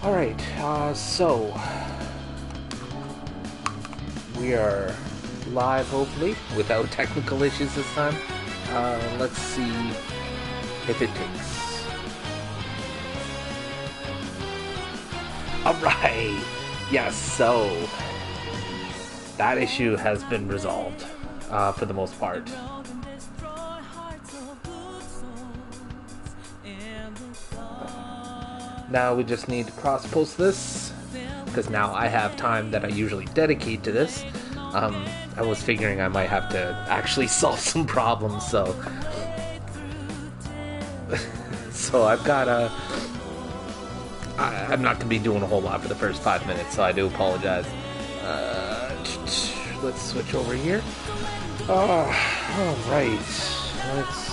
Alright, so we are live, hopefully, without technical issues this time. Let's see if it takes. Alright, yes, so that issue has been resolved for the most part. Now we just need to cross-post this, because now I have time that I usually dedicate to this. I was figuring I might have to actually solve some problems, so... so I've got I'm not going to be doing a whole lot for the first 5 minutes, so I do apologize. Let's switch over here. Alright. Let's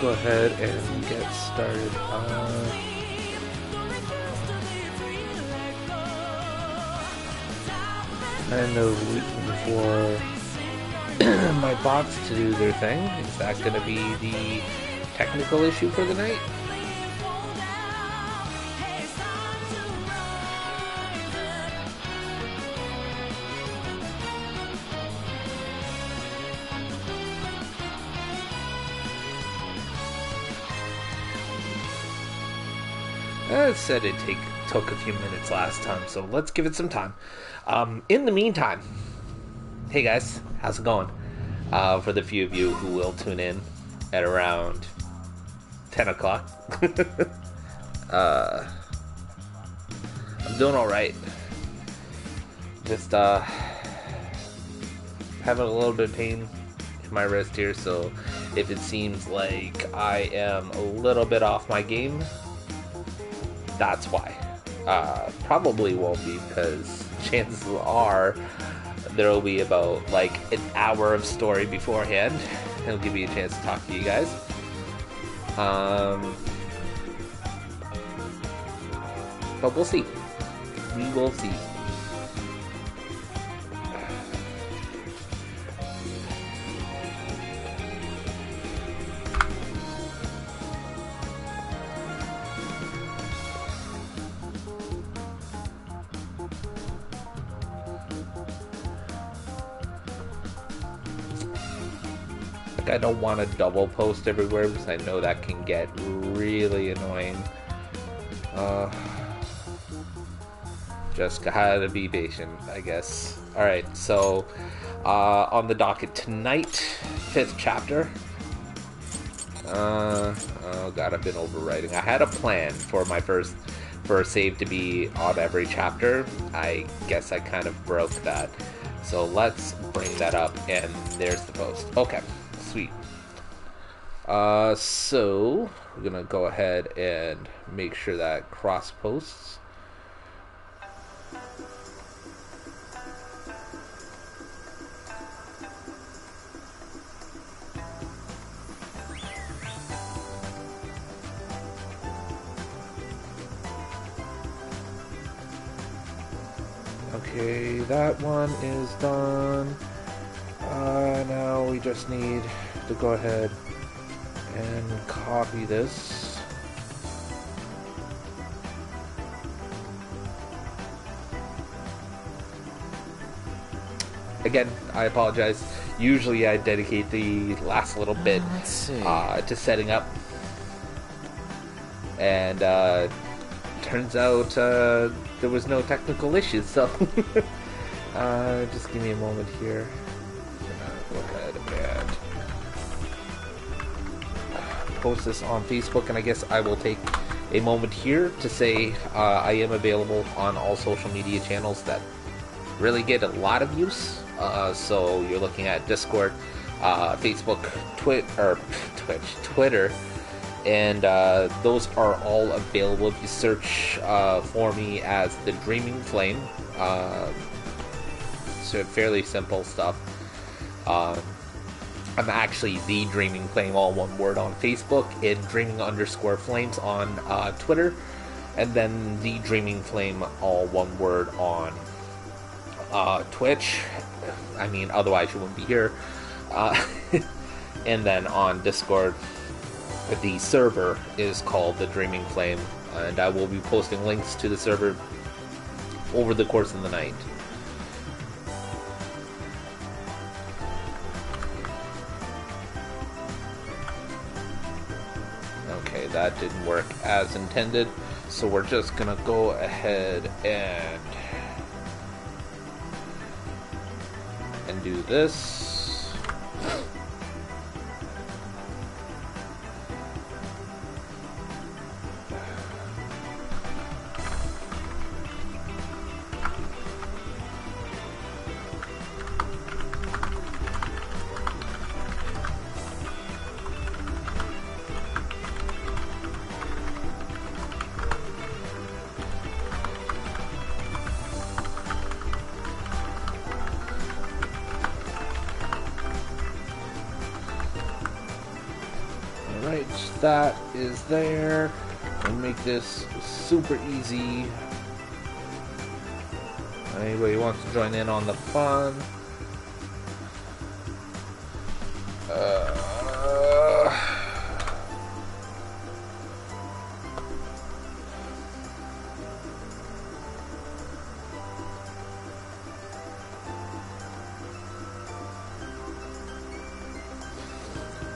go ahead and get started. And waiting for my bots to do their thing. Is that going to be the technical issue for the night? It said it took a few minutes last time, so let's give it some time. In the meantime, hey guys, how's it going? For the few of you who will tune in at around 10 o'clock. I'm doing alright. Just having a little bit of pain in my wrist here, so if it seems like I am a little bit off my game, that's why. Probably won't be, because chances are there will be about like an hour of story beforehand. It'll give me a chance to talk to you guys. But we'll see. We will see. I don't want to double post everywhere because I know that can get really annoying. Just gotta be patient, I guess. Alright, so on the docket tonight, 5th chapter. Oh god, I've been overwriting. I had a plan for my first save to be on every chapter. I guess I kind of broke that. So let's bring that up, and there's the post. Okay. Sweet. So we're gonna go ahead and make sure that cross posts. Okay, that one is done. Now we just need to go ahead and copy this. Again, I apologize. Usually I dedicate the last little bit to setting up. And turns out there was no technical issues, so just give me a moment here. Go ahead and post this on Facebook, and I guess I will take a moment here to say I am available on all social media channels that really get a lot of use. So you're looking at Discord, Facebook, Twitter, and those are all available if you search for me as the Dreaming Flame. So fairly simple stuff. I'm actually the Dreaming Flame, all one word, on Facebook, and Dreaming_Flames on Twitter, and then the Dreaming Flame, all one word, on Twitch. I mean, otherwise you wouldn't be here. And then on Discord, the server is called the Dreaming Flame, and I will be posting links to the server over the course of the night. Okay, that didn't work as intended, so we're just gonna go ahead and do this. Alright, that is there. We'll make this super easy. Anybody wants to join in on the fun?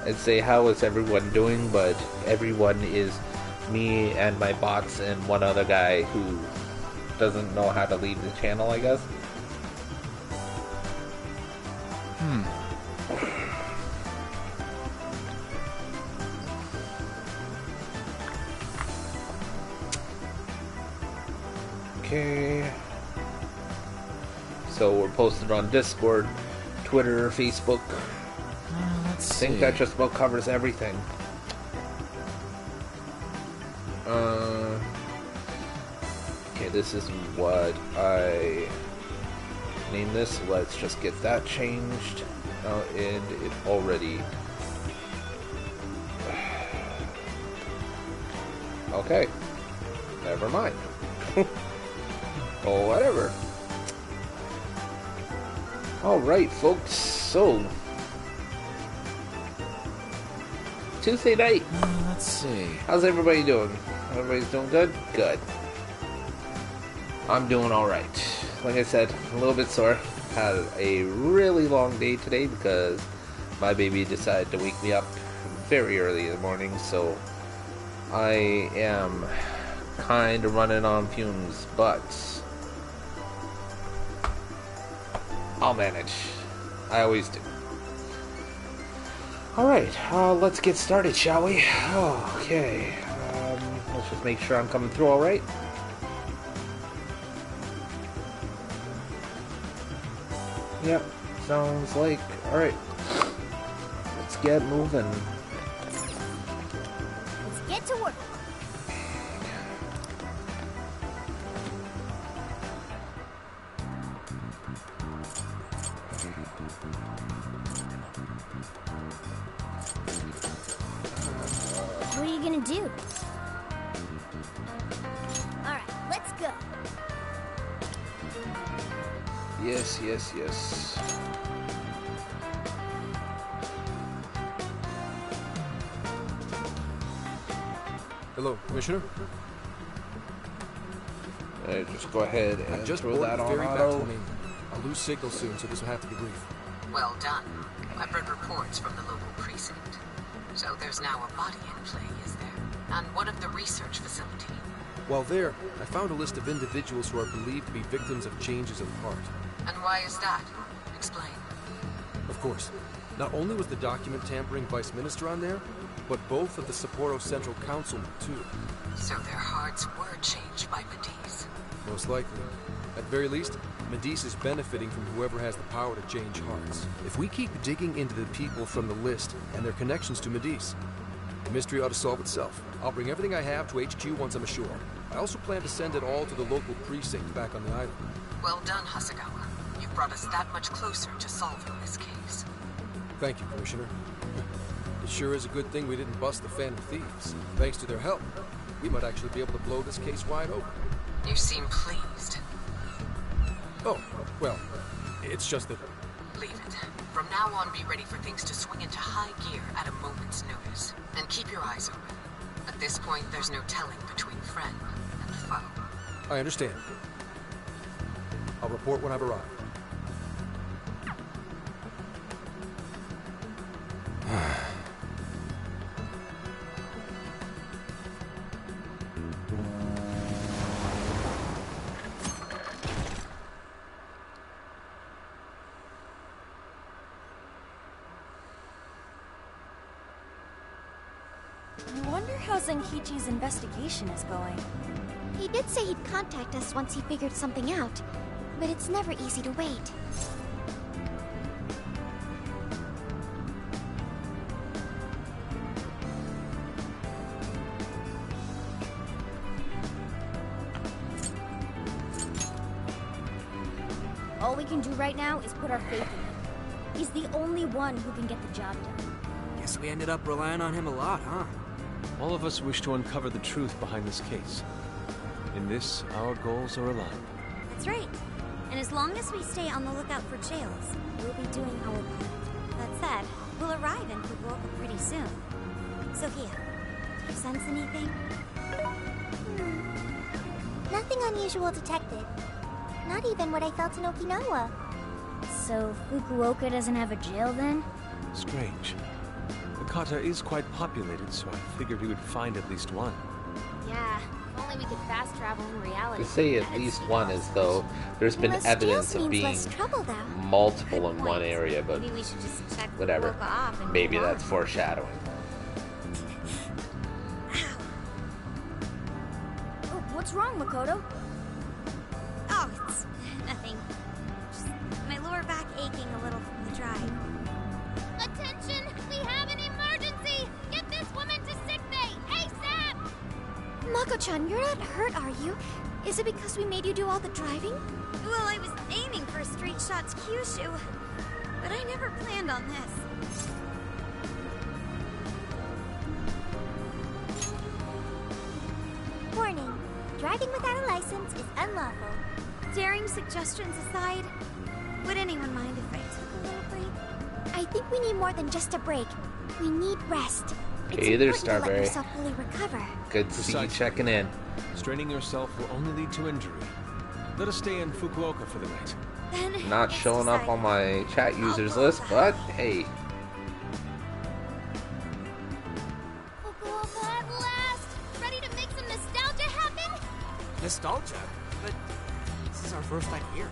I'd say how is everyone doing, but everyone is me and my bots and one other guy who doesn't know how to leave the channel, I guess. Okay. So we're posted on Discord, Twitter, Facebook. I think that just about covers everything. Okay, this is what I named this. Let's just get that changed. Oh, and it already... Okay. Never mind. Oh, whatever. Alright, folks. So... Tuesday night. Let's see. How's everybody doing? Everybody's doing good? Good. I'm doing alright. Like I said, a little bit sore. Had a really long day today because my baby decided to wake me up very early in the morning, so I am kind of running on fumes, but I'll manage. I always do. Alright, let's get started, shall we? Okay, let's just make sure I'm coming through alright. Yep, sounds like... Alright, let's get moving. Let's get to work. What are you gonna do? Alright, let's go. Yes, yes, yes. Hello, Commissioner. Just go ahead and just throw that on back auto. to the main. I'll lose signal soon, so this will have to be brief. Well done. I've read reports from the local precinct. So there's now a body in play, is there? And what of the research facility? While there, I found a list of individuals who are believed to be victims of changes of heart. And why is that? Explain. Of course. Not only was the document tampering vice minister on there, but both of the Sapporo Central Councilmen, too. So their hearts were changed by Mediz. Most likely. At very least, Mediz is benefiting from whoever has the power to change hearts. If we keep digging into the people from the list and their connections to Mediz, the mystery ought to solve itself. I'll bring everything I have to HQ once I'm ashore. I also plan to send it all to the local precinct back on the island. Well done, Hasegawa. You've brought us that much closer to solving this case. Thank you, Commissioner. It sure is a good thing we didn't bust the Phantom Thieves. Thanks to their help, we might actually be able to blow this case wide open. You seem pleased. Oh, well, it's just that... Leave it. From now on, be ready for things to swing into high gear at a moment's notice. And keep your eyes open. At this point, there's no telling between friend and foe. I understand. I'll report when I've arrived. I wonder how Zenkichi's investigation is going. He did say he'd contact us once he figured something out, but it's never easy to wait. All we can do right now is put our faith in him. He's the only one who can get the job done. Guess we ended up relying on him a lot, huh? All of us wish to uncover the truth behind this case. In this, our goals are aligned. That's right. And as long as we stay on the lookout for jails, we'll be doing our part. That said, we'll arrive in Fukuoka pretty soon. Sophia, do you sense anything? Nothing unusual detected. Not even what I felt in Okinawa. So Fukuoka doesn't have a jail then? Strange. Hakata is quite populated, so I figured we would find at least one. Yeah, if only we could fast travel in reality. To say at least one as though there's been Less evidence jails of means being less trouble, though. multiple in one area, but Maybe we should just check whatever. Fukuoka off and Maybe move on. that's foreshadowing. Oh, what's wrong, Makoto? Oh, it's nothing. Just my lower back aching a little from the drive. Attention! We have an emergency! Get this woman to sickbay! ASAP! Mako-chan, you're not hurt, are you? Is it because we made you do all the driving? Well, I was aiming for a straight shot's Kyushu, but I never planned on this. Warning. Driving without a license is unlawful. Daring suggestions aside, would anyone mind if I took a little break? I think we need more than just a break. We need rest. Hey there, It's important to let Starberry. yourself fully recover. Good to see you Besides- checking in. Straining yourself will only lead to injury. Let us stay in Fukuoka for the night. Then Not let's showing up decide. on my chat users list, but hey. Fukuoka at last! Ready to make some nostalgia happen? Nostalgia? But this is our first time here.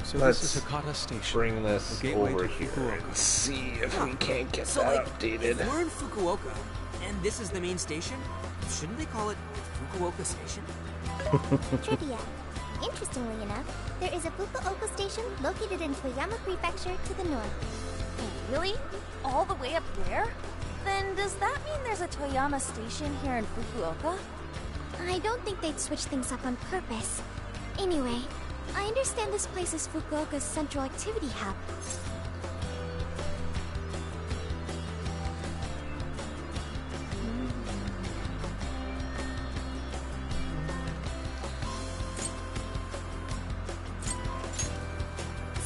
So Let's this is Hakata Station. Bring this the gateway over to here Fukuoka. and see if we can't get So, that like, updated. if we're in Fukuoka, and this is the main station, shouldn't they call it Fukuoka Station? Trivia. Interestingly enough, there is a Fukuoka station located in Toyama Prefecture to the north. Really? All the way up there? Then does that mean there's a Toyama station here in Fukuoka? I don't think they'd switch things up on purpose. Anyway, I understand this place is Fukuoka's central activity hub.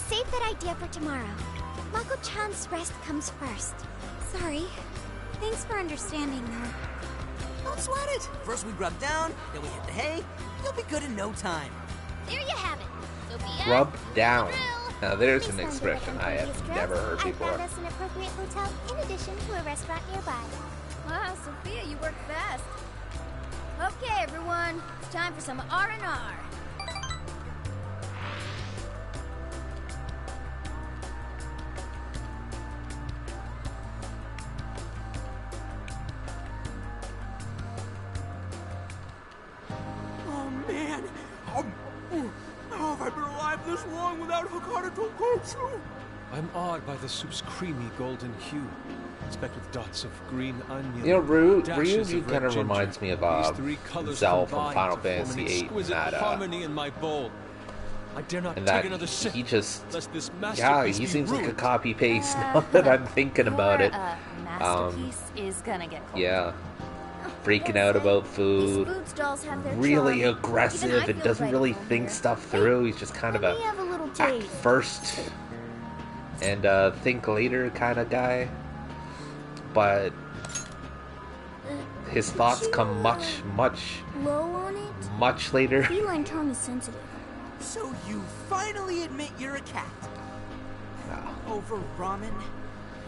Save that idea for tomorrow. Mako-chan's rest comes first. Sorry. Thanks for understanding, though. Don't sweat it. First we rub down, then we hit the hay. You'll be good in no time. There you have it. Sophia, Rub down. drill. Now there's Please an don't expression do it I on have previous never trips. heard I before. found us an appropriate hotel in addition to a restaurant nearby. Wow, Sophia, you work fast. Okay, everyone, it's time for some R&R. Oh man! How have I been alive this long without Hakata Tonkotsu? I'm awed by the soup's creamy golden hue, specked with dots of green onion. You know, dashes Ryuji of red kind of ginger. reminds me of These three colors Zell from combine Final to form an Fantasy VIII. exquisite That, harmony in my bowl. I dare not and take that another sip. he just, lest this yeah, masterpiece he be seems like a ruined. copy paste now that I'm thinking about it. Masterpiece is gonna get cold. Yeah, freaking out about These food, food stalls have their really charm. Even aggressive, I and feel doesn't right really around think here. stuff through. He's just kind of We a have a little little act taste. first and think later kind of guy, but his thoughts come much Low on it? much later. Feline tongue is sensitive. So you finally admit you're a cat. No. Over ramen?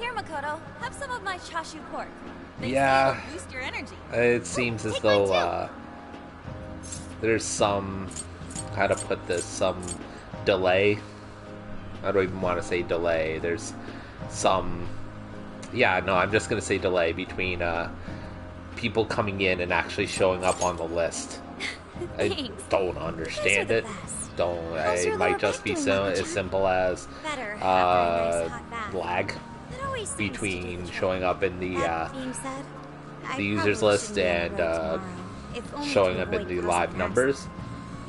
Here, Makoto, have some of my chashu pork. They Yeah. say it'll boost your energy. It seems as Take mine though there's some, how to put this, some delay. I don't even want to say delay. There's some, yeah, no, I'm just going to say delay between people coming in and actually showing up on the list. I Thanks. don't understand the it. best. Don't. How's It your might lower just back be doing, so Mako-chan? as simple as Better after a nice hot bath. lag That always seems to between do the trick. showing up in the That being said, I the users probably list shouldn't be on the and road tomorrow, if only showing to up in avoid the causing live an numbers.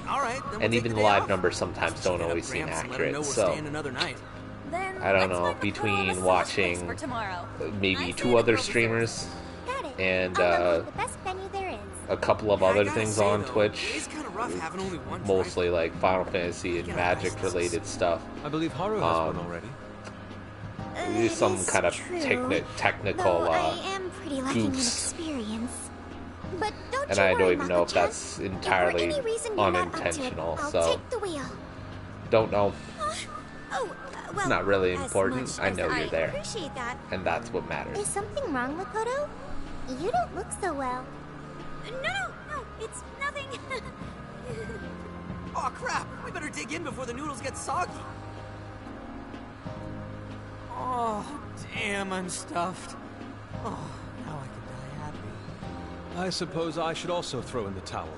All right, then we'll And take even the the day live off. numbers sometimes Just don't hit up always seem Gramps and let him accurate. know we're So staying another night. Then I don't let's know, find Makoto a between massage watching place for tomorrow. maybe I say two the other girl streamers Got it. and I'll locate the best venue there is. a couple of I other gotta things say, on though, Twitch, It's kind of rough having only one mostly like Final Fantasy and Get Magic arrested. related stuff. I believe Haru has one already. There's some It is kind of true, technical, though I am pretty lacking in goofs. experience. But don't and you I worry, don't even know if Mako-chan. that's If entirely for any reason you're not up to it, unintentional. I'll So take the wheel. don't know. Oh, well, Not really as important. much I as know you're there. Appreciate that. And that's what matters. Is something wrong, Makoto? You don't look so well. No, it's nothing. Oh crap! We better dig in before the noodles get soggy. Oh damn! I'm stuffed. Oh, now I can die happy. I suppose I should also throw in the towel.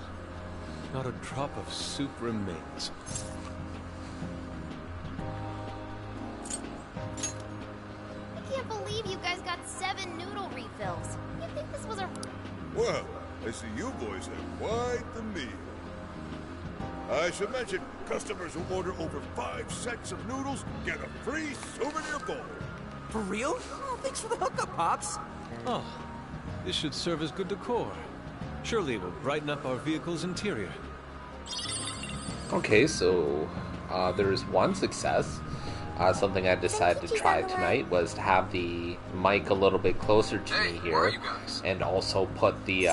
Not a drop of soup remains. I can't believe you guys got 7 noodle refills. You think this was a... Well, I see you boys have quite the meal. I should mention, customers who order over 5 sets of noodles get a free souvenir bowl. For real? Oh, thanks for the hookup, Pops. Oh, this should serve as good decor. Surely it will brighten up our vehicle's interior. Okay, so there's one success. Something I decided to try tonight was to have the mic a little bit closer to me where are here, you guys? and also put the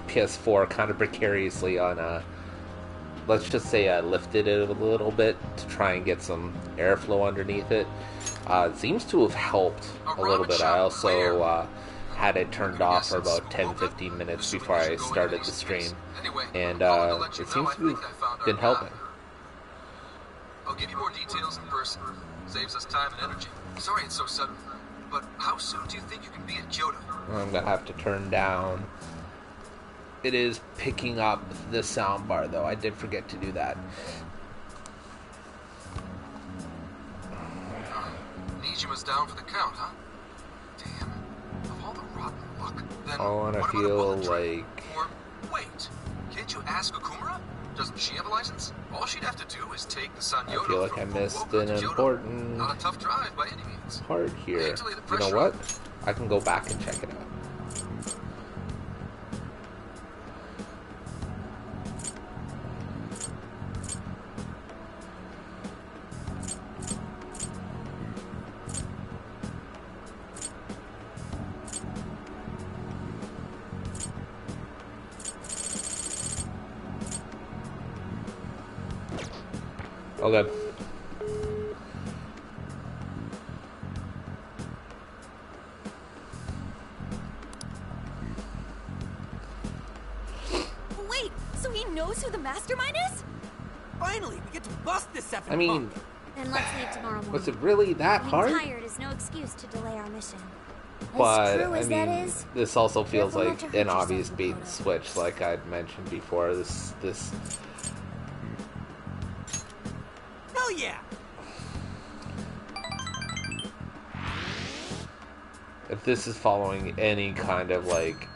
PS4 kind of precariously on let's just say I lifted it a little bit to try and get some airflow underneath it. It seems to have helped a little bit. I also had it turned off for about 10-15 minutes before I started the stream, and it seems to have been helping. I'll give you more details in person. Saves us time and energy. Sorry it's so sudden, but how soon do you think you can be at Kyoto? I'm gonna have to turn down. It is picking up the soundbar though. I did forget to do that. Nijima's down for the count, huh? Damn. Of all the rotten luck, then Oh, and I what about a feel bullet train? like Or, wait, can't you ask Okumura? Doesn't she have a license? All she'd have to do is take the Sanyodo I feel like I from missed Fukuoka an to Kyoto. important Not a tough drive by any means. part here. Hate to lay the You know pressure what? on. I can go back and check it out. Okay. Wait, so he knows who the mastermind is? Finally, we get to bust this effing I mean, punk. Then let's leave tomorrow morning. was it really that Being hard? tired is no excuse to delay our mission. But true I as that mean, is, this also feels careful not like to hurt an yourself, obvious bait and Makoto. switch, like I'd mentioned before. This Hell yeah! if this is following any kind of like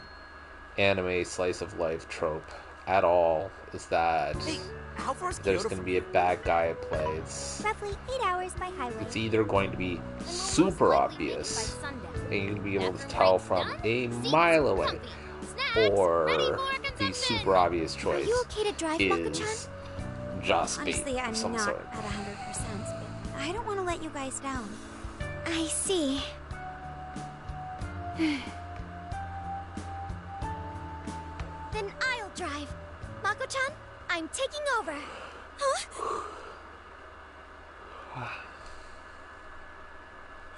anime slice of life trope at all, is that Hey, how far is there's Kyoto going to from be a bad guy at play. It's roughly 8 hours by highway. it's either going to be super obvious, and you'll be able to tell from a mile away, or the super obvious Are choice you okay to drive, Mako-chan? is just bait Honestly, I'm of some not sort. at to let you guys down. I see. Then I'll drive. Mako-chan, I'm taking over. Huh?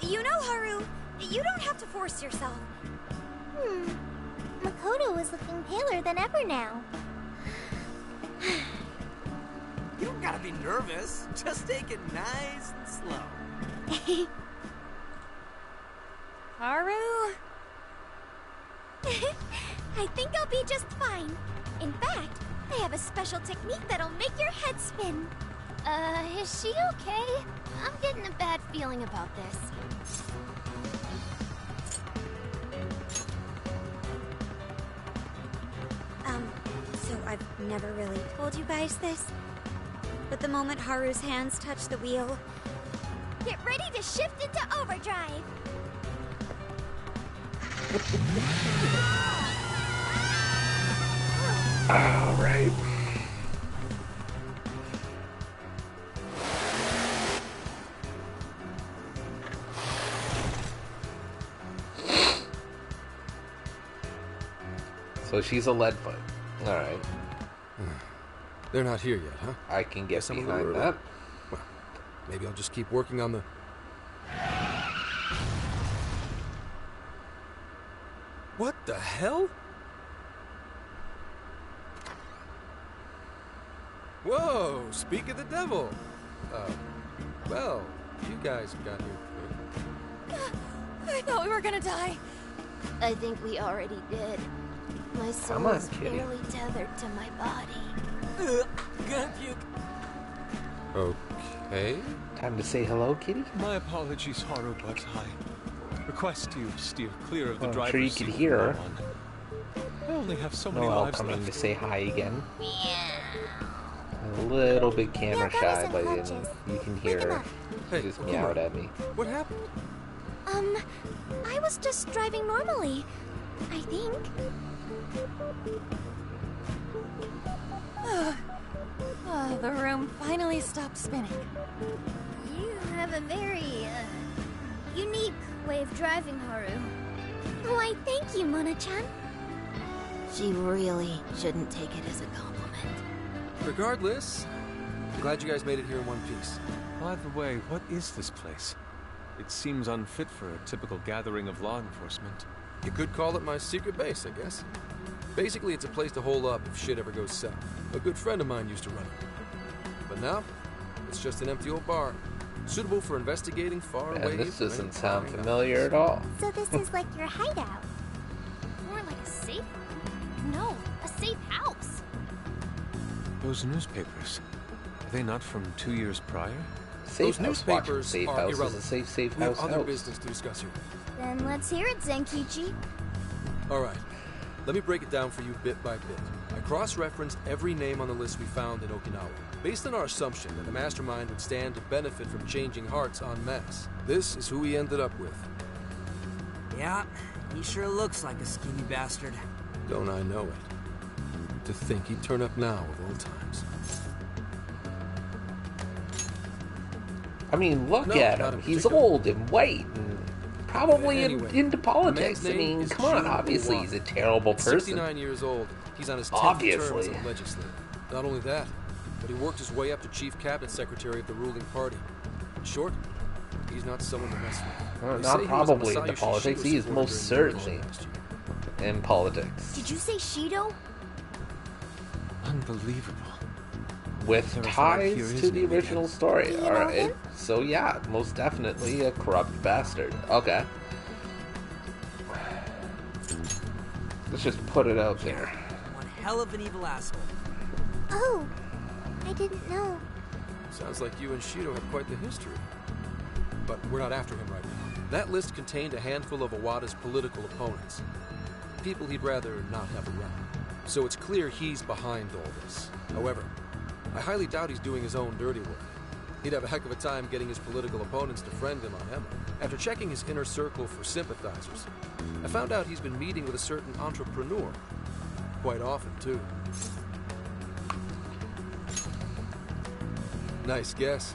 You know, Haru, you don't have to force yourself. Makoto is looking paler than ever now. You don't gotta be nervous. Just take it nice and slow. Haru? I think I'll be just fine. In fact, I have a special technique that'll make your head spin. Is she okay? I'm getting a bad feeling about this. So I've never really told you guys this, but the moment Haru's hands touch the wheel, Get ready to shift into overdrive. All right. So she's a lead foot. All right. They're not here yet, huh? I can get Guess I'm a behind little that. early. Well, maybe I'll just keep working on the... What the hell? Whoa, speak of the devil. Well, you guys got here quick. I thought we were gonna die. I think we already did. My soul Come on, is kitty. barely tethered to my body. Gonna puke. Okay. Time to say hello, kitty. My apologies, Haru, but I request you steer clear of the Well, I'm driver's sure you could seat hear from her. now on. I only have so many Noelle lives coming left. to say hi again. A little bit camera Yeah, shy, some but clutches. you can hear Wake 'em her. up. Hey, She just come meowed on. at me. What happened? I was just driving normally. I think. The room finally stopped spinning. You have a very, unique way of driving, Haru. Why, thank you, Mona-chan. She really shouldn't take it as a compliment. Regardless, I'm glad you guys made it here in one piece. By the way, what is this place? It seems unfit for a typical gathering of law enforcement. You could call it my secret base, I guess. Basically, it's a place to hole up if shit ever goes south. A good friend of mine used to run it. But now, it's just an empty old bar, suitable for investigating far away. And this from doesn't any sound prying familiar eyes. at all. So this is like your hideout. More like a safe room. No, a safe house. Those newspapers, are they not from 2 years prior? Safe Those house. Watching newspapers safe are house is irrelevant. a safe We have house other house. business to discuss here. Then let's hear it, Zenkichi. All right, let me break it down for you bit by bit. I cross-referenced every name on the list we found in Okinawa, based on our assumption that the mastermind would stand to benefit from changing hearts en masse. This is who we ended up with. Yeah, he sure looks like a skinny bastard. Don't I know it? To think he'd turn up now of all times. I mean, look No, at not him. in He's particular. old and white and probably Anyway, into the politics. man's I name mean, is come on. Jun Obviously, Owa. he's a terrible At person. 69 years old, he's on his 10th term as Obviously. a legislator. Not only that, but he worked his way up to chief cabinet secretary of the ruling party. In short, he's not someone to mess with. Well, They not say he was a probably into Masayoshi politics. Shido He is supporter most during the certainly election last year. in politics. Did you say Shido? Unbelievable. With Never thought I'd hear ties his to the name original again. story. Do you know Alright. him? So, yeah, most definitely a corrupt bastard. Okay. Let's just put it out there. One hell of an evil asshole. Oh, I didn't know. Sounds like you and Shido have quite the history. But we're not after him right now. That list contained a handful of Iwata's political opponents. People he'd rather not have around. So it's clear he's behind all this. However, I highly doubt he's doing his own dirty work. He'd have a heck of a time getting his political opponents to friend him on Emma. After checking his inner circle for sympathizers, I found out he's been meeting with a certain entrepreneur. Quite often, too. Nice guess.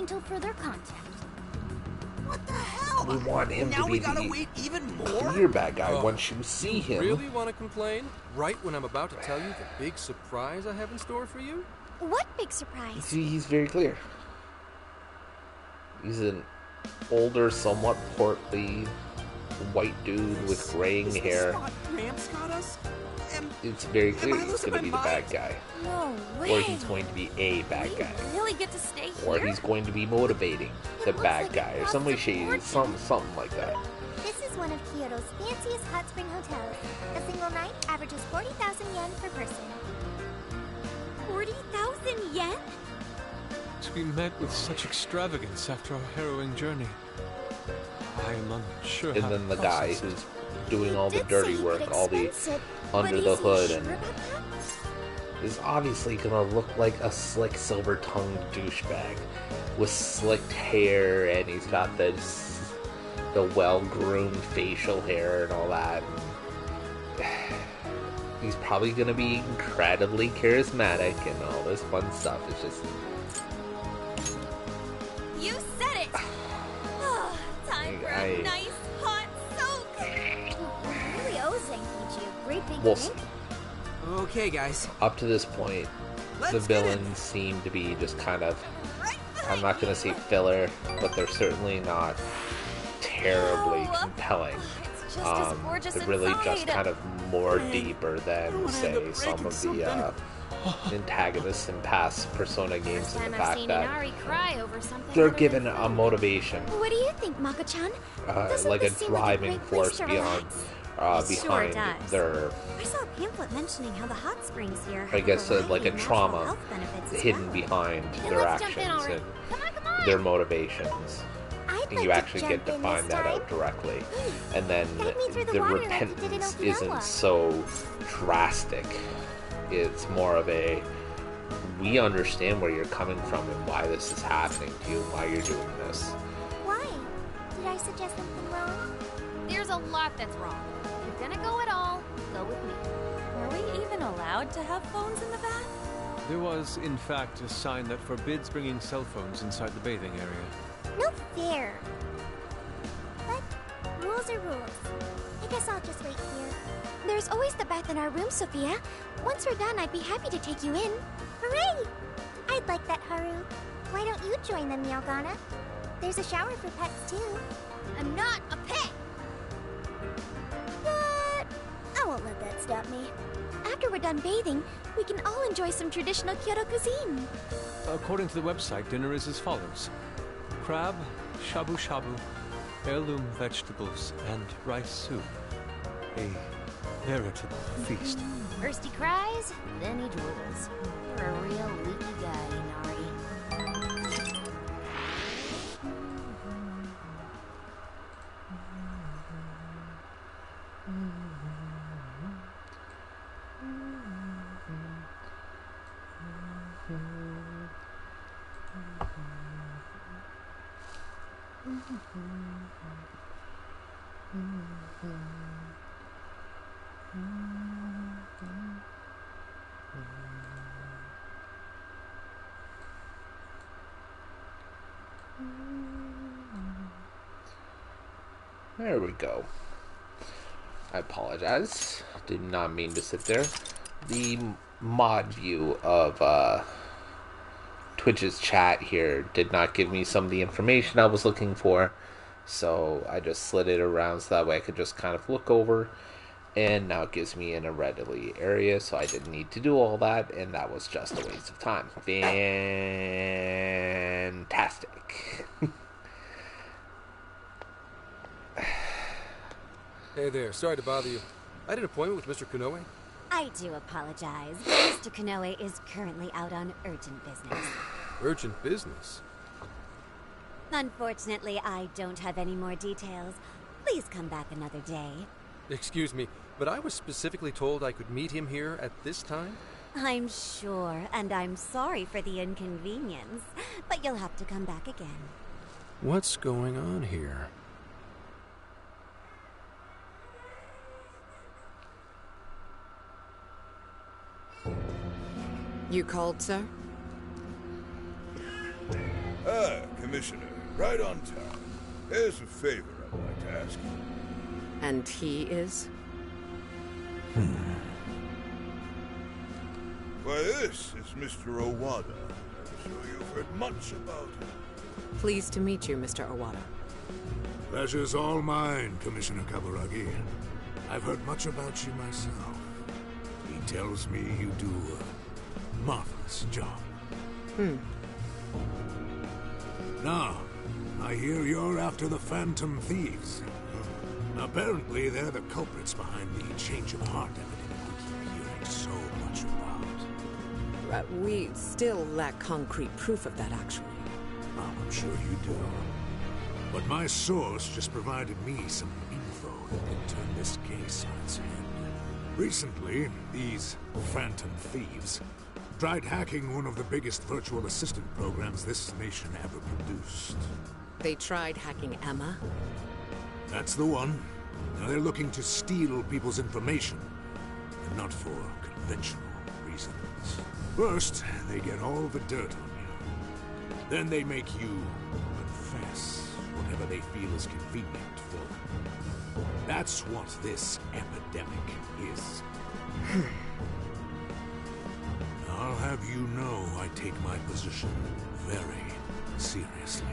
until further contact. What the hell? We want him now to we be gotta the wait even more? clear bad guy once you see him. Really want to complain? Right when I'm about to tell you the big surprise I have in store for you? What big surprise? See, he's very clear. He's an older, somewhat portly white dude with graying hair. Gramps got us? It's very clear he's going to be the bad guy. No way. Or he's going to be a bad guy. Really get to stay Or here? he's going to be motivating the bad guy. Or something shady. Something like that. This is one of Kyoto's fanciest hot spring hotels. A single night averages 40,000 yen per person. 40,000 yen? To be met with such extravagance after our harrowing journey. I am unsure And how then to the guy process who's it. doing all the Did dirty say work, he'd all the expense it, under but the is he hood, sure and about that? is obviously gonna look like a slick silver-tongued douchebag with slicked hair, and he's got the well-groomed facial hair and all that. He's probably gonna be incredibly charismatic and all this fun stuff. It's just You said it! Oh, time for a nice hot soak! Really owe Zenkichi a great big we'll drink. see. Okay, guys. Up to this point, Let's the get it. villains seem to be just kind of, Right I'm not gonna say filler, but they're certainly not terribly No. compelling. It's just as gorgeous They're really just inside. kind of more deeper than, wanna end say, up some breaking of the antagonists in past Persona games, and the I've fact seen that Inari cry over something. they're other given than a motivation, What do you think, Mako-chan? Doesn't like a this seem like a driving great place force to beyond, relax? It sure behind does. their, I saw a pamphlet mentioning how the hot springs here have I guess, variety like a of natural trauma health benefits as hidden well. behind Then their let's jump in actions already. and Come on. their motivations. I'd And like you to actually jump get to in find this that time. out directly. And then Guide me through the the water like you did in repentance Okinawa. isn't so drastic. It's more of a, we understand where you're coming from and why this is happening to you and why you're doing this. Why? Did I suggest something wrong? There's a lot that's wrong. If you're gonna go at all, go with me. Are we even allowed to have phones in the bath? There was, in fact, a sign that forbids bringing cell phones inside the bathing area. No fair. But rules are rules. I guess I'll just wait here. There's always the bath in our room, Sophia. Once we're done, I'd be happy to take you in. Hooray! I'd like that, Haru. Why don't you join them, Yalgana? There's a shower for pets, too. I'm not a pet. But I won't let that stop me. After we're done bathing, we can all enjoy some traditional Kyoto cuisine. According to the website, dinner is as follows. Crab, shabu shabu, heirloom vegetables, and rice soup. A veritable feast. First he cries, then he drools. You're a real leaky guy, Inari. There we go. I apologize. Did not mean to sit there. The mod view of Twitch's chat here did not give me some of the information I was looking for, so I just slid it around so that way I could just kind of look over, and now it gives me in a readily area, so I didn't need to do all that, and that was just a waste of time. Fantastic. Hey there, sorry to bother you. I had an appointment with Mr. Konoe. I do apologize, but Mr. Konoe is currently out on urgent business. Urgent business. Unfortunately, I don't have any more details. Please come back another day. Excuse me, but I was specifically told I could meet him here at this time? I'm sure, and I'm sorry for the inconvenience, but you'll have to come back again. What's going on here? You called, sir? Ah, Commissioner, right on time. There's a favor I'd like to ask you. And he is? Why, this is Mr. Owada. I'm sure you've heard much about him. Pleased to meet you, Mr. Owada. Pleasure's all mine, Commissioner Kaburagi. I've heard much about you myself. He tells me you do a marvelous job. Now, I hear you're after the Phantom Thieves. Apparently, they're the culprits behind the change of heart epidemic we keep hearing so much about. We still lack concrete proof of that, actually. Oh, I'm sure you do. But my source just provided me some info that can turn this case on its head. Recently, these Phantom Thieves tried hacking one of the biggest virtual assistant programs this nation ever produced. They tried hacking Emma? That's the one. Now they're looking to steal people's information, and not for conventional reasons. First, they get all the dirt on you. Then they make you confess whatever they feel is convenient for them. That's what this epidemic is. I'll have you know I take my position very seriously.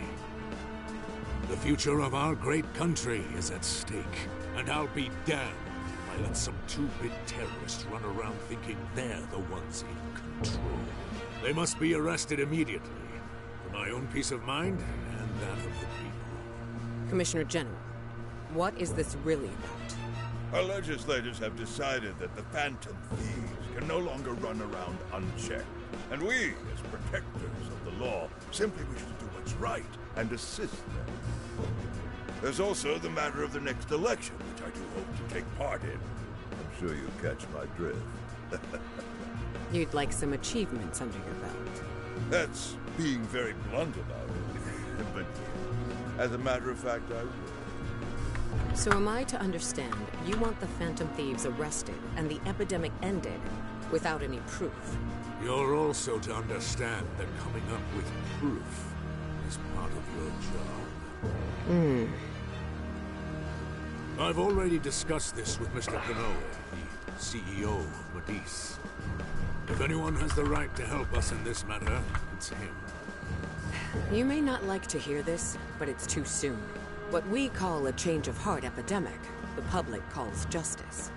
The future of our great country is at stake, and I'll be damned if I let some two-bit terrorists run around thinking they're the ones in control. They must be arrested immediately, for my own peace of mind and that of the people. Commissioner General, what is this really about? Our legislators have decided that the Phantom Thieves can no longer run around unchecked. And we, as protectors of the law, simply wish to do what's right and assist them. There's also the matter of the next election, which I do hope to take part in. I'm sure you catch my drift. You'd like some achievements under your belt. That's being very blunt about it. But as a matter of fact, I will. So am I to understand you want the Phantom Thieves arrested and the epidemic ended without any proof? You're also to understand that coming up with proof is part of your job. I've already discussed this with Mr. Kanoe, the CEO of Medis. If anyone has the right to help us in this matter, it's him. You may not like to hear this, but it's too soon. What we call a change of heart epidemic, the public calls justice.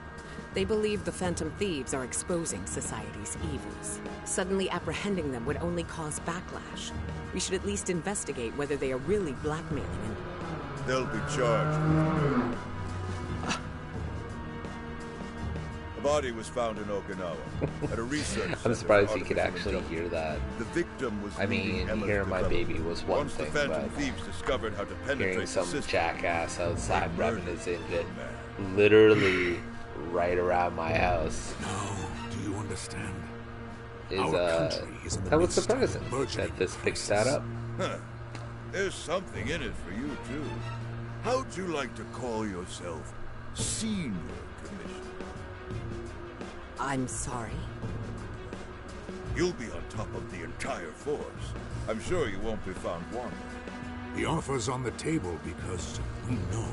They believe the Phantom Thieves are exposing society's evils. Suddenly apprehending them would only cause backlash. We should at least investigate whether they are really blackmailing and... They'll be charged with murder. The body was found in Okinawa at a research center. I'm surprised for you could artificial actually hear intelligence. that. The victim was I mean, Emma's hearing my development. baby was one Once thing, the Phantom but Thieves discovered how to penetrate hearing the some system, jackass outside they rubbing murdered his engine the man. literally right around my house No, do you understand? is Our country is in the that was midst of surprising burgeoning that this picks that crisis. up. Huh. There's something in it for you, too. How'd you like to call yourself Senior Commissioner? I'm sorry. You'll be on top of the entire force. I'm sure you won't be found wanting. The offer's on the table because we know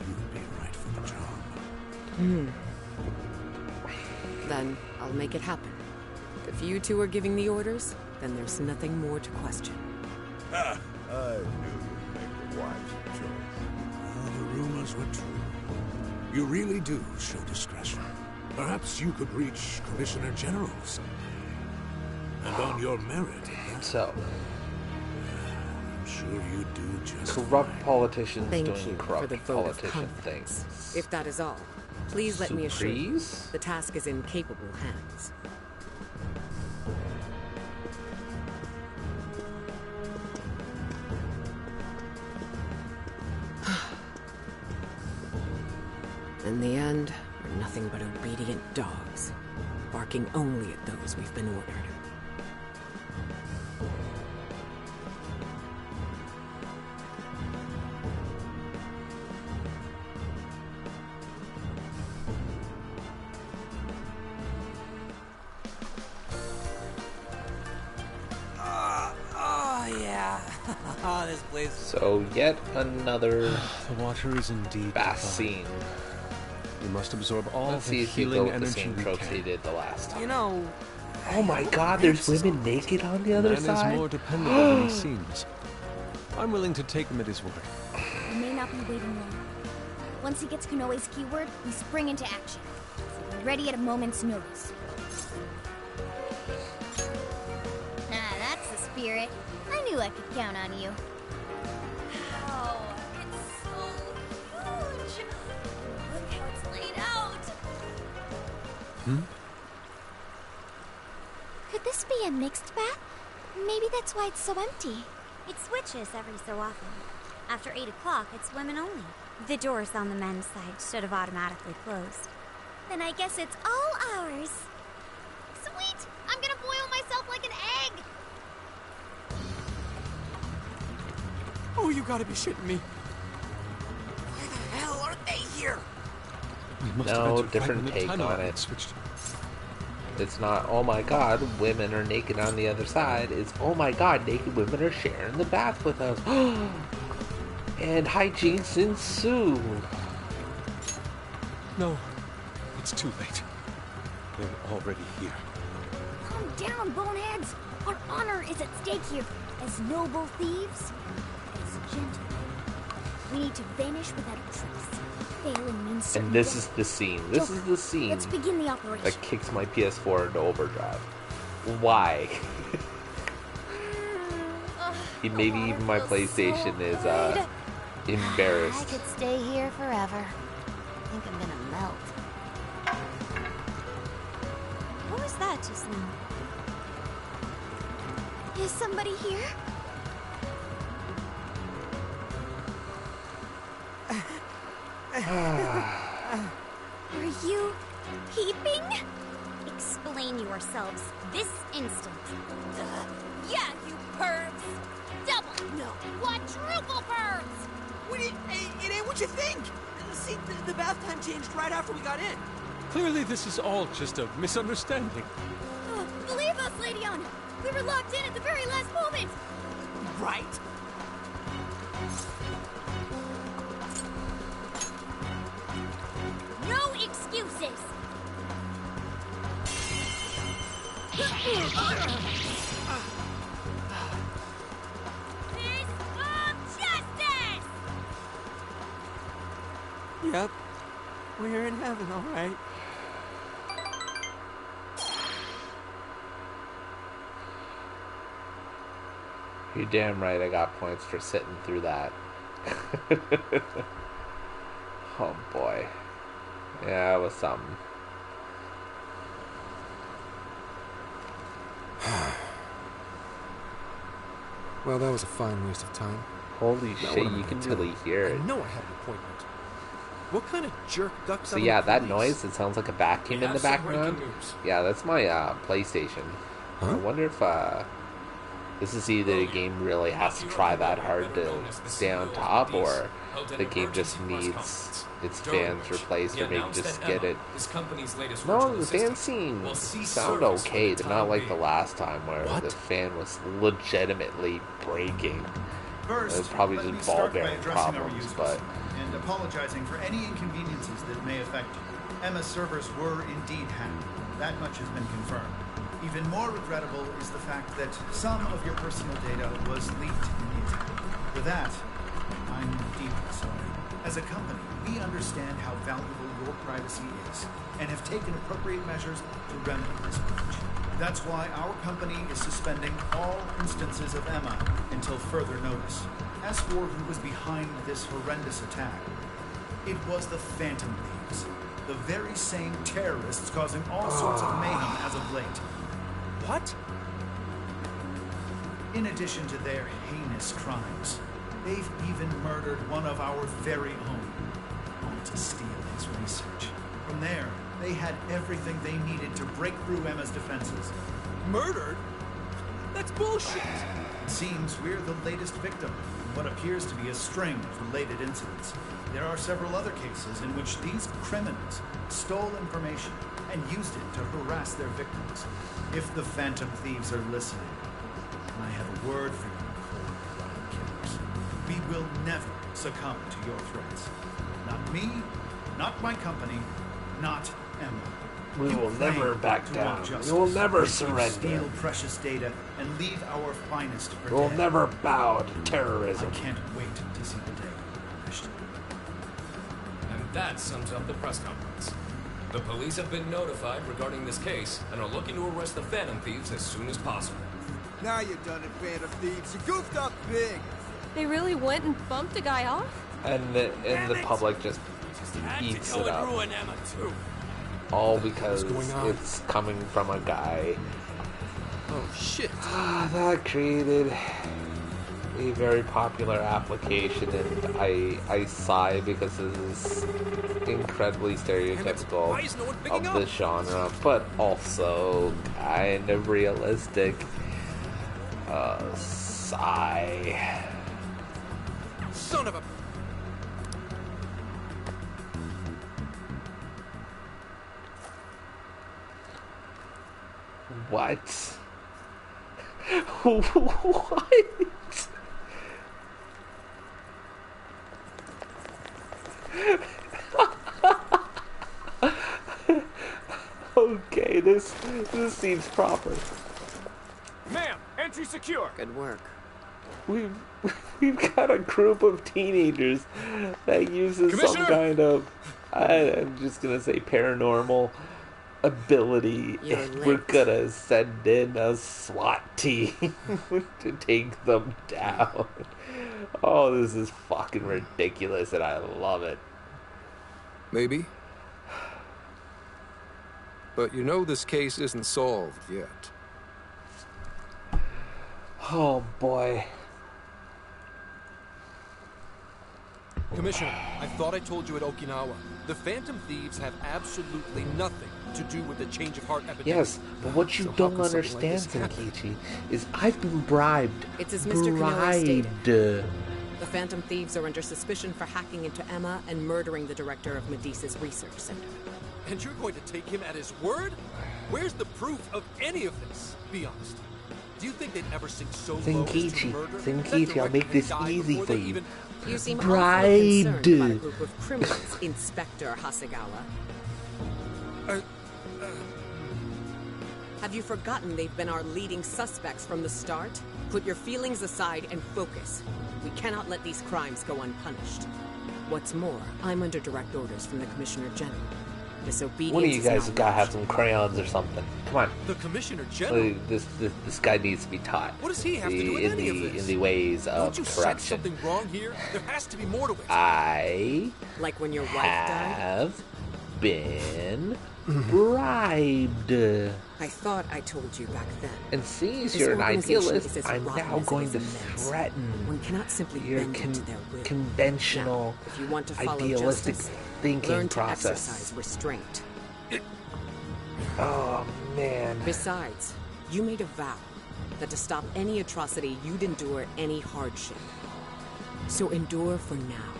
you'd be right for the job. Then I'll make it happen. If you two are giving the orders, then there's nothing more to question. Ha! I knew you'd make the wise choice. Well, the rumors were true. You really do show discretion. Perhaps you could reach Commissioner General someday. And on your merit, So, I'm sure you do just corrupt fine. politicians Thank doing you for corrupt the vote of politician confidence. things. If that is all, please let me assure you, Surprise? the task is in capable hands. In the end, we're nothing but obedient dogs, barking only at those we've been ordered. Oh, yeah. Ah, this place. So yet another The water is indeed bath divine. scene. You must absorb all Let's the see if you go healing with the energy same you tropes they can. did the last time. You know, Oh my god, there's women naked on the other Man side? is more dependable than he seems. I'm willing to take him at his word. We may not be waiting long. Once he gets Konoe's keyword, we spring into action. So we're ready at a moment's notice. Ah, that's the spirit. I knew I could count on you. Wow, it's so huge. Look how it's laid out. Could this be a mixed bath? Maybe that's why it's so empty. It switches every so often. After 8 o'clock, it's women only. The doors on the men's side should have automatically closed. Then I guess it's all ours. Sweet! I'm gonna boil myself like an egg! oh, you gotta be shitting me. Why the hell are they here? We must No, have entered different right when the take tunnel on had it. switched. It's not, oh my god, women are naked on the other side. It's, oh my god, naked women are sharing the bath with us. And hijinks ensue. No, it's too late. They're already here. Calm down, boneheads! Our honor is at stake here. As noble thieves, as gentlemen. We need to vanish without a trace. Failing means certain And this death. is the scene. This is the scene Let's begin the operation. that kicks my PS4 into overdrive. Why? Maybe even my PlayStation is embarrassed. I could stay here forever. I think I'm gonna melt. What was that just now? Is somebody here? Are you peeping? Explain yourselves this instant. Yeah, you pervs. Double, no, quadruple pervs. It ain't what you think. See, the bath time changed right after we got in. Clearly, this is all just a misunderstanding. Believe us, Lady Anna! We were locked in at the very last moment! Right? No excuses. Fist of justice. Yep. We're in heaven, all right. You're damn right I got points for sitting through that. Oh boy. Yeah, it was something. Well, that was a fine waste of time. Holy Now shit, what am I you gonna can do? really hear I it. know I had an appointment. What kind of jerk ducks So out yeah, of the that police? noise, it sounds like a vacuum in the background. Yeah, that's my PlayStation. I Huh? wonder if this is either the game really has to try that hard to stay on top, or the game just needs its fans replaced, or maybe just get it. No, the fans sound okay. They're not like the last time where the fan was legitimately breaking. First, It's probably let me just ball start by bearing addressing our problems, users but and apologizing for any inconveniences that may affect you. Emma's servers were indeed hacked. That much has been confirmed. Even more regrettable is the fact that some of your personal data was leaked in the attack. For that, I'm deeply sorry. As a company, we understand how valuable your privacy is and have taken appropriate measures to remedy this breach. That's why our company is suspending all instances of Emma until further notice. As for who was behind this horrendous attack, it was the Phantom Thieves, the very same terrorists causing all sorts of mayhem as of late. What? In addition to their heinous crimes, they've even murdered one of our very own, all to steal his research. From there, they had everything they needed to break through Emma's defenses. Murdered? That's bullshit. It seems we're the latest victim in what appears to be a string of related incidents. There are several other cases in which these criminals stole information and used it to harass their victims. If the Phantom Thieves are listening, I have a word for you before you run and kill. will never succumb to your threats. Not me, not my company, not Emma. We You will never claim back to down. want justice, We will never yet you surrender. steal precious data and leave our finest for We will dead. never bow to I terrorism. can't wait to see the day accomplished. And that sums up the press conference. The police have been notified regarding this case and are looking to arrest the Phantom Thieves as soon as possible. Now you're done it, Phantom Thieves. You goofed up big. They really went and bumped a guy off? And the public just eats it up. ruin Emma too. All because going on? it's coming from a guy Oh, shit. that created a very popular application, and I sigh because this is incredibly stereotypical Why is no one picking of up? the genre, but also kind of realistic. Sigh. Son of a... What? What? Okay, this seems proper. Ma'am, entry secure. Good work. We've got a group of teenagers that uses some Commissioner? kind of, I'm just gonna say, paranormal ability. You're And we're late. gonna send in a SWAT team to take them down. Oh, this is fucking ridiculous, and I love it. Maybe. But you know this case isn't solved yet. Oh boy. Commissioner, I thought I told you at Okinawa. The Phantom Thieves have absolutely nothing to do with the change of heart epidemic. Yes, but what you So how don't could something like understand, this happen? Senkichi, is I've been bribed. It's as Mr. Kanoa stated. Bribed. The Phantom Thieves are under suspicion for hacking into Emma and murdering the director of Medesa's research center. And you're going to take him at his word? Where's the proof of any of this? Be honest. Do you think they'd ever sink so low as to Senkichi, murder? Senkichi, I'll make this easy for you. You seem Bribed. awfully concerned about a group of criminals, Inspector Hasegawa. Have you forgotten they've been our leading suspects from the start? Put your feelings aside and focus. We cannot let these crimes go unpunished. What's more, I'm under direct orders from the Commissioner General. Disobedience One of you is guys not have got to have optional. some crayons or something. Come on. The Commissioner General? This guy needs to be taught. What does he have to do with any of this? In the ways of Don't you sense correction. something wrong here? There has to be more to it. I Like when your wife died? have been bribed. I thought I told you back then. And since This you're an organization idealist, is as I'm rotten now as it going is to immense. threaten One cannot simply your bend them to their will. conventional, Now, if you want to follow idealistic justice, thinking learn to process. exercise restraint. Oh, man. Besides, you made a vow that to stop any atrocity, you'd endure any hardship. So endure for now.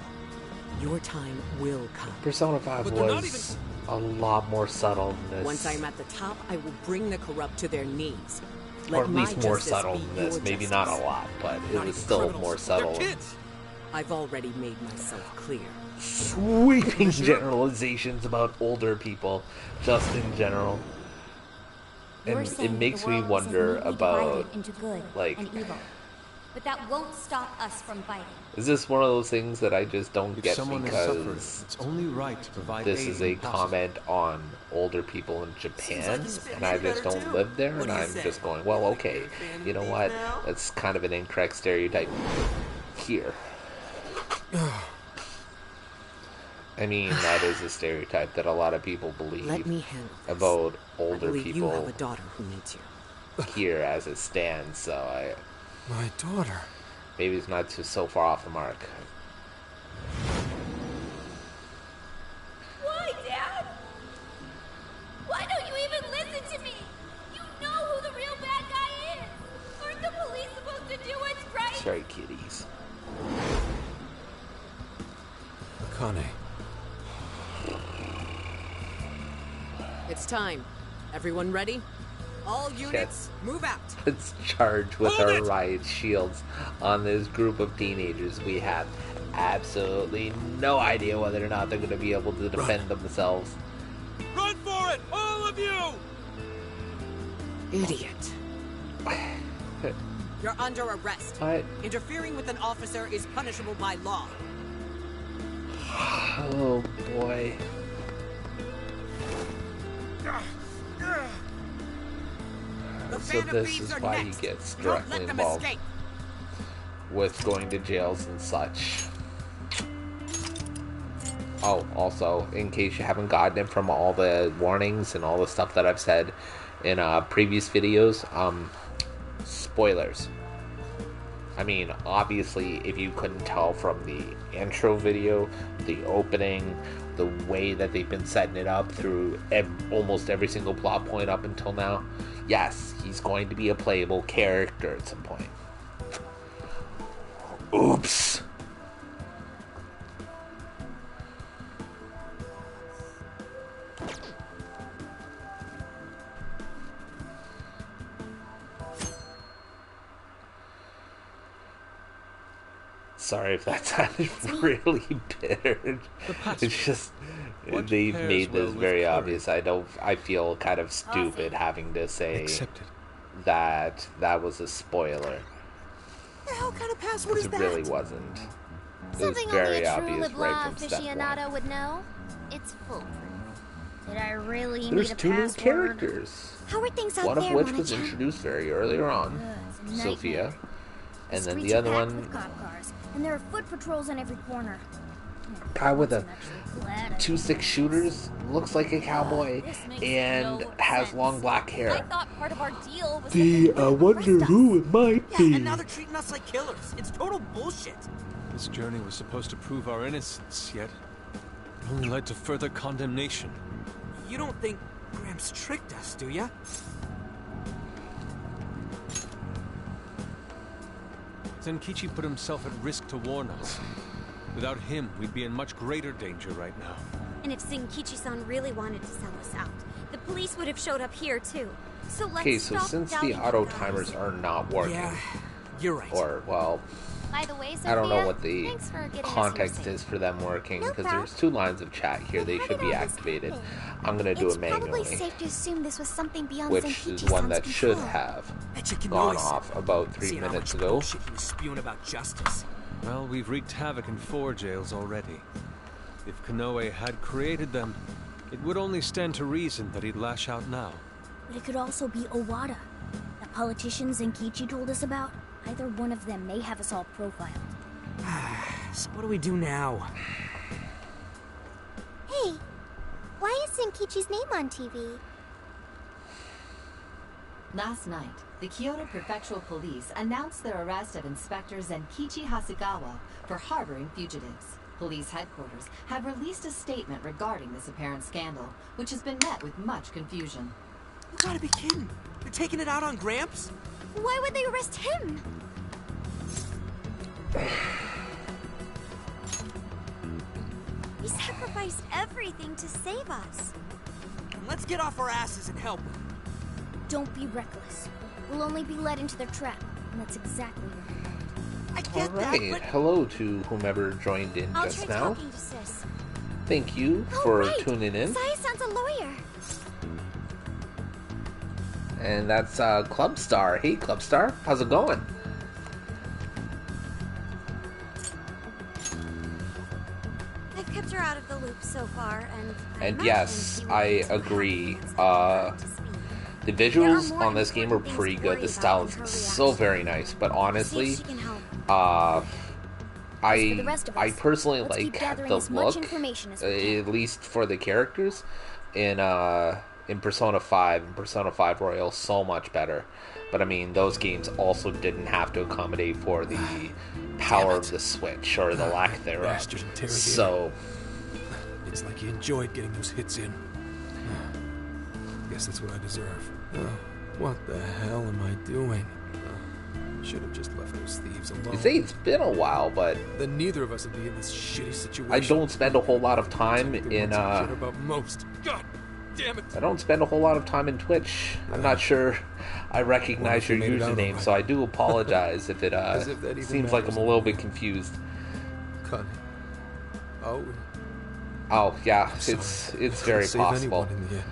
Your time will come. Persona 5 But they're not was a lot more subtle than this. Once I'm at the top, I will bring the corrupt to their knees. or at my least more justice subtle be than this. your Maybe justice. not a lot, but it Not was even still criminals. more subtle. They're kids. I've already made myself clear. Sweeping generalizations about older people, just in general. You're And saying it makes the me world is wonder neatly about, divided into good like, and evil. But that won't stop us from fighting. is this one of those things that I just don't If get someone is suffering, because it's only right to provide this aid is a when possible. comment on older people in Japan, Seems like and I just better don't too. live there, What and do you I'm say? just going, well, okay, you know what? now? That's kind of an incorrect stereotype here. I mean, that is a stereotype that a lot of people believe Let me handle this. about I older believe you people have a daughter who needs you. here as it stands, so My daughter. maybe it's not so far off the mark. Why, Dad? Why don't you even listen to me? You know who the real bad guy is. Aren't the police supposed to do what's right? Sorry, kitties. Akane. It's time. Everyone ready? All units, move out. Let's charge with our riot shields on this group of teenagers. We have absolutely no idea whether or not they're going to be able to defend themselves. Run for it, all of you! Idiot. You're under arrest. What? Interfering with an officer is punishable by law. Oh boy. So this is why he gets directly involved with going to jails and such. Oh, also, in case you haven't gotten it from all the warnings and all the stuff that I've said in previous videos, spoilers. I mean, obviously, if you couldn't tell from the intro video, the opening, the way that they've been setting it up through almost every single plot point up until now, yes, he's going to be a playable character at some point. Oops. Sorry if that sounded really bitter. It's just they've made this very obvious. I feel kind of stupid having to say that was a spoiler. The hell kind of password is It that? really wasn't. It was Something very only a true obvious LeBlanc right from step aficionado one. would know. It's foolproof. Did I really There's need a two new password? characters. How are things out One of there, which was Monica? introduced very earlier on, It's a Sophia, nightmare. and then Streets the are other packed one, with cop cars, and there are foot patrols on every corner. guy with a I'm actually glad I 2-6 shooters, looks like a cowboy, and has long black I hair. thought part of our deal was Gee, I wonder who it might Yeah, be. and now they're treating us like killers. It's total bullshit. This journey was supposed to prove our innocence, yet it only led to further condemnation. You don't think Gramps tricked us, do ya? Zenkichi put himself at risk to warn us. Without him, we'd be in much greater danger right now. And if Zenkichi-san really wanted to sell us out, the police would have showed up here too. So let's Okay, so stop since the doubting auto you guys. timers are not working, Yeah, you're right. or, well, By the way, Sophia, I don't know what the thanks for getting us context here is for them working, No because problem. there's 2 lines of chat here. They should be activated. I'm going to do It's it probably manually, safe to assume this was something beyond which Zenkichi-san's is one that should control. have Bet you can gone notice off about 3 Seeing how minutes much ago. bullshit he was spewing about justice. Well, we've wreaked havoc in 4 jails already. If Konoe had created them, it would only stand to reason that he'd lash out now. But it could also be Owada. The politician Zenkichi told us about. Either one of them may have us all profiled. So what do we do now? Hey, why is Zenkichi's name on TV? Last night, the Kyoto Prefectural Police announced their arrest of Inspector Zenkichi Hasegawa for harboring fugitives. Police headquarters have released a statement regarding this apparent scandal, which has been met with much confusion. You gotta be kidding. They're taking it out on Gramps? Why would they arrest him? He sacrificed everything to save us. Let's get off our asses and help him. Don't be reckless. We'll only be led into their trap, and that's exactly what we want. I get Alright, that, hello to whomever joined in I'll just try now. talking to Sis. Thank you for tuning in. Saya-san's a lawyer. And that's Club Star. Hey, Club Star, how's it going? I've kept her out of the loop so far, and And yes, I agree. The visuals on this game are pretty good. The style is so very nice. But honestly, I personally like the look, at least for the characters in Persona 5 and Persona 5 Royal, so much better. But I mean, those games also didn't have to accommodate for the power of the Switch or the lack thereof. Bastard interrogator. So It's like he enjoyed getting those hits in. Guess that's what I deserve. What the hell am I doing? Should have just left those thieves alone. you say it's been a while, but Then neither of us would be in this shitty situation. I don't spend a whole lot of time The in ones I care about most. God. Damn it! I don't spend a whole lot of time in Twitch. I'm not sure I recognize your username, so I do apologize if it seems like I'm a little bit confused. Connie. Oh. Oh yeah, it's very possible. In the end.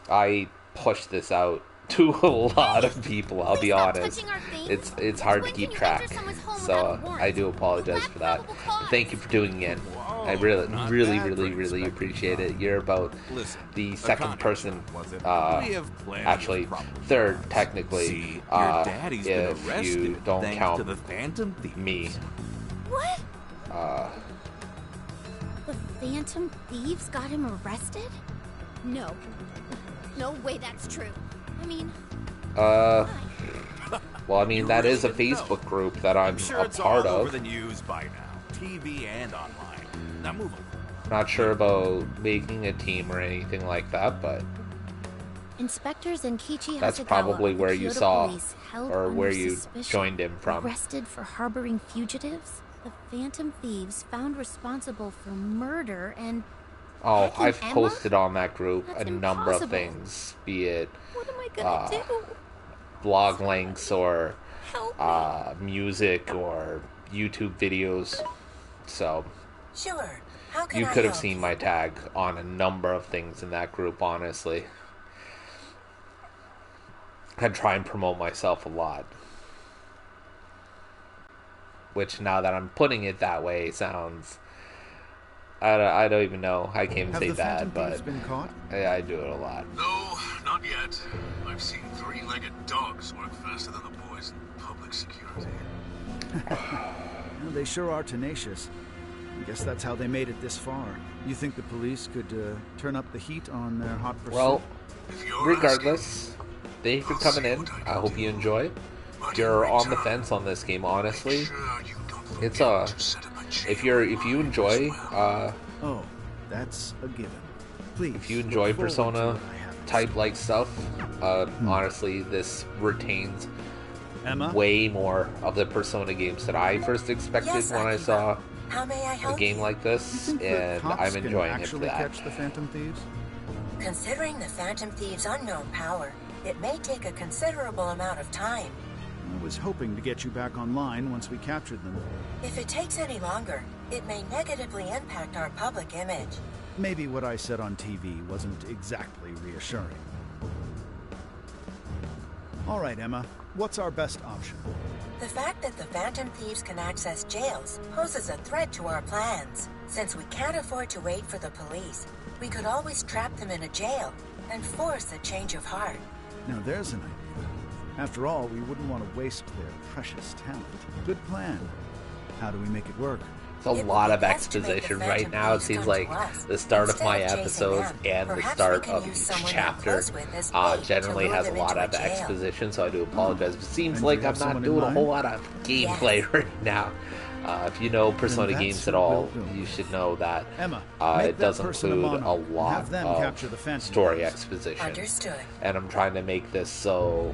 I pushed this out to a lot of people, I'll be honest. It's hard to keep track, so I do apologize for that. Thank you for doing it. I really appreciate it. You're about the second person, actually third technically, if you don't count me. What? The Phantom Thieves got him arrested? No. No way that's true. I mean... well, I mean, that is a Facebook group that I'm a part of. The news by now, TV and online. Now move on. Not sure about making a team or anything like that, but Inspectors in Kichi that's probably where you saw, or where you joined him from. Arrested for harboring fugitives? The Phantom Thieves found responsible for murder and... Oh, I've Emma? posted on that group That's a number impossible. of things, be it What am I gonna do? blog links or music or YouTube videos. So Sure. How can you I could have help seen you? my tag on a number of things in that group, honestly. I try and promote myself a lot. Which, now that I'm putting it that way, sounds... I don't even know. I can't even say that, but been caught? I do it a lot. No, not yet. I've seen three-legged dogs work faster than the boys in public security. Well, they sure are tenacious. I guess that's how they made it this far. You think the police could turn up the heat on their hot pursuit? Well, regardless, thank you for coming in. I hope you enjoy. If you're on the fence on this game, honestly, it's if you enjoy oh, that's a given. Please. If you enjoy Persona type like stuff, honestly, this retains Emma? way more of the Persona games that I first expected when I saw How may I a help game you? like this, and I'm enjoying it for actually that. catch the Phantom Thieves? Considering the Phantom Thieves' unknown power, it may take a considerable amount of time. I was hoping to get you back online once we captured them. If it takes any longer, it may negatively impact our public image. Maybe what I said on TV wasn't exactly reassuring. All right, Emma. What's our best option? The fact that the Phantom Thieves can access jails poses a threat to our plans. Since we can't afford to wait for the police, we could always trap them in a jail and force a change of heart. Now there's an idea. After all, we wouldn't want to waste their precious talent. Good plan. How do we make it work? It's a lot of exposition right now. It seems like the start of my episodes and the start of each chapter generally has a lot of exposition, so I do apologize. It seems like I'm not doing a whole lot of gameplay right now. If you know Persona games at all, you should know that it does include a lot of story exposition. Understood. And I'm trying to make this so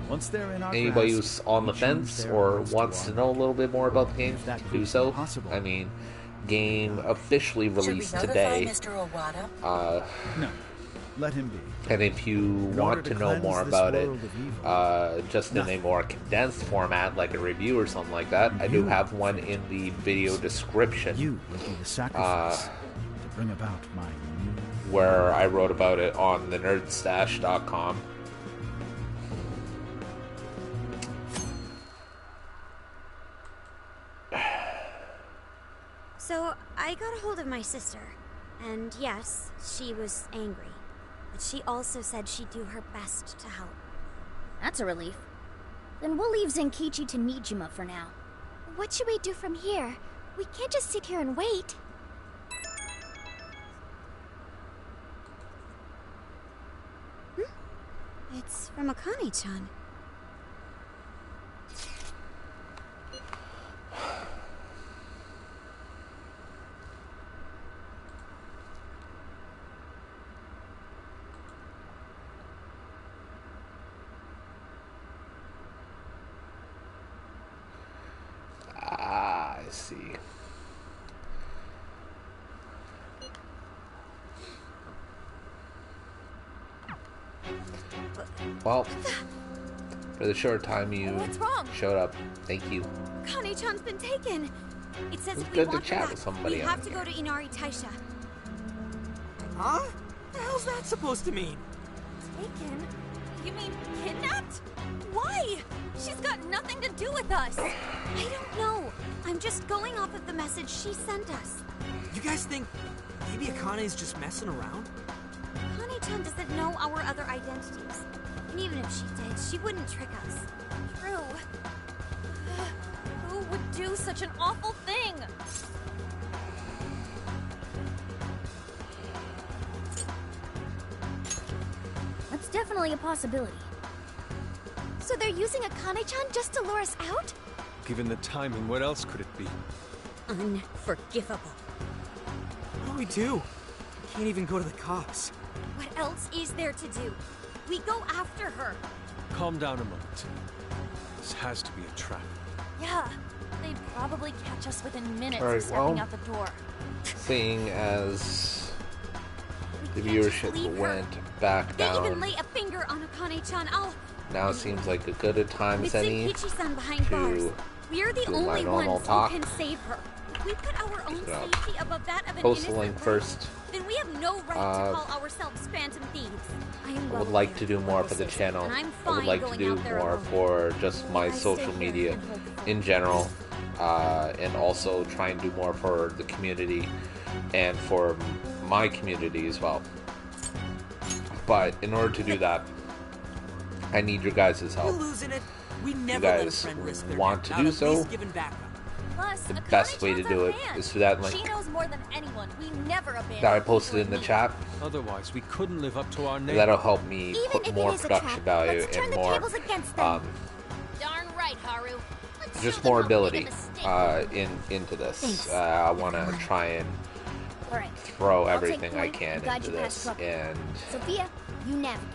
anybody who's on the fence or wants to know a little bit more about the game can do so. I mean, game officially released today. No. Let him be. And if you want to know more about it, just in a more condensed format, like a review or something like that, I do have one in the video description. You will be the sacrifice to bring about my where I wrote about it on the nerdstash.com. So, I got a hold of my sister, and yes, she was angry. But she also said she'd do her best to help. That's a relief. Then we'll leave Zenkichi to Nijima for now. What should we do from here? We can't just sit here and wait. It's from Akane-chan. I see. Well, for the short time you What's wrong? showed up, thank you. Kane-chan's been taken. It says It's if we good to want her chat back, with somebody we on have to go to Inari Taisha. Huh? The hell's that supposed to mean? Taken? You mean kidnapped? Why? She's got nothing to do with us. I don't know. I'm just going off of the message she sent us. You guys think maybe Akane's just messing around? Kane-chan doesn't know our other identities. And even if she did, she wouldn't trick us. True. Who would do such an awful thing? That's definitely a possibility. So they're using Akane-chan just to lure us out? Given the timing, what else could it be? Unforgivable. What do we do? We can't even go to the cops. What else is there to do? We go after her. Calm down a moment. This has to be a trap. Yeah. They'd probably catch us within minutes Alright, of stepping well, out the door. Seeing as the can't just viewership leave her. went back They even down, lay a finger on Akane-chan. now seems like a good a time as It's any Kichi-san behind bars. to We're the do my only normal ones talk. who can save her. If we put our own So, safety above that of an post the innocent link life, first. then we have no right to call ourselves Phantom Thieves. I would like to do more for the channel. And I'm I would fine like to going do out there more alone. for just my I stay social here media and hold the fort. in general, and also try and do more for the community and for my community as well. But in order to do that, I need your guys' You're help. losing it. We You never let a guys friend risk their want neck to without do at so? least giving backup. Plus, The best way to do it is through that link She knows more than anyone. We never abandon that I posted people in the need. chat. Otherwise, we couldn't live up to our name. That'll help me Even put if more it is a production trap, value let's turn and the more, tables against them. Darn right, Haru. Let's just show them more how big a ability mistake. into this. Thanks. I want to try and Alright. throw I'll take everything I point, can guide into you past this, trouble. and Sophia, you navigate.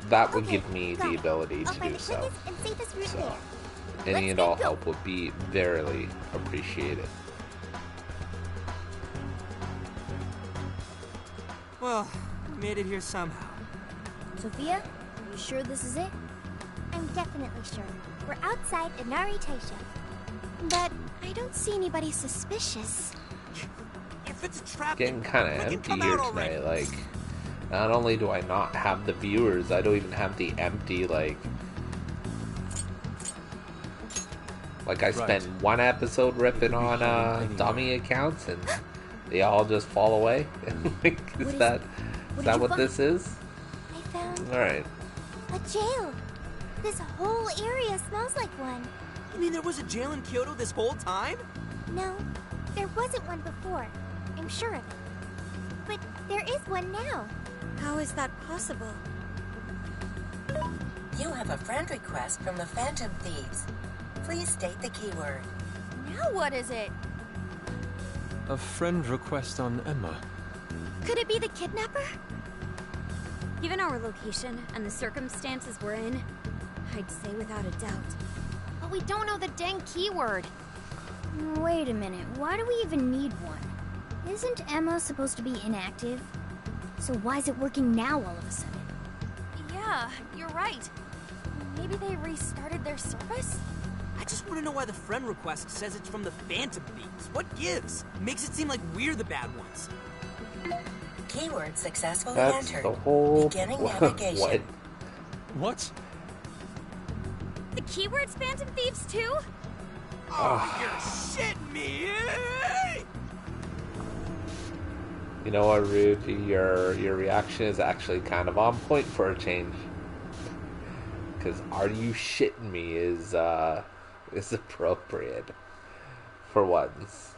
that would Okay, give me got the it. ability I'll to find do the so. quickest and safest route So, there. any and all help would be verily appreciated. Well, we made it here somehow. Sophia, you sure this is it? I'm definitely sure. We're outside Inari Taisha. But I don't see anybody suspicious. If it's a trap, Getting kind of then empty come here out already. tonight. Like, not only do I not have the viewers, I don't even have the empty, like I spent one episode ripping on dummy accounts, and they all just fall away. Like, is that what this is? I found All right. a jail. This whole area smells like one. You mean there was a jail in Kyoto this whole time? No, there wasn't one before. I'm sure of it. But there is one now. How is that possible? You have a friend request from the Phantom Thieves. Please state the keyword. Now what is it? A friend request on Emma. Could it be the kidnapper? Given our location and the circumstances we're in, I'd say without a doubt. But we don't know the dang keyword. Wait a minute, why do we even need one? Isn't Emma supposed to be inactive? So why is it working now all of a sudden? Yeah, you're right. Maybe they restarted their service? I just want to know why the friend request says it's from the Phantom Thieves. What gives? Makes it seem like we're the bad ones. Keyword successfully That's entered. the whole Beginning navigation. what? What? The keyword's Phantom Thieves too? Oh, you're shitting me! You know what, Rude? Your reaction is actually kind of on point for a change. Because "are you shitting me" is appropriate for once.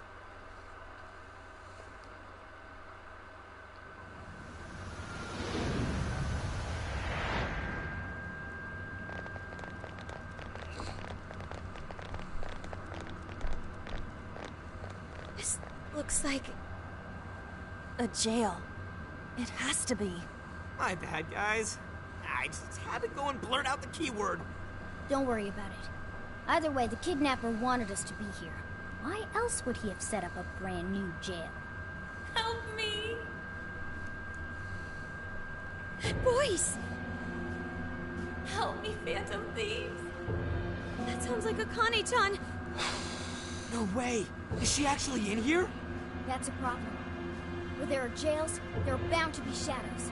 This looks like a jail. It has to be. My bad, guys. I just had to go and blurt out the keyword. Don't worry about it. Either way, the kidnapper wanted us to be here. Why else would he have set up a brand new jail? Help me! Boys! Help me, Phantom Thieves. That sounds like Akane-chan. No way! Is she actually in here? That's a problem. Where there are jails, there are bound to be shadows.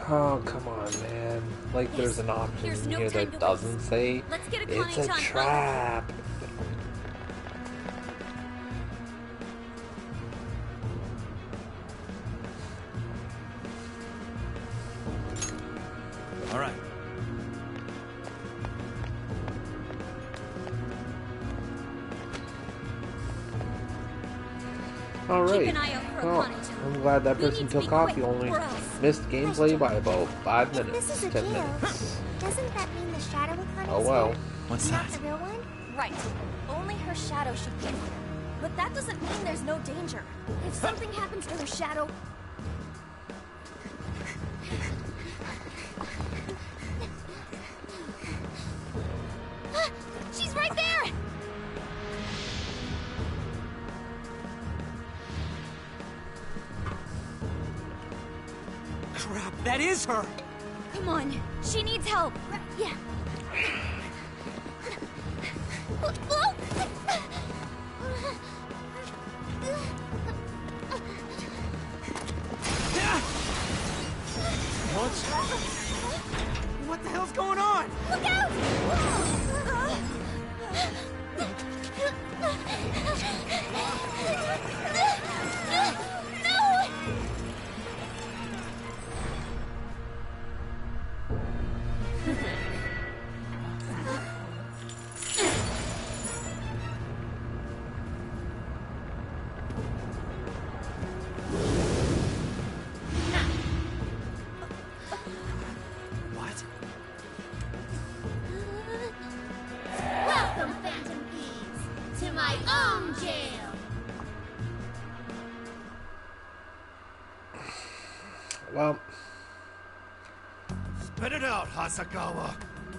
Oh, come on, man. Like, there's an option There's in no here time that to doesn't waste. say Let's get it's a Akane-chan. trap. All right. Alright. an eye out for Well, Akane-chan. I'm glad that We person need to be took off. quick, You only or else. missed gameplay by about 5 minutes. This is a 10 jail. minutes. Doesn't that mean the shadow Akane Oh well. What's Not that? the real one? Right. Only her shadow should be in here. But that doesn't mean there's no danger. If something happens to her shadow, She's right there! Crap, that is her! Come on. She needs help. yeah. What? What the hell's going on? Look out! No! What? Welcome, Phantom Thieves, to my own jail. Well, Spit it out, Hasagawa.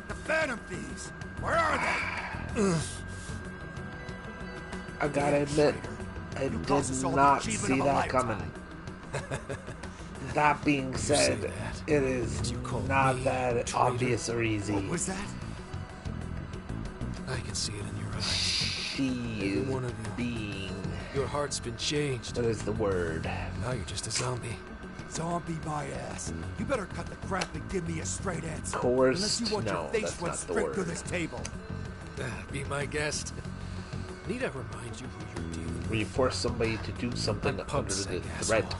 The Phantom Thieves. Where are they? I gotta admit, I did not see that coming. That being said, it is not that obvious or easy. What was that? I can see it in your eyes. She is One of you. being... Your heart's been changed. What is the word? Now you're just a zombie. Zombie my ass. You better cut the crap and give me a straight answer. Coerced? Unless you want No, your face that's run not the straight through word. this table. Be my guest. Need I remind you who you're dealing with? Where you force somebody to do something That under pump the sick threat asshole.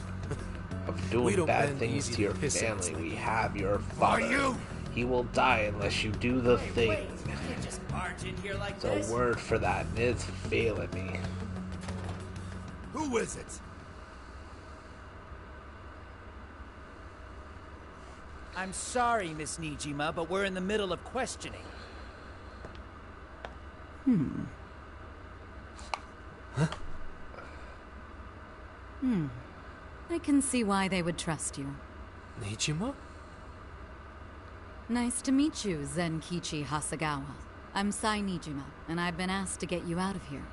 of We doing don't bad bend things easy to your to piss ass family. like We that. have your Are father. you? He will die unless you do the thing. You just barge in here like There's this? a word for that, and it's failing me. Who is it? I'm sorry, Miss Nijima, but we're in the middle of questioning. I can see why they would trust you. Nijima? Nice to meet you, Zenkichi Hasagawa. I'm Sai Nijima, and I've been asked to get you out of here.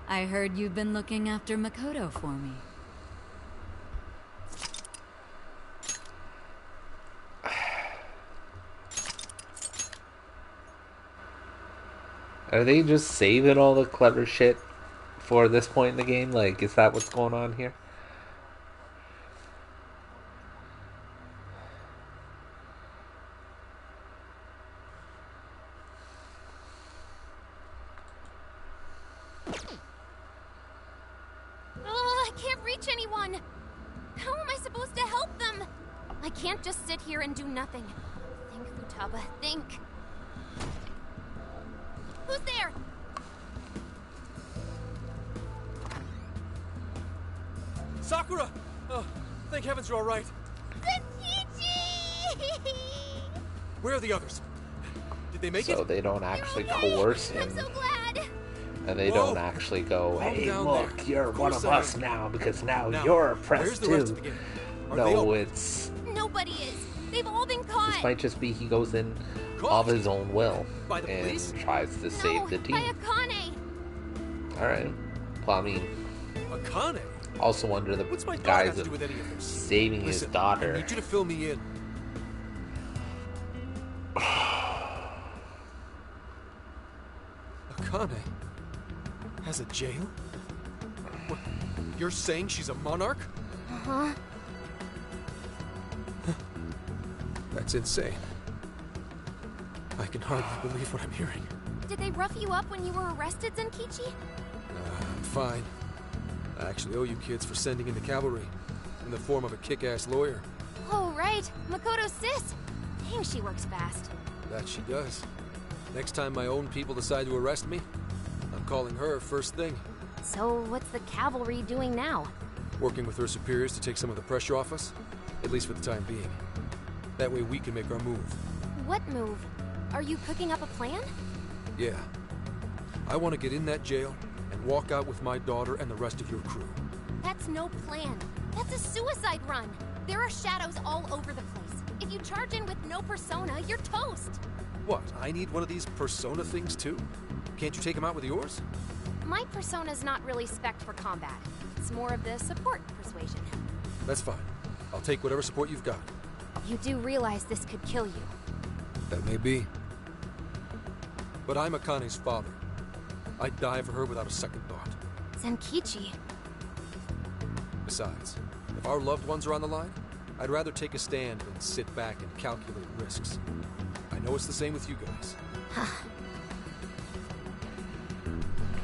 I heard you've been looking after Makoto for me. Are they just saving all the clever shit for this point in the game? Like, is that what's going on here? I can't reach anyone. How am I supposed to help them? I can't just sit here and do nothing. Think, Futaba, think. Who's there? Sakura! Oh, thank heavens you're all right. Where are the others? Did they make it? So they don't actually coerce him. So glad. And they Whoa. don't actually go, Calm hey, down look, there. you're Of one course of I us am. now, because now Now, you're where's oppressed the rest too. of the gang? Are they No, all- it's... Nobody is. They've all been caught. This might just be he goes in Caught? of his own will By the and police? tries to save the by team. Akane. Alright. Well, I mean, Akane? Also under the What's my dog guise have to of do with any of this? saving his Listen, daughter. I need you to fill me in. Akane has a jail? What? You're saying she's a monarch? Uh-huh. That's insane. I can hardly believe what I'm hearing. Did they rough you up when you were arrested, Zenkichi? I'm fine. I actually owe you kids for sending in the cavalry in the form of a kick-ass lawyer. Oh, right. Makoto's sis. Dang, she works fast. That she does. Next time my own people decide to arrest me, I'm calling her first thing. So, what's the cavalry doing now? Working with her superiors to take some of the pressure off us, at least for the time being. That way we can make our move. What move? Are you cooking up a plan? Yeah. I want to get in that jail and walk out with my daughter and the rest of your crew. That's no plan. That's a suicide run. There are shadows all over the place. If you charge in with no persona, you're toast. What, I need one of these persona things too? Can't you take them out with yours? My persona's not really spec'd for combat. It's more of the support persuasion. That's fine. I'll take whatever support you've got. You do realize this could kill you. That may be. But I'm Akane's father. I'd die for her without a second thought. Zenkichi. Besides, if our loved ones are on the line, I'd rather take a stand than sit back and calculate risks. I know it's the same with you guys. You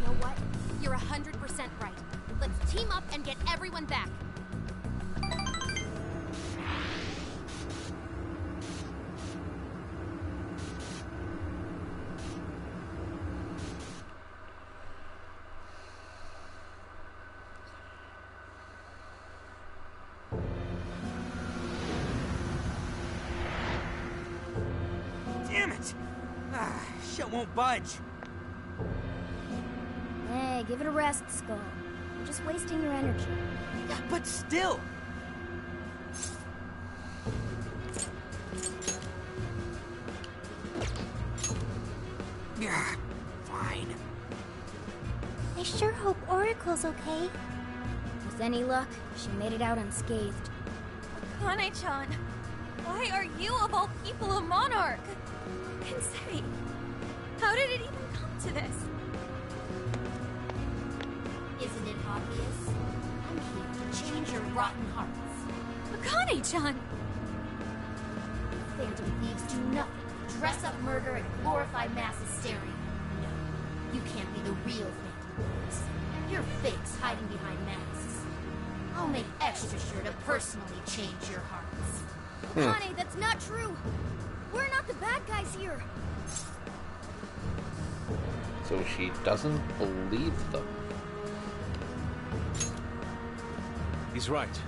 know what? You're 100% right. Let's team up and get everyone back. Damn it! Shit won't budge. Hey, give it a rest, Skull. You're just wasting your energy. Yeah, but still. Yeah, fine. I sure hope Oracle's okay. With any luck, she made it out unscathed. Kane-chan, why are you, of all people, a monarch? Insane. How did it even come to this? Isn't it obvious? I'm here to change your rotten hearts. Kane-chan! Phantom thieves do nothing but dress up murder and glorify mass hysteria. No, you can't be the real Phantom thieves. You're fakes hiding behind masks. I'll make extra sure to personally change your hearts. Kane, that's not true! We're not the bad guys here! So she doesn't believe them. He's right.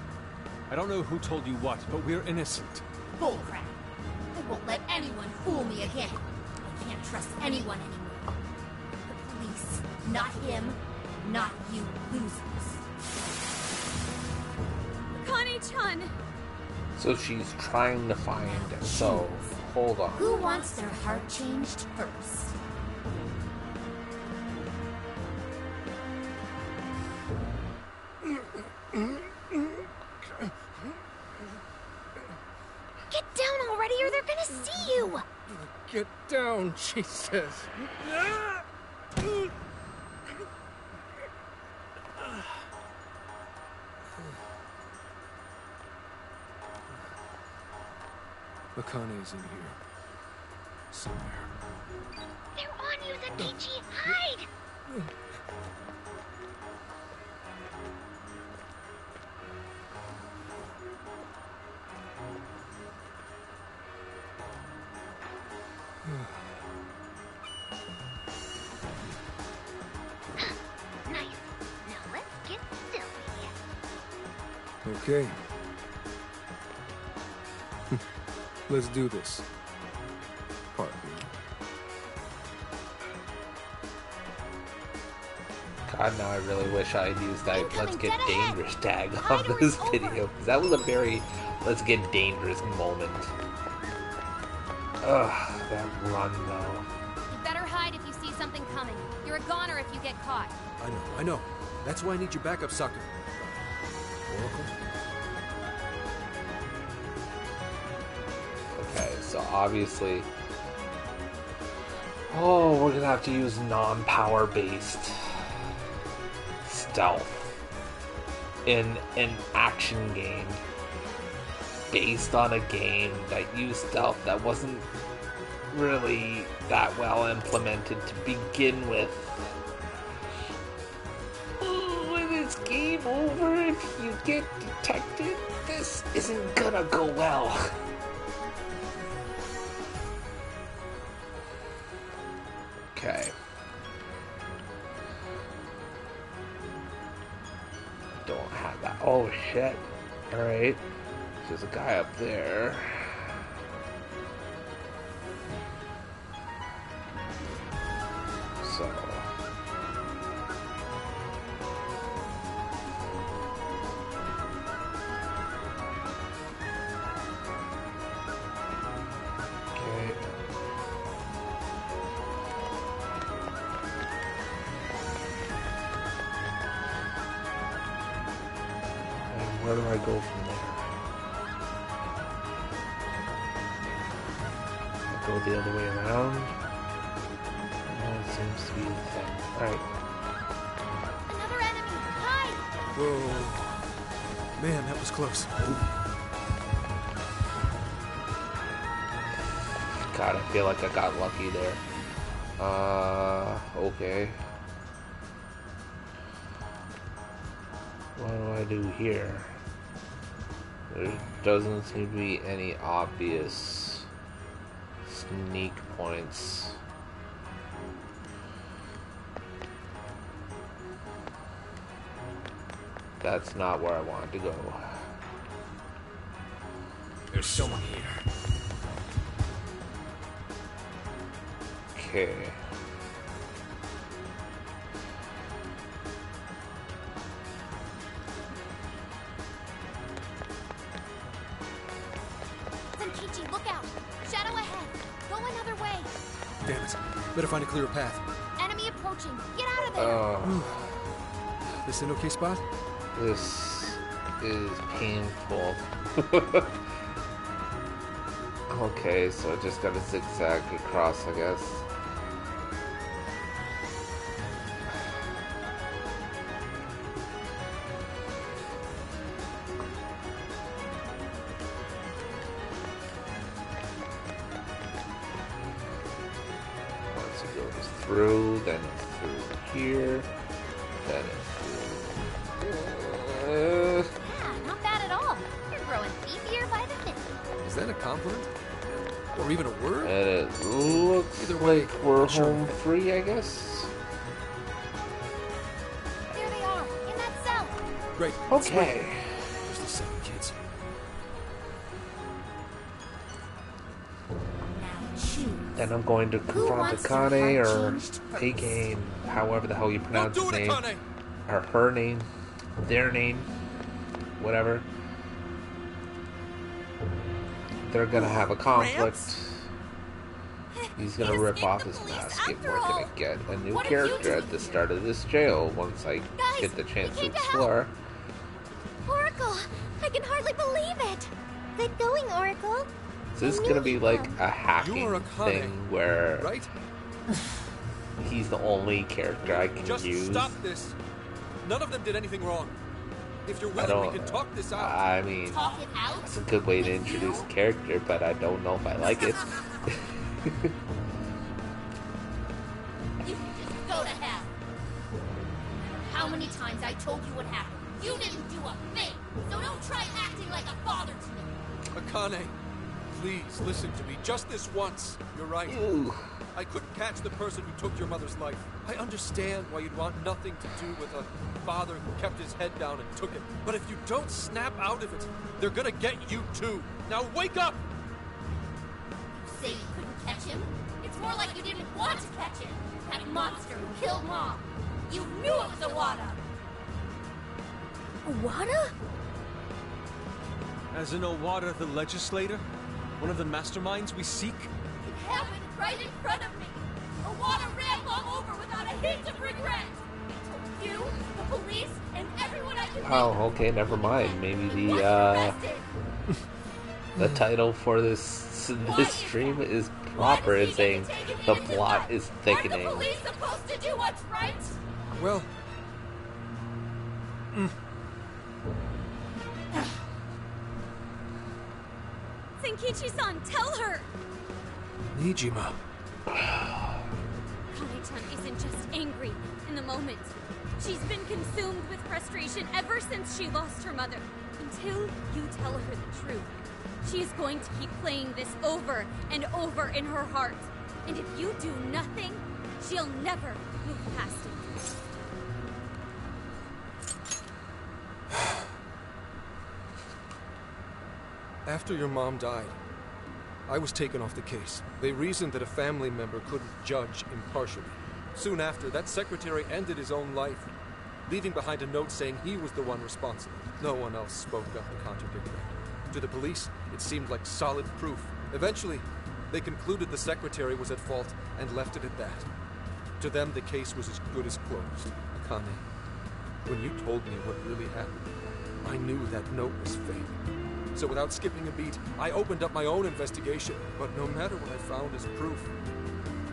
I don't know who told you what, but we're innocent. Bullcrap. I won't let anyone fool me again. I can't trust anyone anymore. The police, not him, not you losers. Kane-chan! So she's trying to find it. So, hold on. Who wants their heart changed first? Get down already or they're gonna see you! Get down, she says. Akane's in here. Somewhere. They're on you, Zenkichi! Hide! Nice. Now let's get silly. Okay. Let's do this. Partner. God, now I really wish I had used that Incoming, Let's Get dead ahead. Dangerous tag Hide on or this it's over. video. 'Cause that was a very Let's Get Dangerous moment. Ugh, that run though. You better hide if you see something coming. You're a goner if you get caught. I know. That's why I need your backup, Saka. so obviously... Oh, we're gonna have to use non-power based stealth in an action game based on a game that used stealth that wasn't really that well implemented to begin with. Oh, and it's game over if you get detected. This isn't gonna go well. Okay. Don't have that. Oh shit. Alright. There's a guy up there. So. Okay. And where do I go from there? Go the other way around. That seems to be the thing. Alright. Another enemy! Hide! Whoa. Man, that was close. God, I feel like I got lucky there. Okay. What do I do here? There doesn't seem to be any obvious sneak points. That's not where I wanted to go. There's someone here. Okay. Zenkichi, look out! Shadow ahead! Go another way! Damn it. Better find a clearer path. Enemy approaching! Get out of there! This an okay spot? This is painful. Okay, so I just gotta zigzag across, I guess. Once it goes through, then it's through here, then it's through. Yeah, not bad at all. You're growing beefier by the minute. Is that a compliment? Or even a word? And it looks Either way, like we're sure. home free, I guess. There they are, in that cell. Great. Okay. There's the 7 kids. Then I'm going to confront wants to Akane have or changed Akane, however the hell you pronounce his name. Akane! Or her name. Their name. Whatever. They're gonna have a conflict. He's gonna rip off his mask and we're gonna get a new character at the start of this jail once I get the chance to explore. Oracle! I can hardly believe it! Good going, Oracle. So this is gonna be like a hacking You're Akane, thing where right? he's the only character I can Just use. stop this. None of them did anything wrong. If you're I willing, we don't. can talk this out. I mean, Talk it out? it's a good way to introduce a character, but I don't know if I like it. You can just go to hell. How many times I told you what happened? You didn't do a thing, so don't try acting like a father to me. Akane, please listen to me just this once. You're right. Ew. I couldn't catch the person who took your mother's life. I understand why you'd want nothing to do with a father who kept his head down and took it. But if you don't snap out of it, they're gonna get you too. Now wake up! You say you couldn't catch him? It's more like you didn't want to catch him. That monster who killed Mom. You knew it was Awada. Awada? As in Owada the legislator? One of the masterminds we seek? It happened right in front of me. Awada ran Mom over without a hint of regret. I told you, the police, and everyone I could Oh, okay, never mind. Maybe the, The title for this stream is proper in saying the plot is thickening. Aren't the police supposed to do what's right? Well... Senkichi-san, tell her! Nijima. Kane-chan isn't just angry in the moment. She's been consumed with frustration ever since she lost her mother. Until you tell her the truth, she is going to keep playing this over and over in her heart. And if you do nothing, she'll never move past it. After your mom died, I was taken off the case. They reasoned that a family member couldn't judge impartially. Soon after, that secretary ended his own life, leaving behind a note saying he was the one responsible. No one else spoke up to contradict that. To the police, it seemed like solid proof. Eventually, they concluded the secretary was at fault and left it at that. To them, the case was as good as closed. Akane, when you told me what really happened, I knew that note was fake. So without skipping a beat, I opened up my own investigation. But no matter what I found as proof,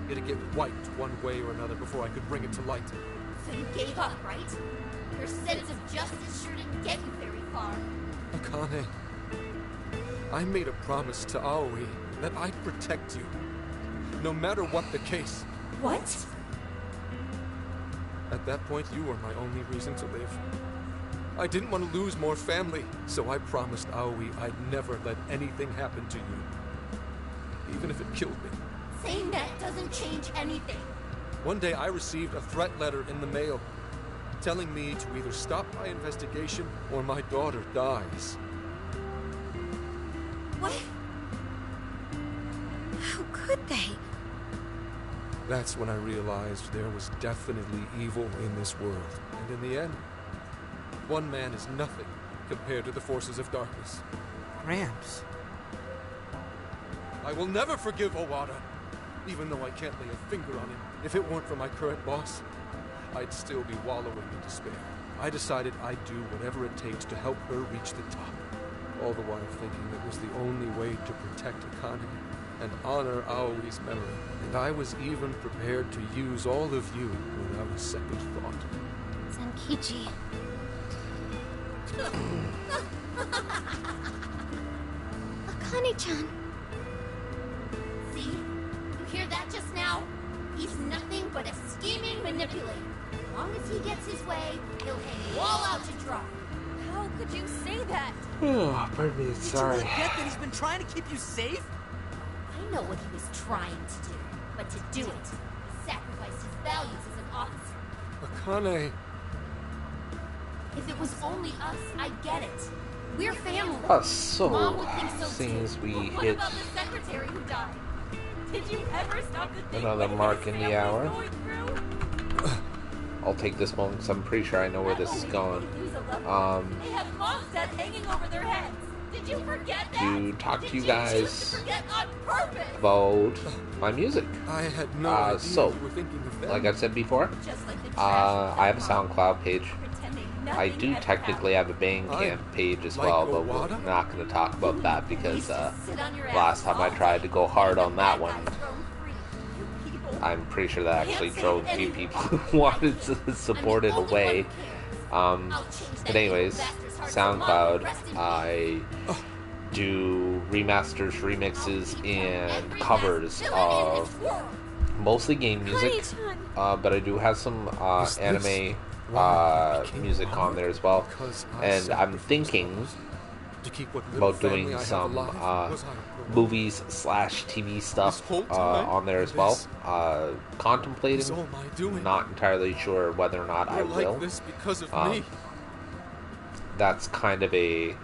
it'd get wiped one way or another before I could bring it to light. So you gave up, right? Your sense of justice sure didn't get you very far. Akane, I made a promise to Aoi that I'd protect you, no matter what the case. What? At that point, you were my only reason to live. I didn't want to lose more family, so I promised Aoi I'd never let anything happen to you, even if it killed me. Saying that doesn't change anything. One day I received a threat letter in the mail, telling me to either stop my investigation or my daughter dies. What? How could they? That's when I realized there was definitely evil in this world, and in the end, one man is nothing compared to the forces of darkness. Gramps. I will never forgive Owada, even though I can't lay a finger on him. If it weren't for my current boss, I'd still be wallowing in despair. I decided I'd do whatever it takes to help her reach the top, all the while thinking it was the only way to protect Akane and honor Aoi's memory. And I was even prepared to use all of you without a second thought. Senkichi. Akane-chan. See? You hear that just now? He's nothing but a scheming manipulator. As long as he gets his way, he'll hang you all out to dry. How could you say that? Oh, pardon me, sorry. Did you forget that he's been trying to keep you safe? I know what he was trying to do, but to do it, he sacrificed his values as an officer. Akane. If it was only us, I get it. We're family. So, Mom would think so seeing as we What hit about the secretary who died? Did you ever stop to think another what mark his in the family hour, was going through? I'll take this moment because I'm pretty sure I know where this is going. They have mom's death hanging over their heads. Did you forget that? To talk to you guys Forget on purpose. about my music. I had no idea so, you were thinking of that. like I've said before, Just like the I have a SoundCloud page. pretending I nothing do ever technically have a Bandcamp page as well, but we're not going to talk about that because last time I tried to go hard on that one, I'm pretty sure that actually drove a few people who wanted to support it away. But anyways, SoundCloud, I do remasters, remixes, and covers of mostly game music, but I do have some anime music on there as well, and I'm thinking about doing some movies / TV stuff on there as well. Contemplating, not entirely sure whether or not I will. That's kind of a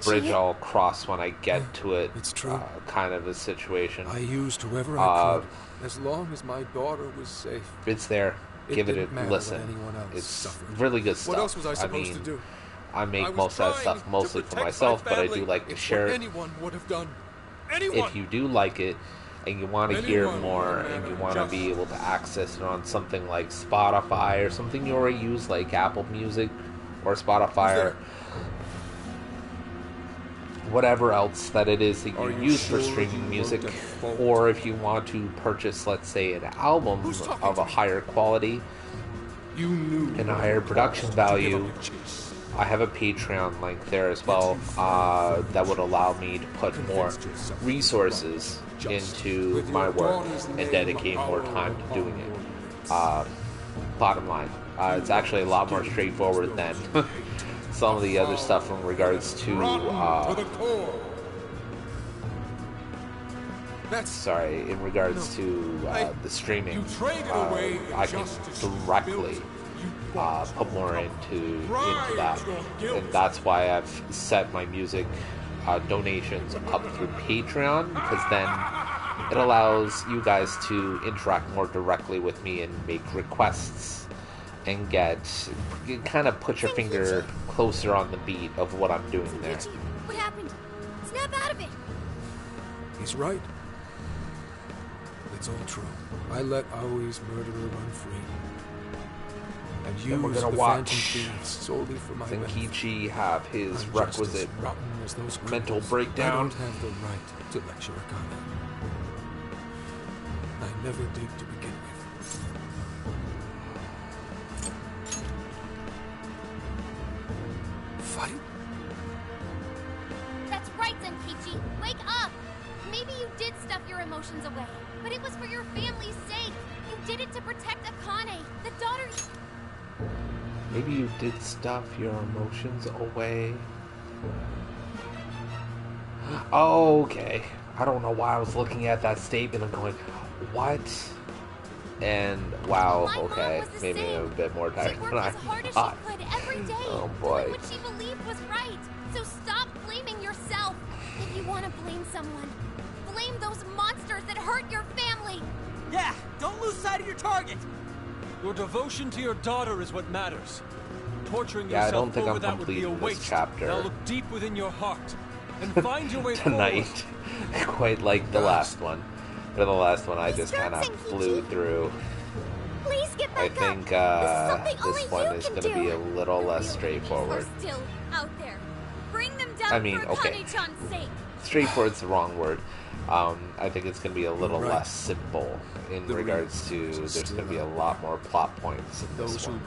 bridge I'll cross when I get to it. It's true. Kind of a situation. I used whoever I could, as long as my daughter was safe. It's there. Give it a listen. It's really good stuff. What else was I supposed to do? I make most of that stuff mostly for myself, but I do like to share it. Anyone would have done. If you do like it and you want to hear more and you want to be able to access it on something like Spotify or something you already use like Apple Music or Spotify, whatever else that it is that Are you you use for sure streaming you music, wrote that quote? or if you want to purchase, let's say, an album of a higher quality You knew and a higher production value, I have a Patreon link there as well that would allow me to put more resources into my work and dedicate more time to doing it. Bottom line, it's actually a lot more straightforward than some of the other stuff in regards to in regards to the streaming. I can directly put more into that, and that's why I've set my music donations up through Patreon, because then it allows you guys to interact more directly with me and make requests and kind of put your finger closer on the beat of what I'm doing there. What happened? Snap out of it! He's right. It's all true. I let Aoi's murderer run free. And Then we're used gonna the watch Phantom Thieves solely for my Zenkichi have his I'm requisite just as rotten as those mental criminals. breakdown. I don't have the right to lecture Akane. I never did to begin with. Fight? That's right, Zenkichi. Wake up! Maybe you did stuff your emotions away, but it was for your family's sake. You did it to protect Akane, the daughter. Maybe you did stuff your emotions away. Oh, okay. I don't know why I was looking at that statement and going, what? And wow, okay, maybe I'm a bit more tired than I thought. Every day, Oh boy. doing what she believed was right. So stop blaming yourself. If you want to blame someone, blame those monsters that hurt your family. Yeah, don't lose sight of your target. Your devotion to your daughter is what matters. Torturing Yeah, I yourself don't think over I'm that would be a completing this waste. chapter. Now look deep within your heart and find your way tonight. Quite like the last one. For the last one, I just kind of flew through. Please get I back think this one is going to be a little less straightforward. Are still out there. Bring them down I mean, for okay. Akane-chan's sake. Straightforward's the wrong word. I think it's going to be a little less simple in regards to there's going to be a lot more plot points in this one.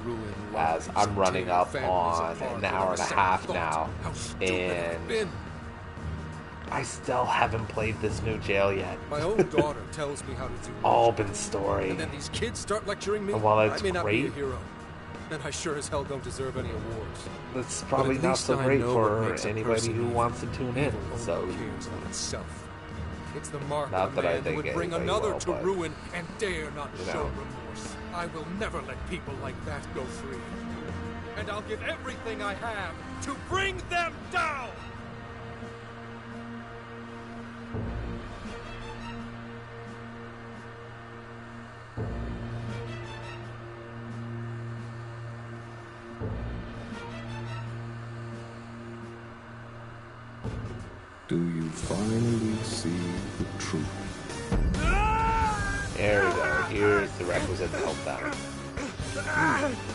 As I'm running up on an hour and a half now, and I still haven't played this new jail yet. My own daughter tells me how to do Open story. And then these kids start lecturing me. And while it's I may not be a great, hero. And I sure as hell don't deserve any awards. that's probably But at not least so I great know what for makes a anybody person who evil. wants to tune in. Evil So, only cares about itself. It's the mark Not of a that I man who think would bring anybody another will, to but, ruin and dare not you show know. remorse. I will never let people like that go free. And I'll give everything I have to bring them down! Do you finally see the truth? There we go. Here's the requisite meltdown.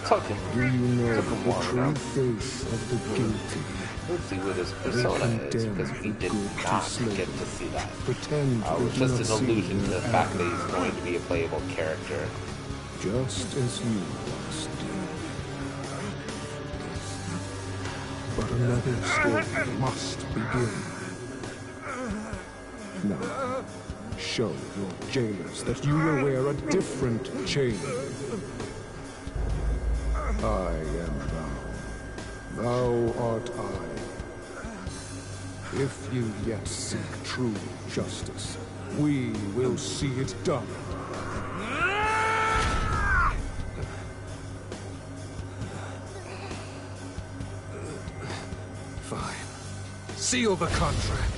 Took him. Do you know Took him the long true enough. face of the guilty? Let's see what his persona is, because we did not get to see that. It was just an allusion to the fact that he's going to be a playable character. Just as you once did. But another story must begin. Now, show your jailers that you will wear a different chain. I am thou. Thou art I. If you yet seek true justice, we will see it done. Fine. Seal the contract.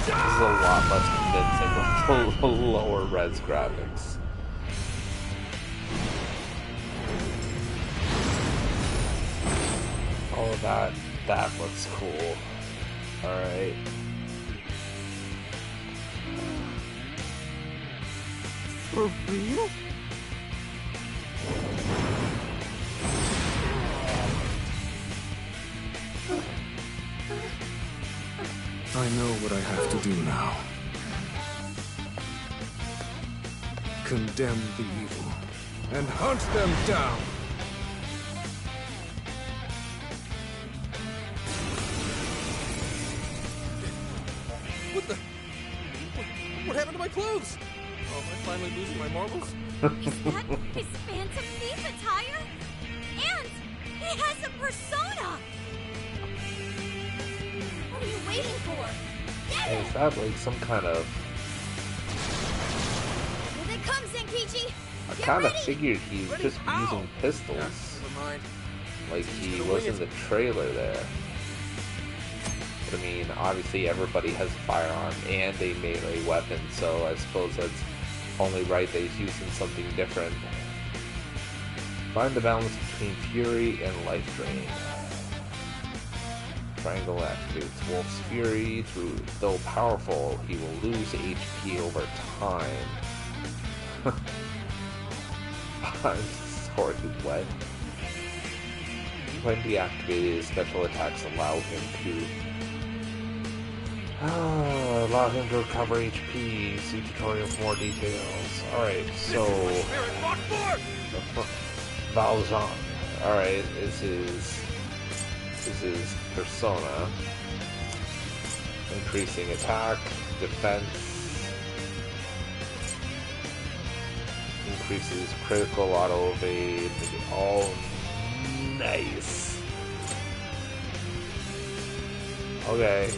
This is a lot less convincing with lower res graphics. All of that looks cool. Alright. For real? I know what I have to do now. Condemn the evil and hunt them down. What the? What happened to my clothes? Oh, am I finally losing my marbles? Is that his Phantom Thief attire? And he has a persona! What are you waiting for? Get it! Is that like some kind of... Here they come, Zenkichi! I kind of figured he was just using pistols. Never mind. Like he was in the trailer there. But I mean, obviously everybody has a firearm and a melee weapon, so I suppose that's only right that he's using something different. Find the balance between fury and life drain. Triangle activates Wolf's Fury. Though powerful, he will lose HP over time. I'm sorry, what? When deactivated, his special attacks allow him to recover HP. See tutorial for more details. Alright, so Valjean. Alright, this is persona. Increasing attack, defense. Increases critical auto evade. Oh, nice. Okay.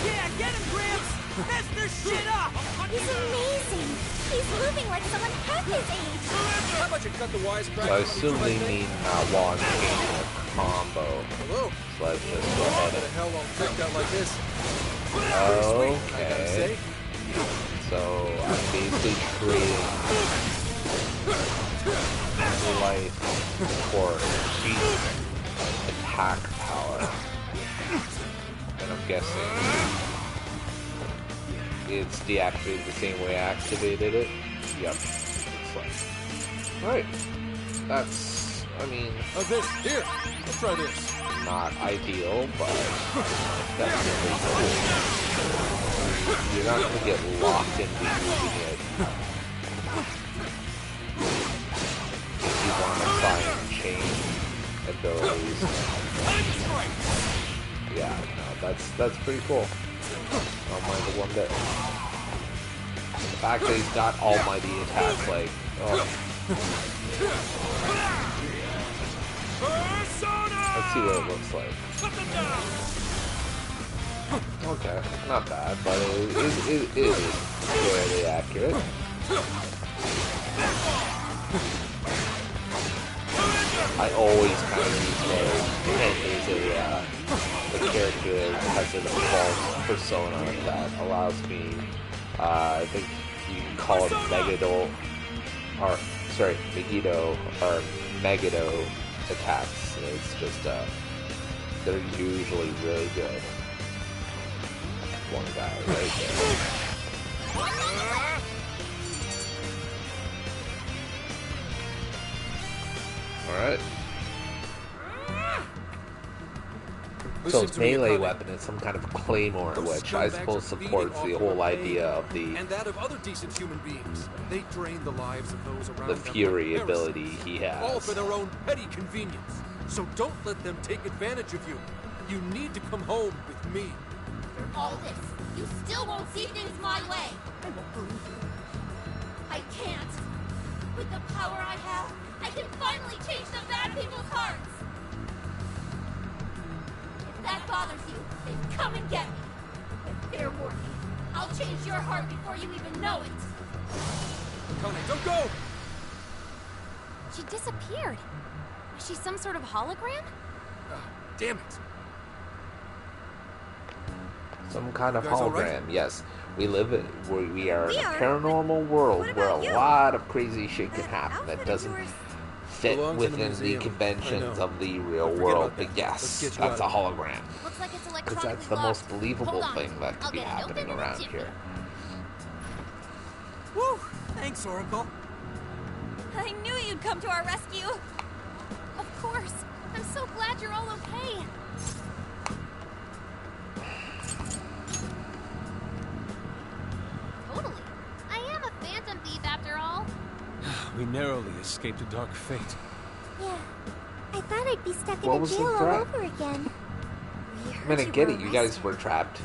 Yeah, get him, Gramps! Mess this shit up! He's amazing! He's moving like someone half his age! How about you cut the wisecrack? So I assume they mean one combo. Hello. So let's just go ahead How the hell all tricked out like this? Okay. So I'm basically trading life for cheap attack power. And I'm guessing it's deactivated the same way I activated it. Yep. Alright. That's, I mean... Oh, this. Here. Let's try this. Not ideal, but definitely cool. You're not going to get locked into using it if you want to try and change abilities. Yeah, no, that's pretty cool. I don't mind the one bit. The fact that he's got almighty attacks, like, oh. Let's see what it looks like. Okay, not bad, but it is fairly accurate. I always kind of use those, and there's a character that has an evolved persona that allows me, I think you can call it Megiddo, or, sorry, Megiddo, or Megiddo attacks. It's just, they're usually really good. One guy right there. Alright. So it's melee weapon is some kind of claymore, which I suppose supports the whole idea of the and that of other decent human beings. They drain the lives of those around the them fury like ability he has. all for their own petty convenience. So don't let them take advantage of you. You need to come home with me. For all this, you still won't see things my way. I won't believe you. I can't. With the power I have, I can finally change the bad people's hearts. If that bothers you, then come and get me. And fair warning, I'll change your heart before you even know it. Connie, don't go! She disappeared. Was she some sort of hologram? Damn it. Some kind of You guys all hologram, right? yes. We live in, we are in a paranormal world where a lot of crazy shit can happen that doesn't fit Belongs in a within the museum. conventions I know. of the real Forget world. about But that. yes, Let's get you that's a out of hologram. Looks like it's Because electronically that's the locked. most believable Hold on. thing that I'll could be get it happening open in a around jiffy. here. Thanks, Oracle. I knew you'd come to our rescue. Of course. I'm so glad you're all okay. Totally. I am a phantom thief after all. We narrowly escaped a dark fate. Yeah. I thought I'd be stuck What in a was the jail all threat? over again. I mean, I get it. You guys were trapped.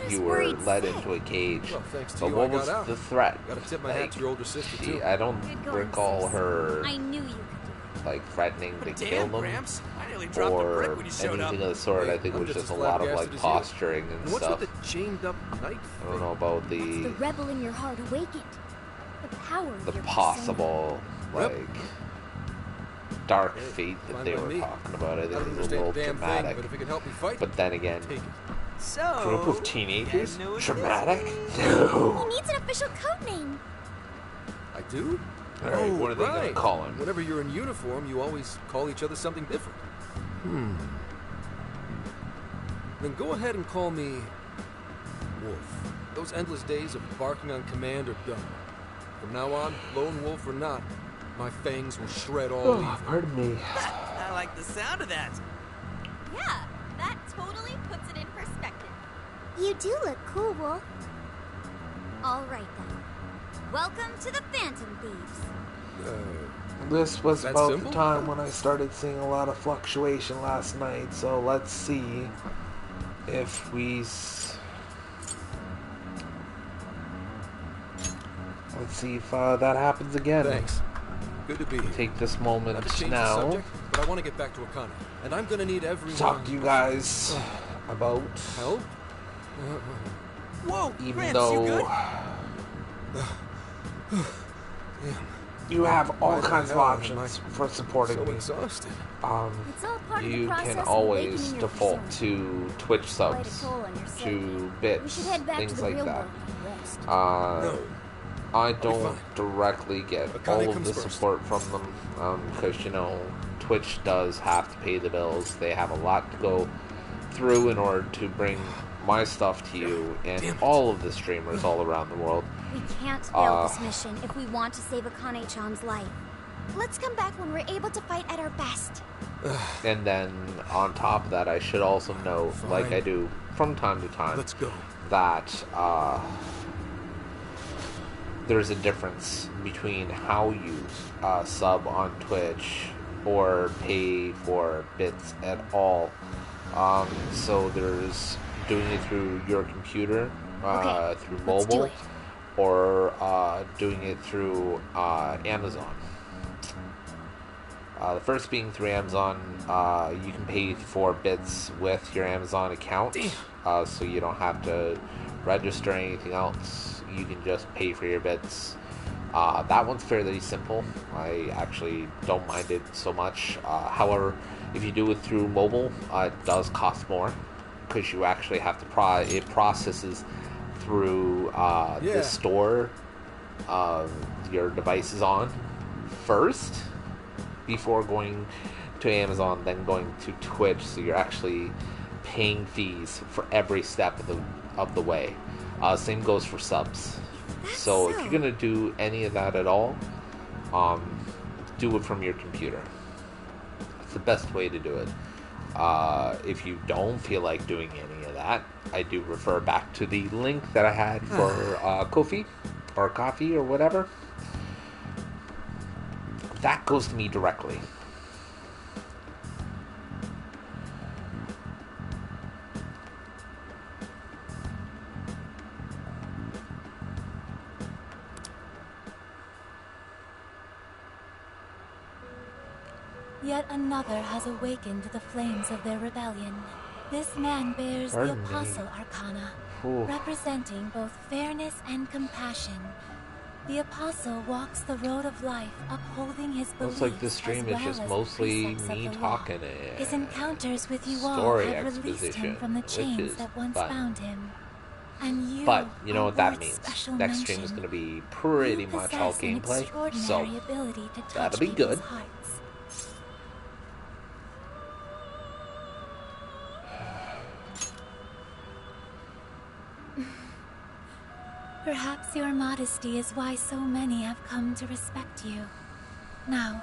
You were led into a cage. Well, thanks to But you, what I got was out. the threat? Gotta tip my hat to your older sister, too. I don't recall her I knew you could like threatening to kill Damn, them Gramps. I nearly dropped a brick or when you showed up. anything of the sort. I think it I'm was just just a as lot of like flabbergasted as you. posturing and What's stuff. with the chained up knife? I don't know about The the rebel in your heart awakened. The power of the your possible Yep. like dark fate that fine they by were me. talking about. I I think don't it was a understand little a damn dramatic. thing, but if it can help me fight, But then again, take it. So, group of you teenagers? guys know what Dramatic? He No. needs an official code name. I do? Alright, what are they gonna right. call him? Whenever you're in uniform, you always call each other something different. Then go ahead and call me Wolf. Those endless days of barking on command are done. From now on, lone wolf or not, my fangs will shred all evil. Pardon me. I like the sound of that. Yeah, that totally puts it in perspective. You do look cool, Wolf. All right then. Welcome to the Phantom Thieves. This was That about simple? the time when I started seeing a lot of fluctuation last night, so let's see if let's see if that happens again. Thanks. Good to be here. Take this Not moment to change the now subject, but I want to get back to Akane, and I'm gonna need everyone. talk to you guys about Help? Whoa, even Gramps, though you Damn, you have all Why the kinds of hell am options for supporting so me. exhausted. It's all part of the You process can of always awakening your default persona. to Twitch Quite a subs, toll on your psyche. to We bits, should head back to things the like real that. world and rest. I I'll be don't fine. directly get Akane all of comes the first. support from them because, you know, Twitch does have to pay the bills. They have a lot to go through in order to bring my stuff to you and all of the streamers all around the world. We can't fail this mission if we want to save Akane-chan's life. Let's come back when we're able to fight at our best. And then on top of that, I should also note, like Fine. I do from time to time, Let's go. that there's a difference between how you sub on Twitch or pay for bits at all. So there's doing it through your computer, through let's do mobile, it. or doing it through Amazon. The first being through Amazon, you can pay for bits with your Amazon account, so you don't have to register anything else. You can just pay for your bits. That one's fairly simple. I actually don't mind it so much. However, if you do it through mobile, it does cost more because you actually have to it processes through the store your device is on first before going to Amazon, then going to Twitch. So you're actually paying fees for every step of the way. Same goes for subs. So if you're gonna do any of that at all, do it from your computer. It's the best way to do it. If you don't feel like doing any of that, I do refer back to the link that I had for Ko-fi or coffee or whatever. That goes to me directly. Yet another has awakened the flames of their rebellion. This man bears Pardon the me. Apostle Arcana, Ooh. representing both fairness and compassion. The Apostle walks the road of life, upholding his beliefs Looks like this stream as is well just as mostly precepts of me the law. talking. His encounters with you all story have released him exposition, from the which chains is that once fun. bound him. And you, But you know are what that worth means. special Next stream is mention. going to be pretty You much all possess an gameplay, extraordinary so ability to touch that'll be people's good. hearts. Perhaps your modesty is why so many have come to respect you. Now,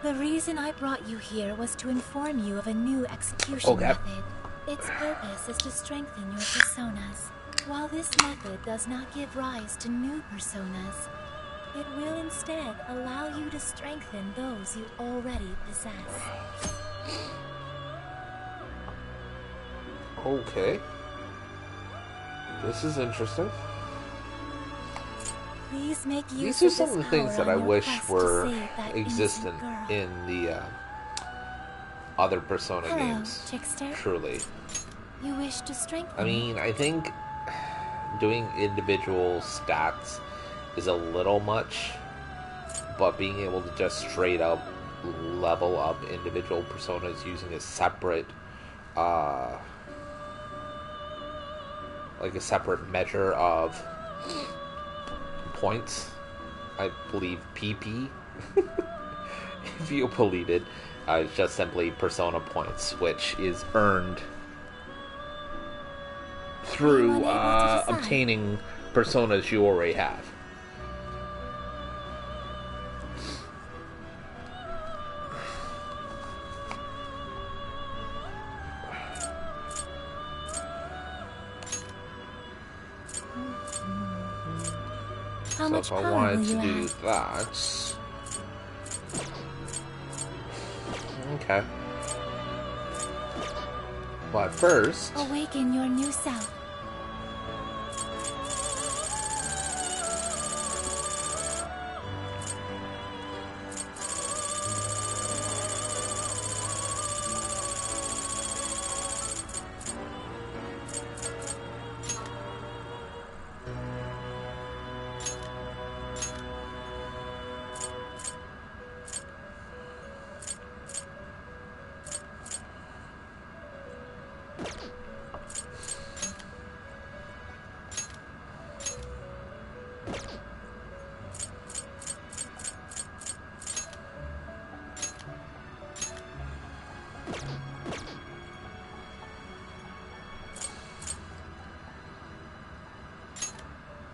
the reason I brought you here was to inform you of a new execution method. Its purpose is to strengthen your personas. While this method does not give rise to new personas, it will instead allow you to strengthen those you already possess. Okay. This is interesting. Please make use These are of some of the this things power that I on your wish quest to were save that existent innocent girl. in the other Persona Hello, games. trickster. Truly. You wish to strengthen I mean, I think doing individual stats is a little much, but being able to just straight up level up individual personas using a separate like a separate measure of points, I believe PP if you believe it, it's just simply persona points, which is earned through obtaining personas you already have. How So much if I power wanted will to you do add? that... Okay. But first... Awaken your new self.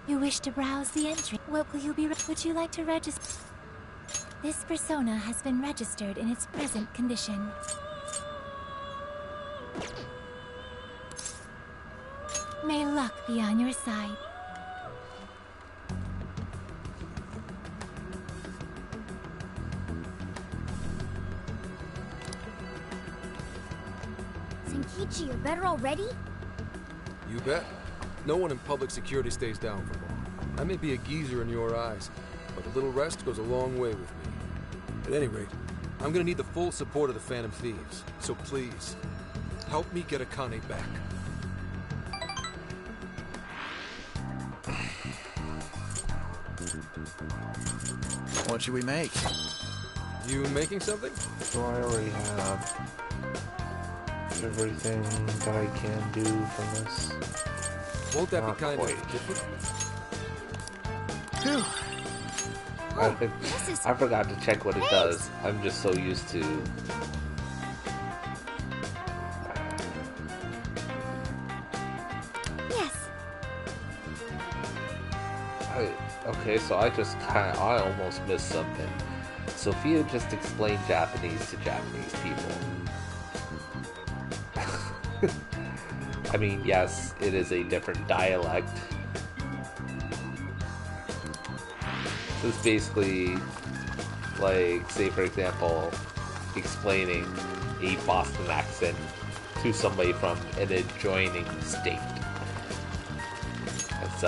You wish to browse the entry. What will you be? Would you like to register? This persona has been registered in its present condition. May luck be on your side. Senkichi, you're better already? You bet. No one in public security stays down for long. I may be a geezer in your eyes, but a little rest goes a long way with me. At any rate, I'm gonna need the full support of the Phantom Thieves, so please, help me get Akane back. What should we make? You making something? So I already have everything that I can do from this. Won't that Not be kind quite. of different? I forgot to check what it does. I'm just so used to... Yes. Okay, so I almost missed something. Sophia just explained Japanese to Japanese people. I mean, yes, it is a different dialect. This is basically like, say for example, explaining a Boston accent to somebody from an adjoining state. It's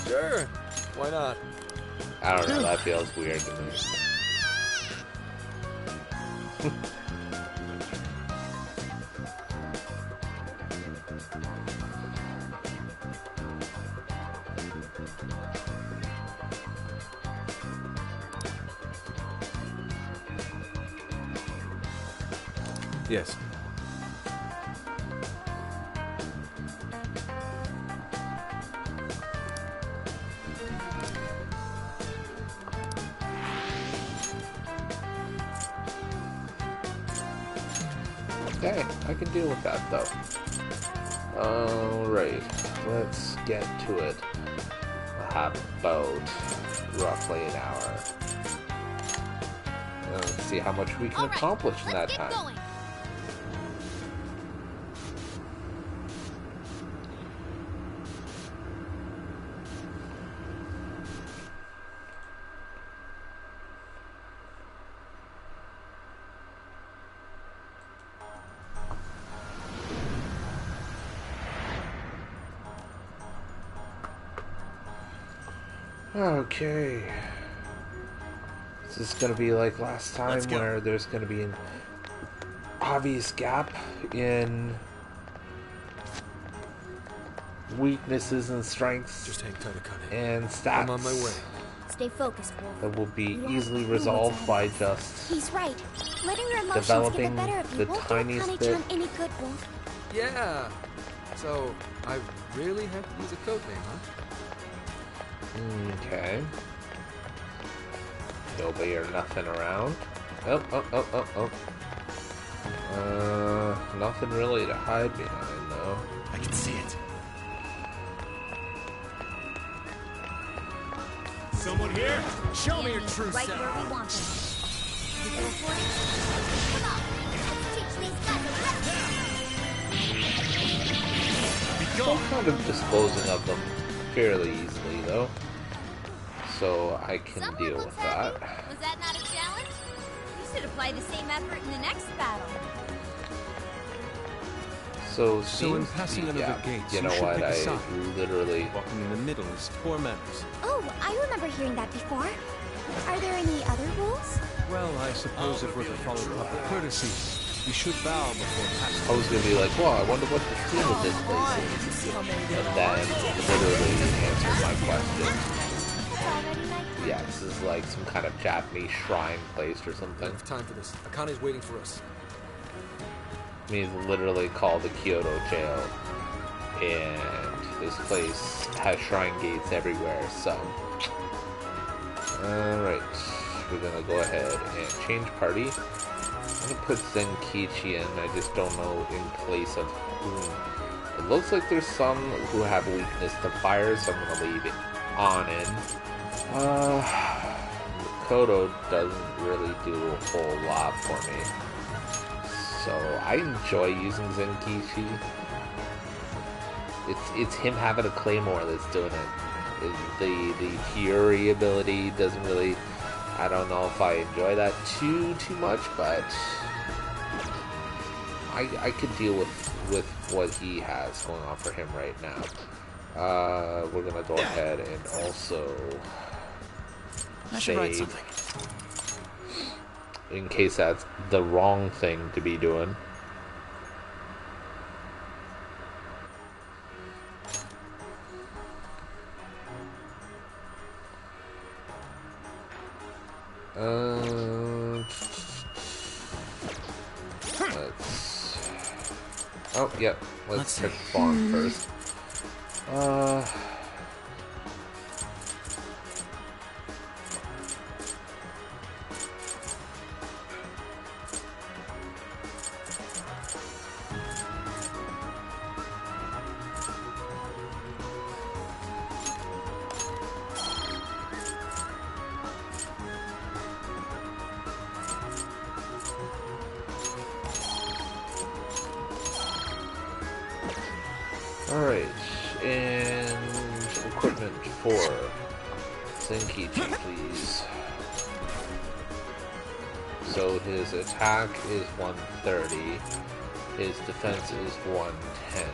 Sure. Why not? I don't know, that feels weird to me. Yes. Okay, I can deal with that though. Alright, let's get to it. about roughly an hour. Let's see how much we can accomplish in that time. Going. Okay. This is gonna be like last time where there's gonna be an obvious gap in weaknesses and strengths. Just hang tight, Akane. And stats. I'm on my way. Stay focused, Wolf. That will be easily resolved by just He's right. Letting your emotions developing get the better of you the won't do tiniest Akane-chan bit. any good, Wolf. Yeah. So, I really have to use a code name, huh? Okay. Nobody or nothing around. Nothing really to hide behind, though. I can see it. Someone here? Show me your true Right self. where we want them. You go for it? Come on, let's teach these guys a lesson. I'm kind of disposing of them fairly easily, though. So I can deal with that. Was that not a challenge? You should apply the same effort in the next battle. So in passing another gate, you know should what? pick a I side. literally Walking in the middle is poor manners. Oh, I remember hearing that before. Are there any other rules? Well, I suppose if we're to follow proper courtesy, we should bow before passing. I was gonna be like, well, I wonder what the theme of this place is. And then literally answered my question. Yeah, this is like some kind of Japanese shrine place or something. Time for this. Akane's waiting for us. I mean, it's literally called the Kyoto Jail. And this place has shrine gates everywhere, so. Alright, we're gonna go ahead and change party. I'm gonna put Zenkichi in, I just don't know in place of whom. It looks like there's some who have weakness to fire, so I'm gonna leave it on in. Kodo doesn't really do a whole lot for me. So I enjoy using Zenkichi. It's him having a claymore that's doing it. The Fury ability doesn't really. I don't know if I enjoy that too much, but I could deal with what he has going on for him right now. We're gonna go ahead and also I should write save something. in case that's the wrong thing to be doing. Let's check the farm first. Alright, and equipment for Zenkichi, please. So his attack is 130, his defense is 110.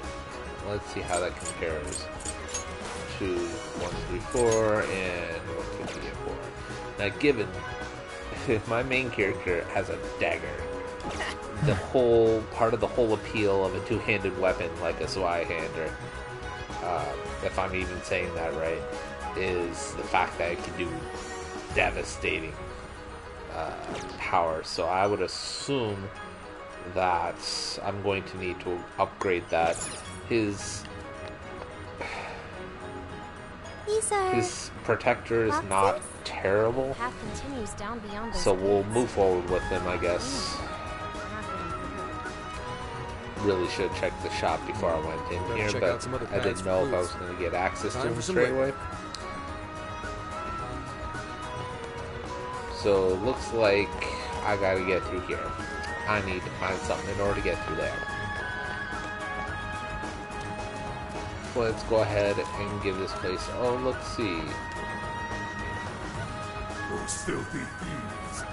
Let's see how that compares to 134 and 154. Now given my main character has a dagger, the whole part of the whole appeal of a two-handed weapon like a Zweihander, if I'm even saying that right, is the fact that it can do devastating power. So I would assume that I'm going to need to upgrade that. His protector is not terrible, Path continues down beyond those so we'll gates. move forward with him, I guess. Really should have checked the shop before I went in Better here, check but out some other I didn't paths know for if I was clues. going to get access to Time him for some straight labor. away. So looks like I gotta get through here. I need to find something in order to get through there. Let's go ahead and give this place. Oh, let's see. Those filthy thieves.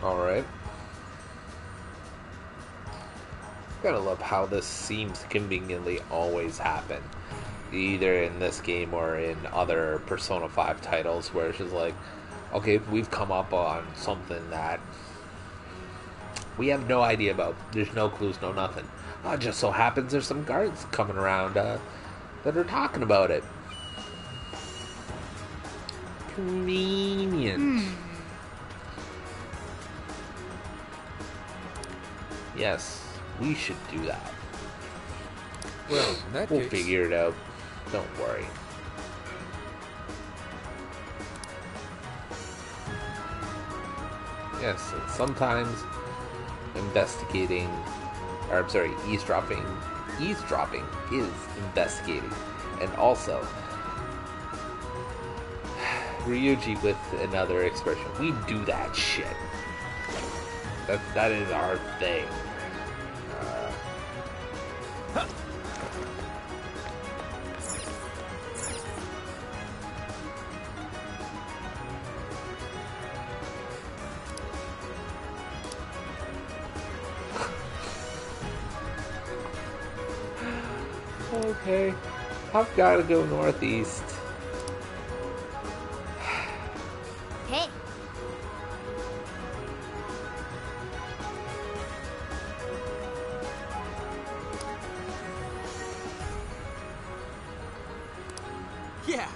Alright. Gotta love how this seems to conveniently always happen. Either in this game or in other Persona 5 titles where it's just like, okay, we've come up on something that we have no idea about. There's no clues, no nothing. It just so happens there's some guards coming around that are talking about it. Convenient. Yes, we should do that. Well, in that we'll case, figure it out. Don't worry. Yes, sometimes eavesdropping is investigating. And also, Ryuji with another expression, we do that shit. That is our thing. Okay, I've got to go northeast. Hey. Yeah.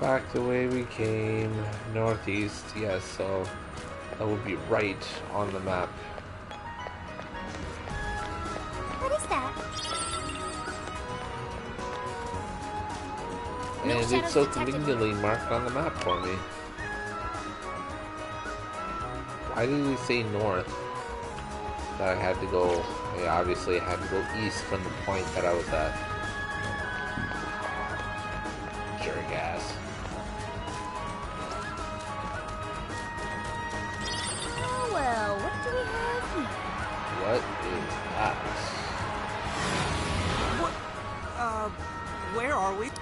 Back the way we came, northeast. Yes, so that would be right on the map. What is that? And No it's shadows so detected. conveniently marked on the map for me. Why did we say north? That I had to go... Yeah, obviously I had to go east from the point that I was at. Jerk ass. Oh well, what do we have here? What is that? What? Where are we? So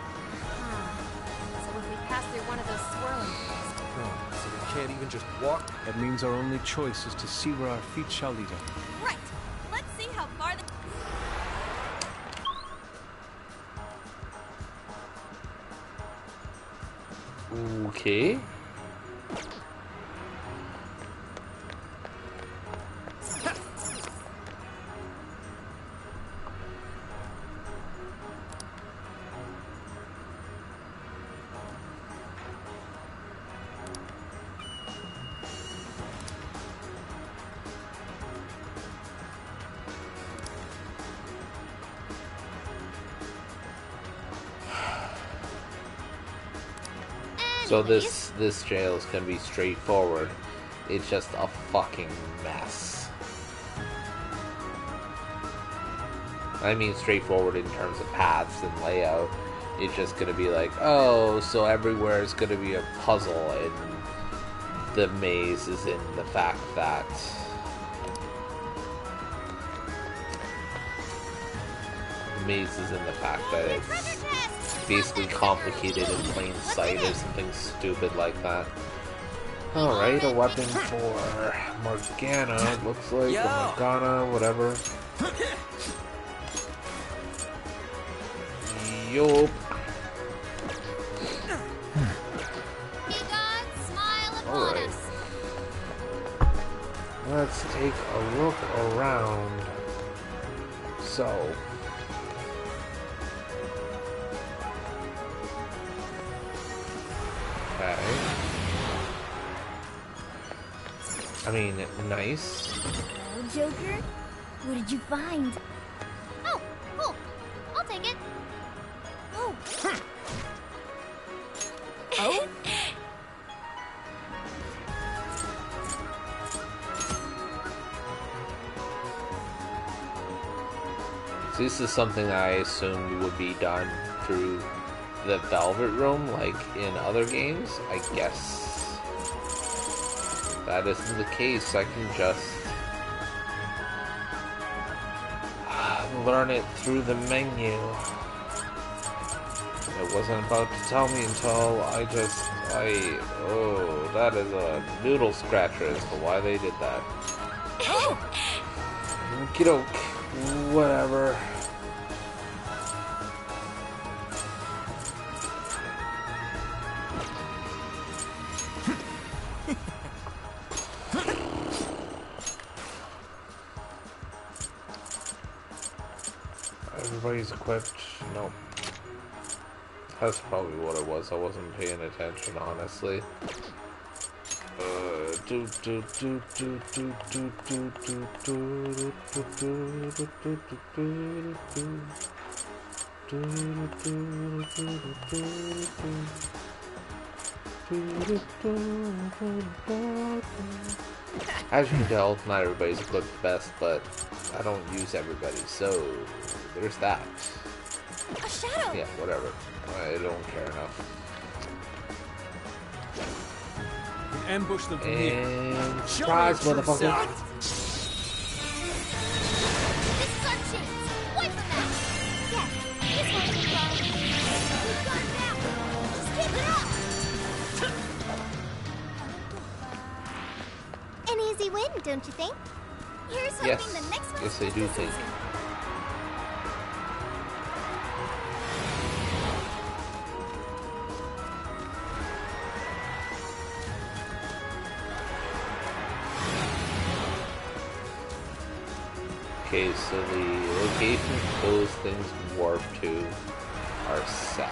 if we pass through one of those swirling things. oh, so we can't even just walk. That means our only choice is to see where our feet shall lead us. Right. Let's see how far the... Okay. So this jail is gonna be straightforward. It's just a fucking mess. I mean straightforward in terms of paths and layout. It's just gonna be like, oh, so everywhere is gonna be a puzzle, and the maze is in the fact that it's basically complicated in plain sight or something stupid like that. Alright, a weapon for Morgana, it looks like, or Morgana, whatever. Yup. Alright. Let's take a look around. So... Okay. I mean, nice. Well, Joker, what did you find? Oh, cool. I'll take it. This is something that I assumed would be done through the Velvet Room, like in other games. I guess that isn't the case. I can just learn it through the menu. It wasn't about to tell me until oh, that is a noodle scratcher as to why they did that. Okey-doke. Whatever. Everybody's equipped. Nope. That's probably what it was. I wasn't paying attention, honestly. As you can tell, not everybody's equipped the best, but I don't use everybody, so there's that. A shadow. Yeah, whatever. I don't care enough. Ambush them from and surprise, motherfucker! This is our chance. Wait for that. Yes, this one's too far. We've got it now. Just keep it up. An easy win, don't you think? Here's hoping Yes, the next one. yes, I do think. Okay, so the locations those things warp to are set.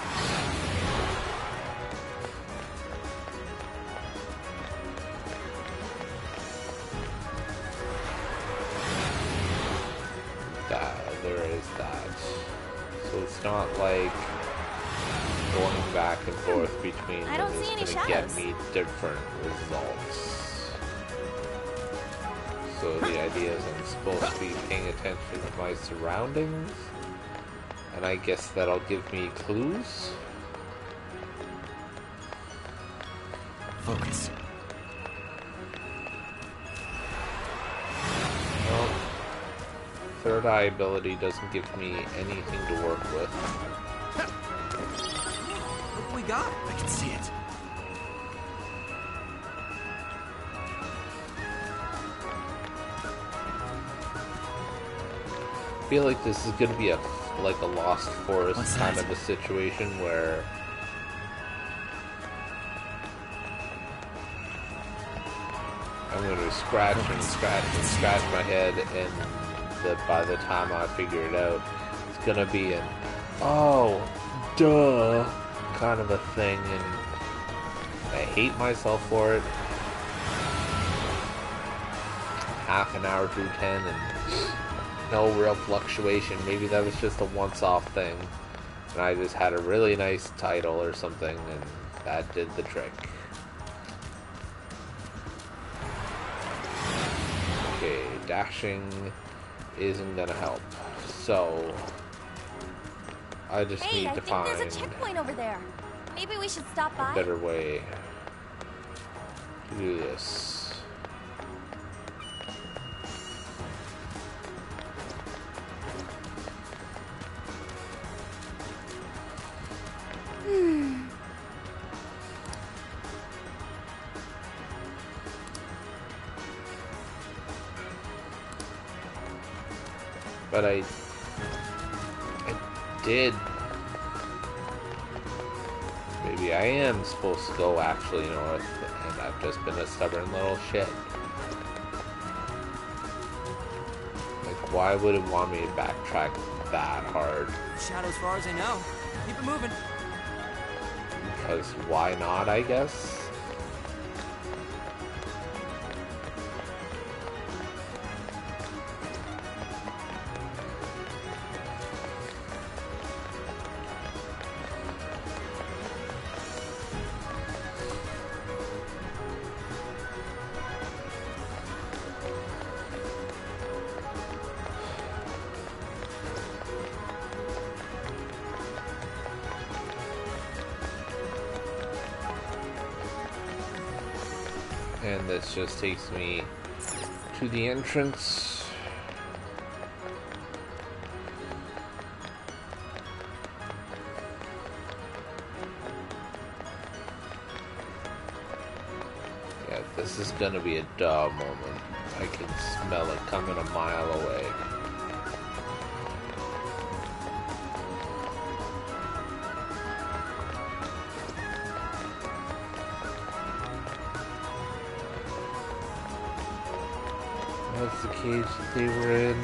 There is that. So it's not like going back and forth between I them don't see any is going to get shadows. me different results. So the idea is I'm supposed to be paying attention to my surroundings, and I guess that'll give me clues. Focus. Well, third eye ability doesn't give me anything to work with. Look what we got. I can see it. I feel like this is going to be like a Lost Forest kind of a situation where I'm going to scratch and scratch and scratch my head, and by the time I figure it out, it's going to be an oh, duh kind of a thing, and I hate myself for it. Half an hour through 10 and no real fluctuation. Maybe that was just a once-off thing, and I just had a really nice title or something, and that did the trick. Okay, dashing isn't gonna help, so I just Hey, need I to think there's find a checkpoint over there. Maybe we should stop by. a better way to do this. But I did. Maybe I am supposed to go actually north, and I've just been a stubborn little shit. Like, why would it want me to backtrack that hard? Shadow as far as I know. Keep it moving. Because why not, I guess? And this just takes me to the entrance. Yeah, this is gonna be a duh moment. I can smell it coming a mile away. That's the cage that they were in.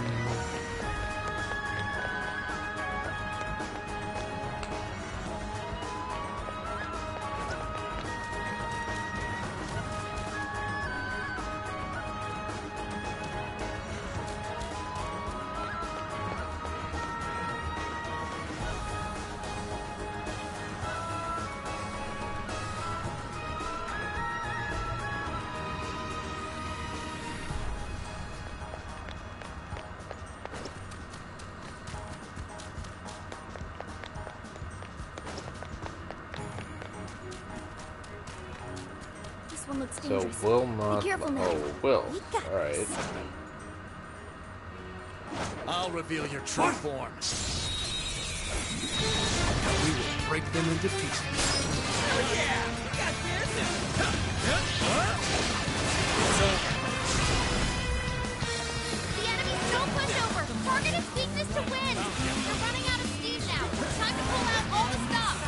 One looks So dangerous. will not. Be careful now. Oh, will. All right. I'll reveal your true form. We will break them into pieces. Oh yeah! We got this! The enemy's no pushover! Target its weakness to win! We're running out of steam now! Time to pull out all the stops!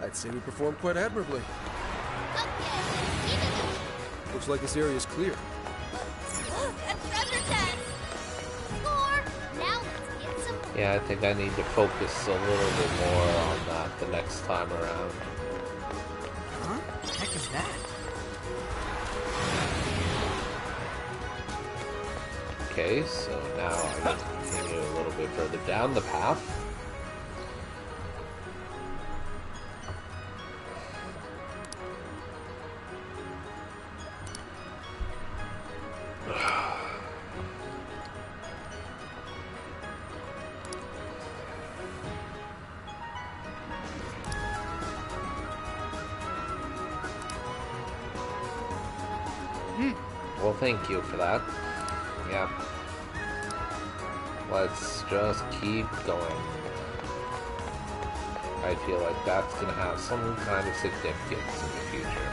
I'd say we performed quite admirably. Looks like this area is clear. Look, a treasure chest! Score! Now let's get some more. Yeah, I think I need to focus a little bit more on that the next time around. Huh? The heck is that? Okay, so now I got to continue a little bit further down the path. Well, thank you for that. Yeah. Let's just keep going. I feel like that's going to have some kind of significance in the future.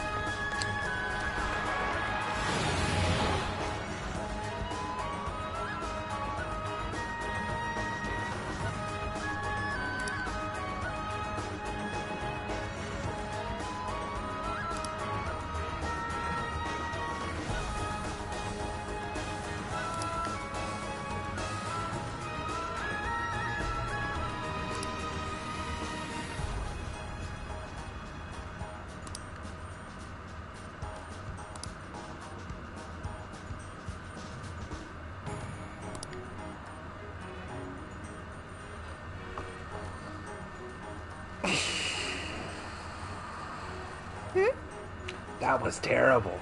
That was terrible.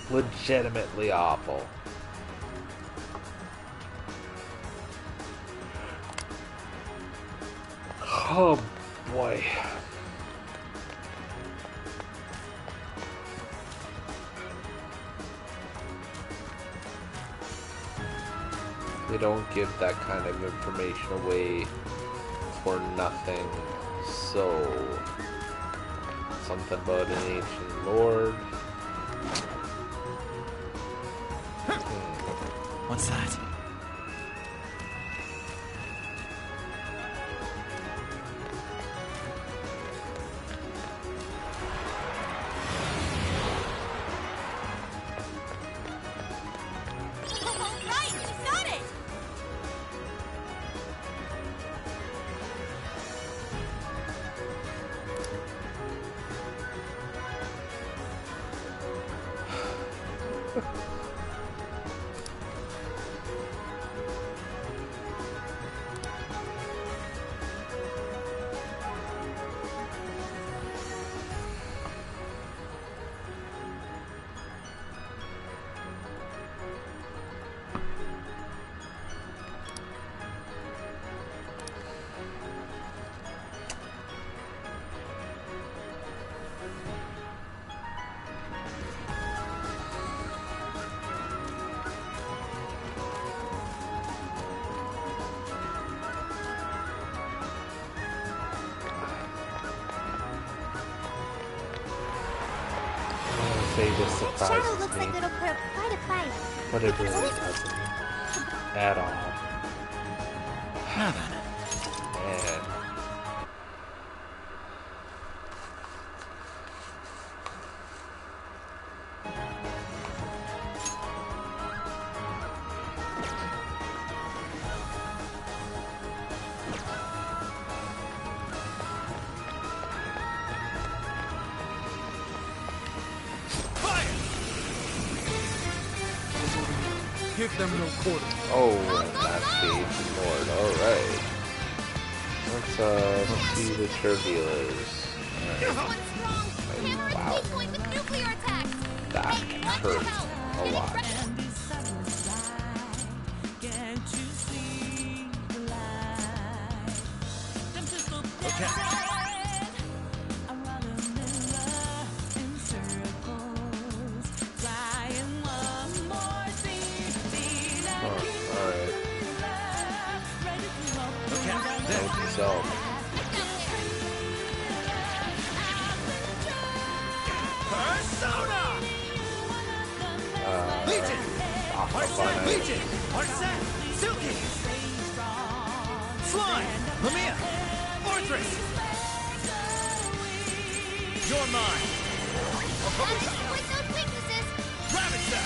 Legitimately awful. Oh boy. They don't give that kind of information away for nothing. So, something about an ancient lord. What's that? Right, you got it! say this Shadow surprises looks me, like it'll put up quite a fight. but it really doesn't at all. Now then. Man. Give them no quarter. Oh, that stage Lord. Alright. Let's see what your deal is. Alright. Wow. That hurt a lot. Okay. So, Persona! Legion! Legion! Arsene! Silky! Slime! Lamia! Fortress! You're mine! With those weaknesses. Ravager!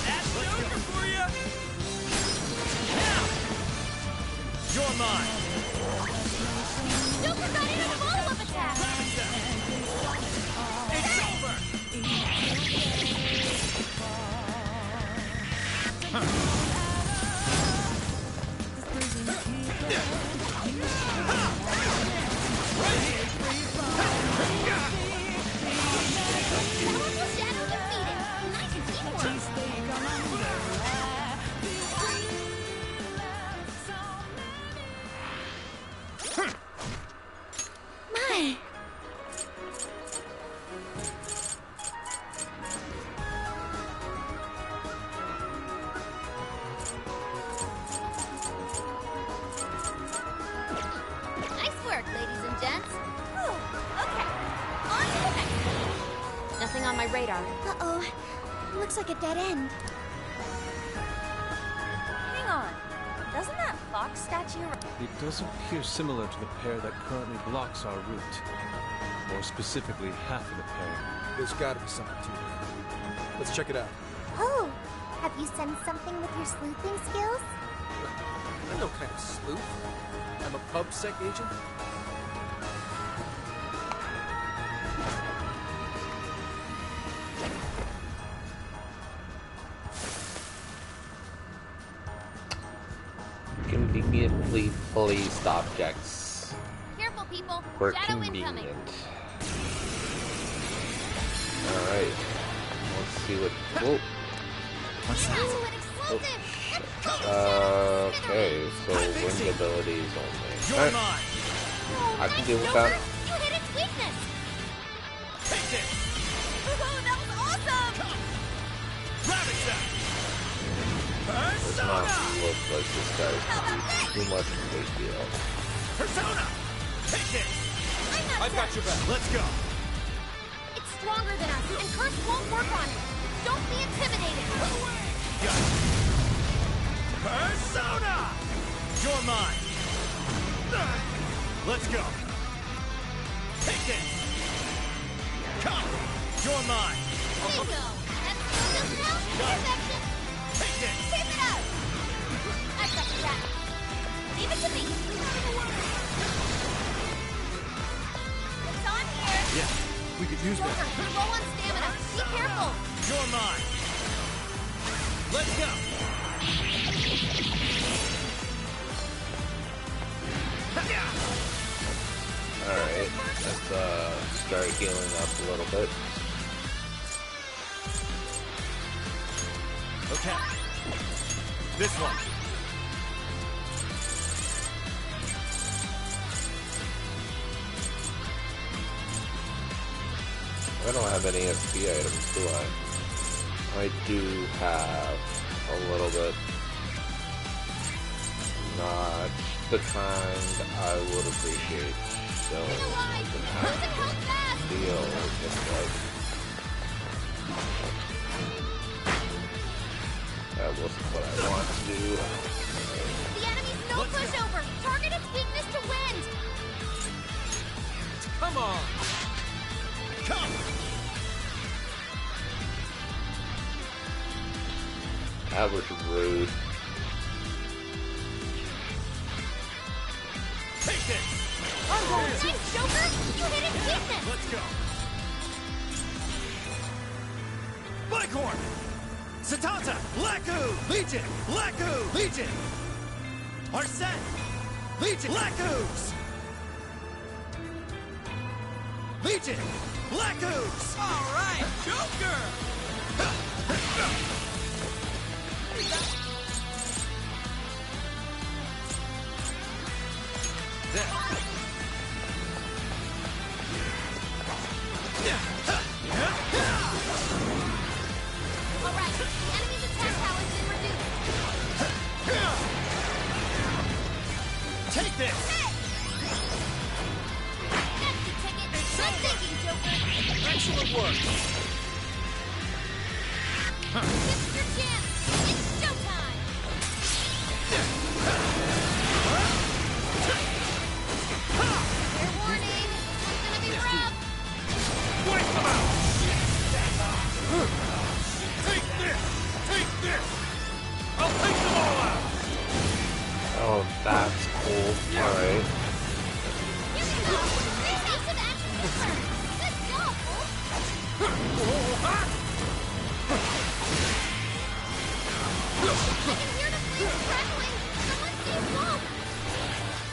That's over for you! Now! You're mine! Super got in a follow-up attack. It's over! Shadow defeated. Nice teamwork. My. Nice work, ladies and gents. Whew, okay, on to the next one. Nothing on my radar. Uh-oh. Looks like a dead end. Hang on. Doesn't that fox statue... It does appear similar to the pair that currently blocks our route. More specifically, half of the pair. There's gotta be something to it. Let's check it out. Oh, have you sensed something with your sleuthing skills? I'm no kind of sleuth. I'm a pub-sec agent. Conveniently placed objects. Careful, people. Were Shadow convenient. incoming. Alright. Let's see what. Whoa. What's that? Okay, so wind abilities only. You're Alright. mine! I can deal with that. You hit its weakness. Take this! Ooh, that was awesome. Ravage them! Let's not look like this guy's too much of a big deal. Persona! Take this! I've got your back. Let's go! It's stronger than us, and Curse won't work on it. Don't be intimidated. Got it. Persona! You're mine! Let's go! Take this! Come! You're mine! Bingo. That's just now. Perfection. Take this! Keep it up. I've got the back. Leave it to me. It's on here. Yeah, we could use Joker, that. you're low on stamina. Be careful. You're mine! Let's go! Alright, let's start healing up a little bit. Okay. This one. I don't have any SP items, do I? I do have a little bit. Not the kind I would appreciate. So, I'm gonna have to deal with this, like... That wasn't what I want to do. The enemy's no pushover! Target its weakness to wind! Come on! Come! That was rude. Take it! Nice, Joker! You hit its weakness! Let's go! Bighorn! Satanta! Laku! Legion! Laku! Legion! Arsene! Legion! Lakus! Legion! Lakus! All right, Joker! Alright, the enemy's attack power's been reduced. Take this! That's the ticket. Good thinking, Joker. Excellent work! This is your chance. It's showtime. Fair warning. This one's gonna be rough. Wipe them out! Take this! Take this! I'll take them all out! Oh, that's cool. Alright. Here we go. Evasive action confirmed. Good job, Wolf. I can hear the flames crackling. Someone save Wolf.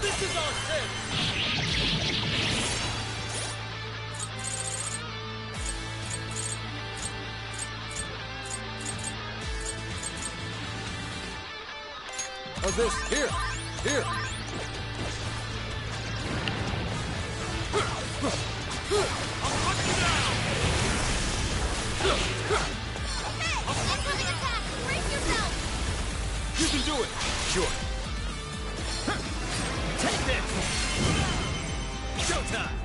This is our sin! Of this, here! Here! I'll put you down! Incoming attack. Brace yourself. You can do it! Sure. Take this! Showtime!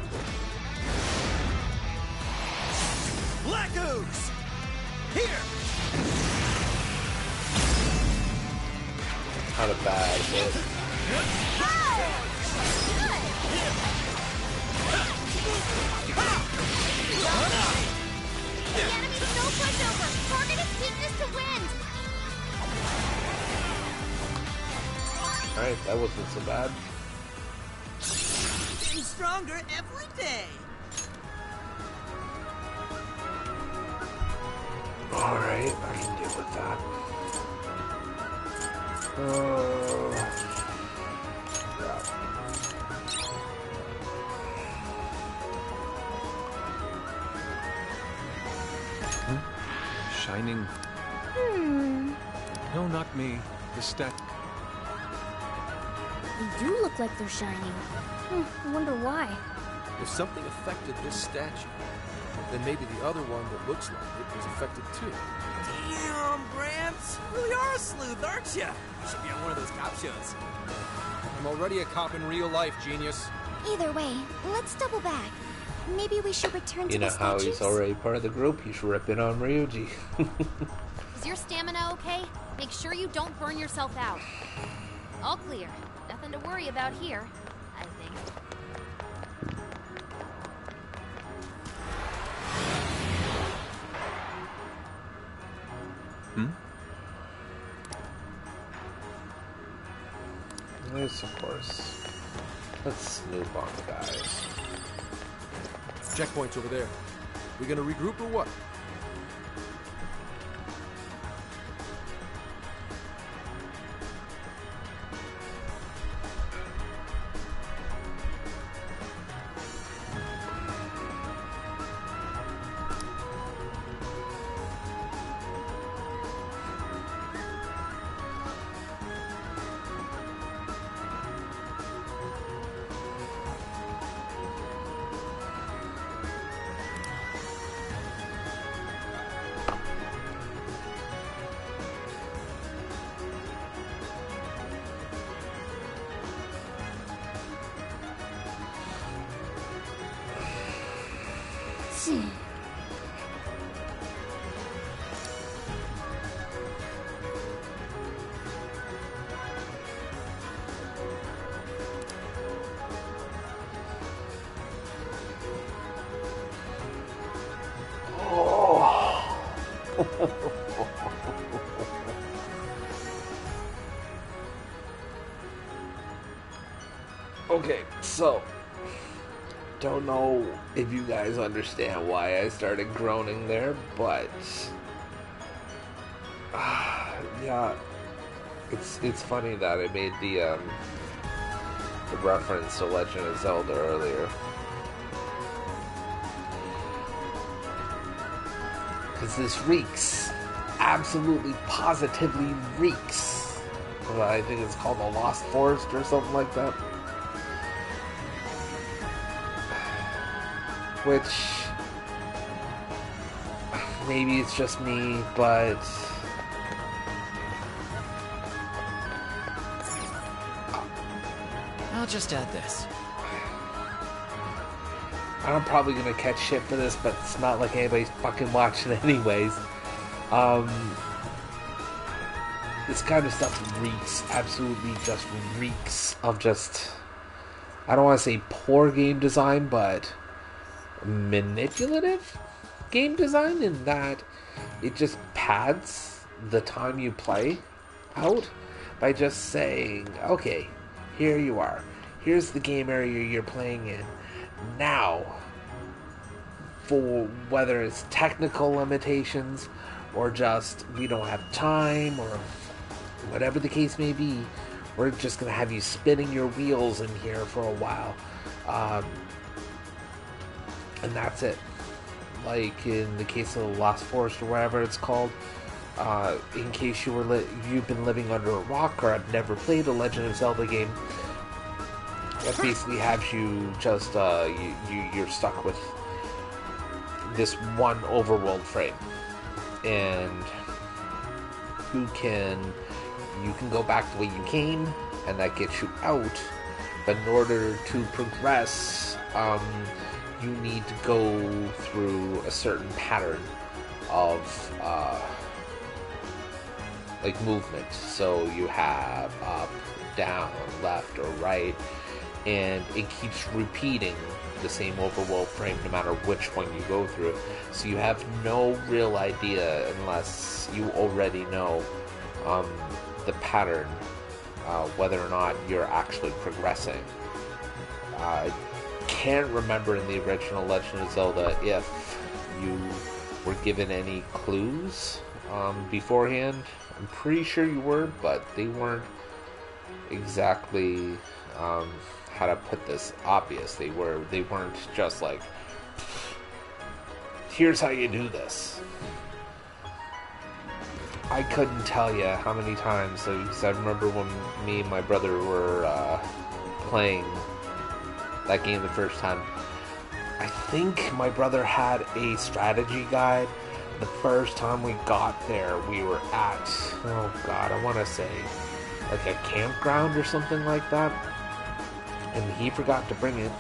Lakus! Here! Not a bad hit. The enemy's no pushover. Target its weakness to wind. Alright, that wasn't so bad. Getting stronger every day. Alright, I can deal with that. Shining. No, not me. The stat. They do look like they're shining. I wonder why. If something affected this statue, then maybe the other one that looks like it was affected too. Damn, Gramps. You really are a sleuth, aren't you? You should be on one of those cop shows. I'm already a cop in real life, genius. Either way, let's double back. Maybe we should return to You know the how statues? he's already part of the group, you should rip in on Ryuji. Is your stamina okay? Make sure you don't burn yourself out. All clear. Nothing to worry about here, I think. Yes, of course. Let's snoop on the guys. Checkpoint's over there. We gonna regroup or what? Okay, so don't know if you guys understand why I started groaning there, but yeah, it's funny that I made the reference to Legend of Zelda earlier, because this reeks, absolutely positively reeks. I think it's called the Lost Forest or something like that. Which, maybe it's just me, but I'll just add this. I'm probably gonna catch shit for this, but it's not like anybody's fucking watching anyways. This kind of stuff reeks, absolutely just reeks of just, I don't want to say poor game design, but manipulative game design, in that it just pads the time you play out by just saying, okay, here you are, here's the game area you're playing in now. For whether it's technical limitations or just we don't have time or whatever the case may be, we're just gonna have you spinning your wheels in here for a while. And that's it. Like in the case of the Lost Forest or whatever it's called, in case you've been living under a rock or have never played a Legend of Zelda game, that basically has you just you're stuck with this one overworld frame, and you can go back the way you came, and that gets you out. But in order to progress, you need to go through a certain pattern of like movement. So you have up, down, left, or right, and it keeps repeating the same overworld frame no matter which one you go through. So you have no real idea, unless you already know the pattern, whether or not you're actually progressing. Can't remember in the original Legend of Zelda if you were given any clues beforehand. I'm pretty sure you were, but they weren't exactly how to put this obvious. They weren't just like, here's how you do this. I couldn't tell you how many times, because I remember when me and my brother were playing that game the first time. I think my brother had a strategy guide. The first time we got there, we were at, oh god, I want to say like a campground or something like that, and he forgot to bring it.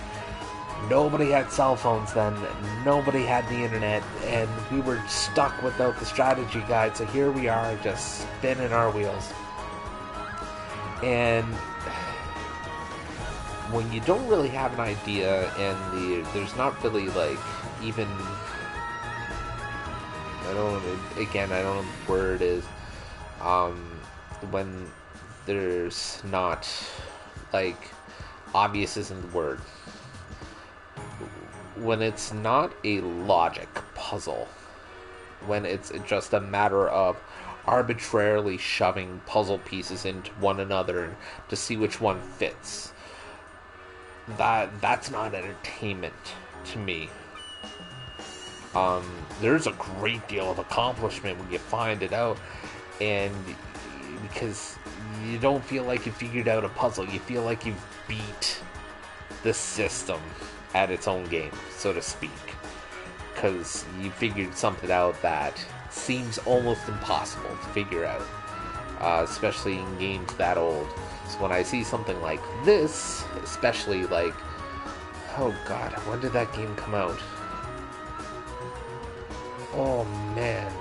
Nobody had cell phones then, nobody had the internet, and we were stuck without the strategy guide. So here we are, just spinning our wheels. And when you don't really have an idea, and there's not really like even, I don't know what the word is, when there's not, like, obvious isn't the word. When it's not a logic puzzle, when it's just a matter of arbitrarily shoving puzzle pieces into one another to see which one fits, that's not entertainment to me. There's a great deal of accomplishment when you find it out, and because you don't feel like you figured out a puzzle, you feel like you've beat the system at its own game, so to speak, because you figured something out that seems almost impossible to figure out, especially in games that old. So when I see something like this, especially like, oh god, when did that game come out? Oh man,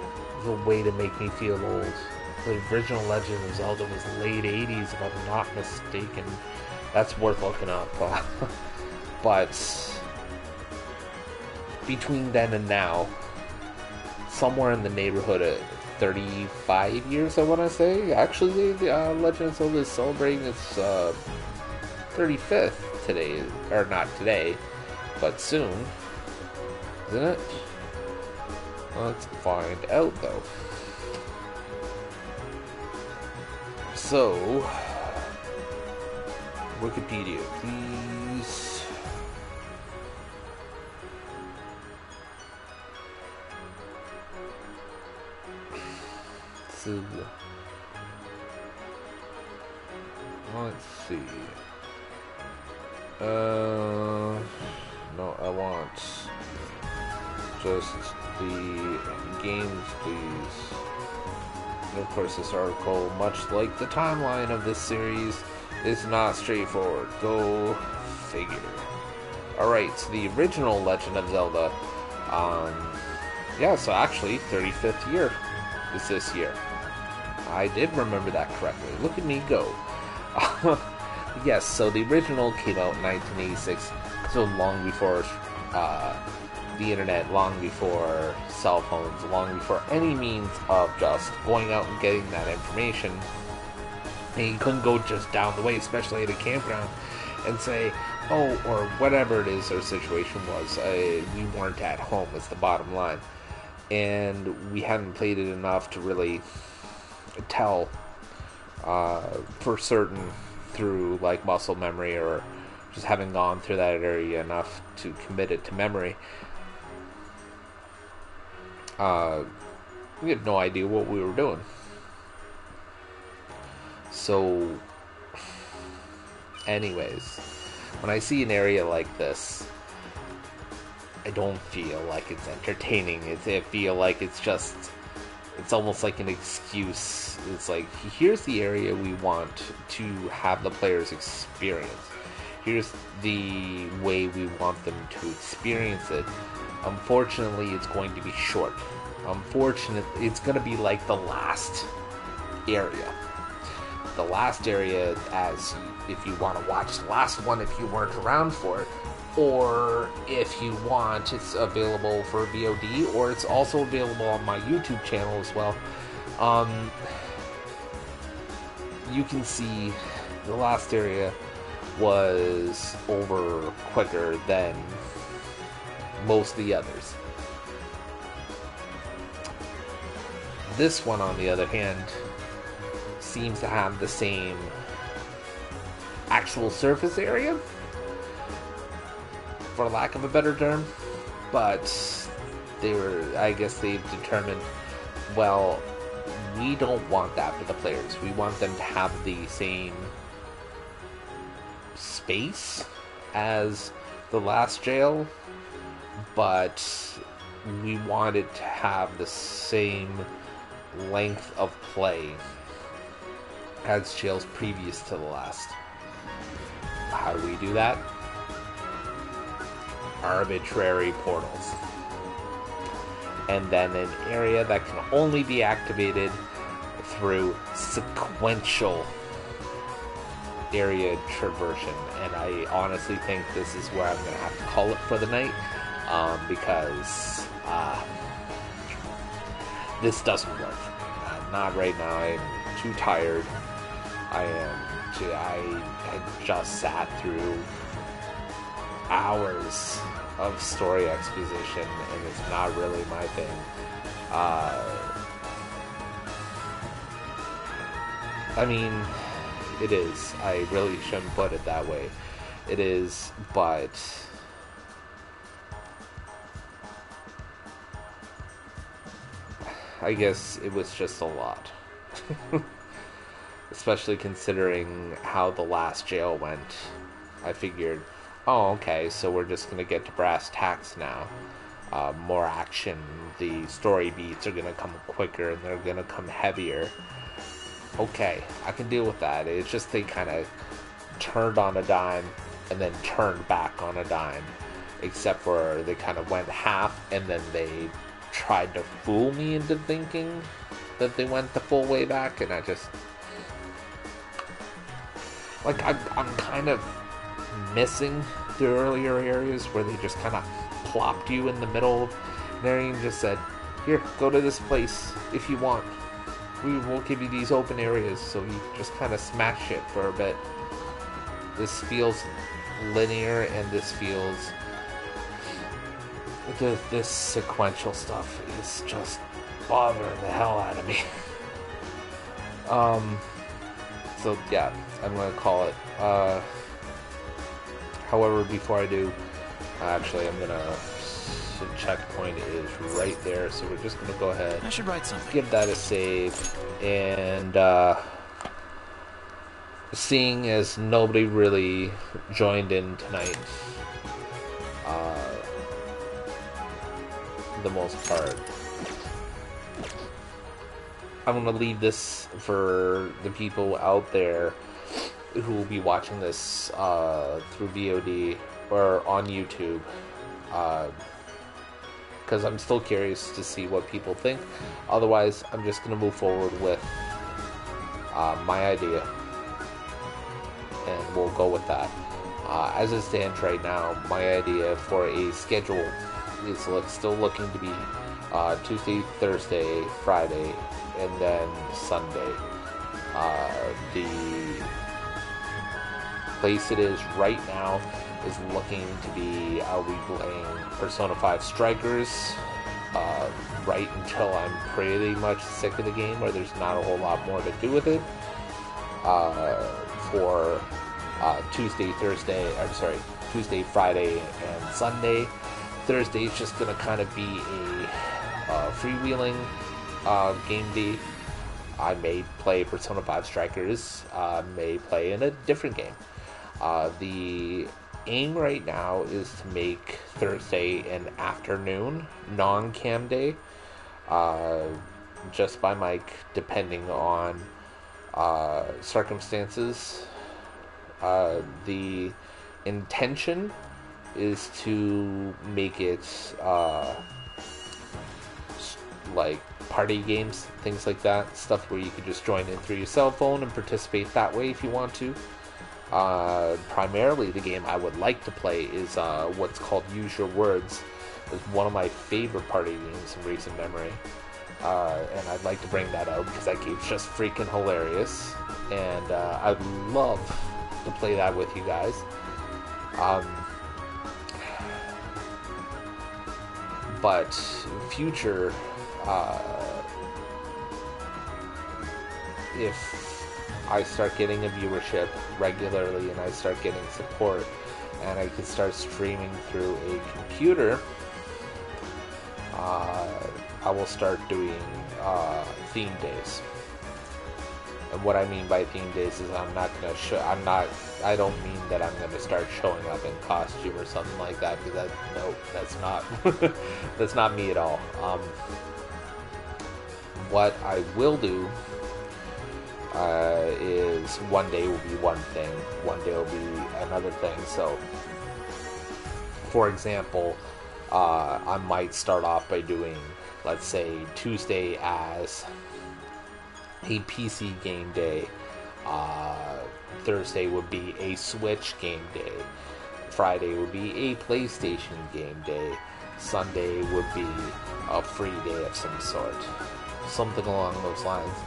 the way to make me feel old. The original Legend of Zelda was late 80s, if I'm not mistaken. That's worth looking up. But between then and now, somewhere in the neighborhood of 35 years, I want to say. Actually, the Legend of Zelda is celebrating its 35th today, or not today, but soon, isn't it? Let's find out, though. So, Wikipedia, please. So, let's see. No, I want just the games, please. And of course, this article, much like the timeline of this series, is not straightforward. Go figure. Alright, so the original Legend of Zelda, yeah, so actually, 35th year is this year. I did remember that correctly. Look at me go. Yes, so the original came out in 1986, so long before the internet, long before cell phones, long before any means of just going out and getting that information. And you couldn't go just down the way, especially at a campground, and say, oh, or whatever it is our situation was, we weren't at home, is the bottom line. And we hadn't played it enough to really tell for certain through like muscle memory, or just having gone through that area enough to commit it to memory. We had no idea what we were doing. So, anyways, when I see an area like this, I don't feel like it's entertaining. I feel like it's almost like an excuse. It's like, here's the area we want to have the players experience. Here's the way we want them to experience it. Unfortunately, it's going to be short. Unfortunately, it's going to be like the last area. The last area, as if you want to watch the last one if you weren't around for it, or if you want, it's available for VOD, or it's also available on my YouTube channel as well. You can see the last area was over quicker than most of the others. This one, on the other hand, seems to have the same actual surface area, for lack of a better term, but I guess they've determined, well, we don't want that for the players. We want them to have the same space as the last jail, but we want it to have the same length of play as jails previous to the last. How do we do that? Arbitrary portals. And then an area that can only be activated through sequential area traversion. And I honestly think this is where I'm going to have to call it for the night, because this doesn't work. Not right now. I'm too tired. I just sat through hours of story exposition, and it's not really my thing. I mean, it is. I really shouldn't put it that way. It is, but I guess it was just a lot. Especially considering how the last jail went. I figured, oh, okay, so we're just going to get to brass tacks now. More action. The story beats are going to come quicker, and they're going to come heavier. Okay, I can deal with that. It's just they kind of turned on a dime and then turned back on a dime. Except for they kind of went half, and then they tried to fool me into thinking that they went the full way back, and I just... Like, I'm kind of missing the earlier areas where they just kind of plopped you in the middle of an area and just said, here, go to this place if you want. We will give you these open areas, so you just kind of smash it for a bit. This feels linear, and this feels... This sequential stuff is just bothering the hell out of me. So yeah, I'm gonna call it. However, before I do, actually, I'm gonna... The checkpoint is right there, so we're just gonna go ahead. I should write something. Give that a save, and seeing as nobody really joined in tonight, the most part, I'm gonna leave this for the people out there who will be watching this through VOD or on YouTube. Because I'm still curious to see what people think. Otherwise, I'm just going to move forward with my idea, and we'll go with that. As it stands right now, my idea for a schedule is still looking to be Tuesday, Thursday, Friday, and then Sunday. The place it is right now is looking to be, I'll be playing Persona 5 Strikers right until I'm pretty much sick of the game, or there's not a whole lot more to do with it. For Tuesday, Friday, and Sunday. Thursday is just going to kind of be a freewheeling game day. I may play Persona 5 Strikers, may play in a different game. The aim right now is to make Thursday an afternoon non-cam day, just by mic, depending on circumstances. The intention is to make it like party games, things like that, stuff where you can just join in through your cell phone and participate that way if you want to. Primarily, the game I would like to play is what's called Use Your Words. It's one of my favorite party games in recent memory, and I'd like to bring that out because that game's just freaking hilarious, and I'd love to play that with you guys. But future, if I start getting a viewership regularly and I start getting support and I can start streaming through a computer, I will start doing theme days. And what I mean by theme days is I'm not gonna I don't mean that I'm gonna start showing up in costume or something like that, because that's not that's not me at all. What I will do is one day will be one thing, one day will be another thing. So, for example, I might start off by doing, let's say, Tuesday as a PC game day, Thursday would be a Switch game day, Friday would be a PlayStation game day, Sunday would be a free day of some sort, something along those lines.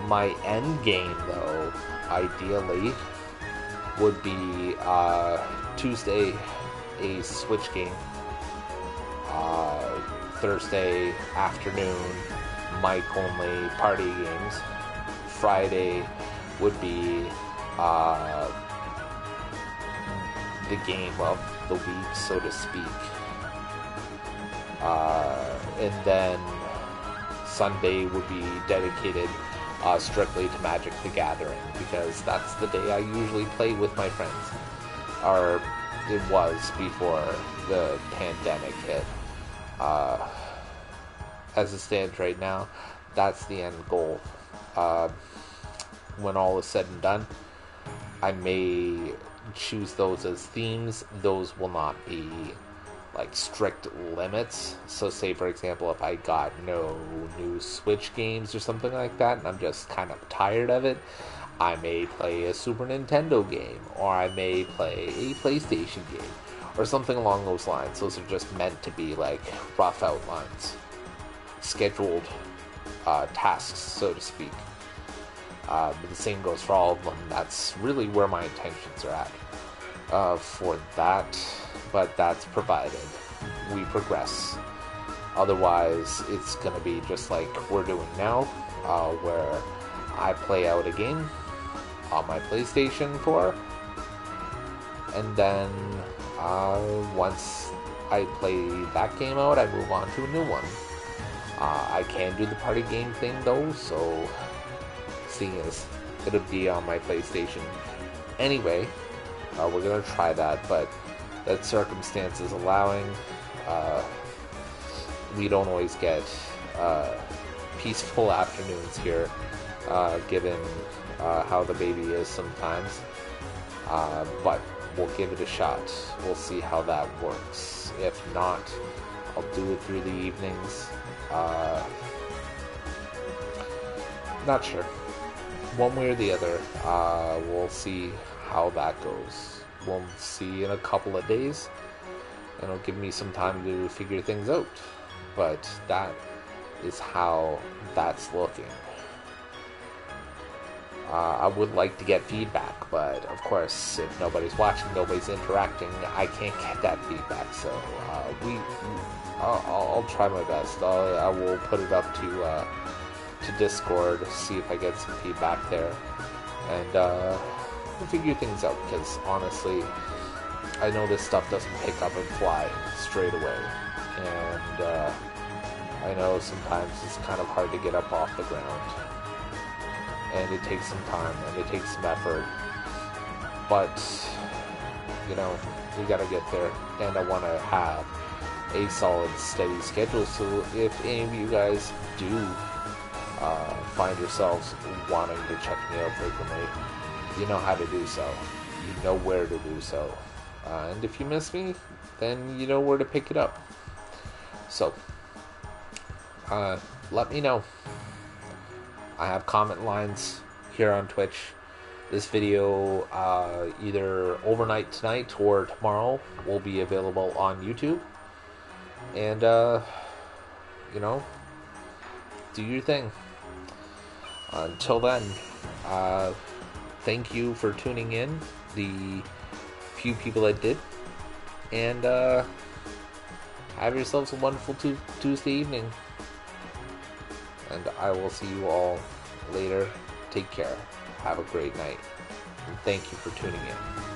My end game, though, ideally, would be Tuesday a Switch game, Thursday afternoon mic only party games, Friday would be the game of the week, so to speak, and then Sunday would be dedicated strictly to Magic the Gathering, because that's the day I usually play with my friends, or it was before the pandemic hit. As it stands right now, that's the end goal. When all is said and done, I may choose those as themes. Those will not be like strict limits. So say, for example, if I got no new Switch games or something like that, and I'm just kind of tired of it, I may play a Super Nintendo game, or I may play a PlayStation game, or something along those lines. Those are just meant to be like rough outlines. scheduled tasks, so to speak. But the same goes for all of them. That's really where my intentions are at for that, but that's provided we progress. Otherwise, it's going to be just like we're doing now, where I play out a game on my PlayStation 4, and then once I play that game out, I move on to a new one. I can do the party game thing though, so seeing as it'll be on my PlayStation anyway, we're gonna try that, but that circumstances allowing, we don't always get peaceful afternoons here, given how the baby is sometimes, but we'll give it a shot. We'll see how that works. If not, I'll do it through the evenings. Not sure. One way or the other. We'll see how that goes. We'll see in a couple of days, and it'll give me some time to figure things out. But that is how that's looking. I would like to get feedback, but of course, if nobody's watching, nobody's interacting, I can't get that feedback. So I'll try my best. I will put it up to Discord, see if I get some feedback there, and we'll figure things out. Because honestly, I know this stuff doesn't pick up and fly straight away, and I know sometimes it's kind of hard to get up off the ground. And it takes some time, and it takes some effort. But, you know, we gotta get there. And I want to have a solid, steady schedule. So if any of you guys do find yourselves wanting to check me out frequently, you know how to do so. You know where to do so. And if you miss me, then you know where to pick it up. So, let me know. I have comment lines here on Twitch. This video, either overnight tonight or tomorrow, will be available on YouTube. And, you know, do your thing. Until then, thank you for tuning in, the few people that did. And, have yourselves a wonderful Tuesday evening. And I will see you all later. Take care. Have a great night. And thank you for tuning in.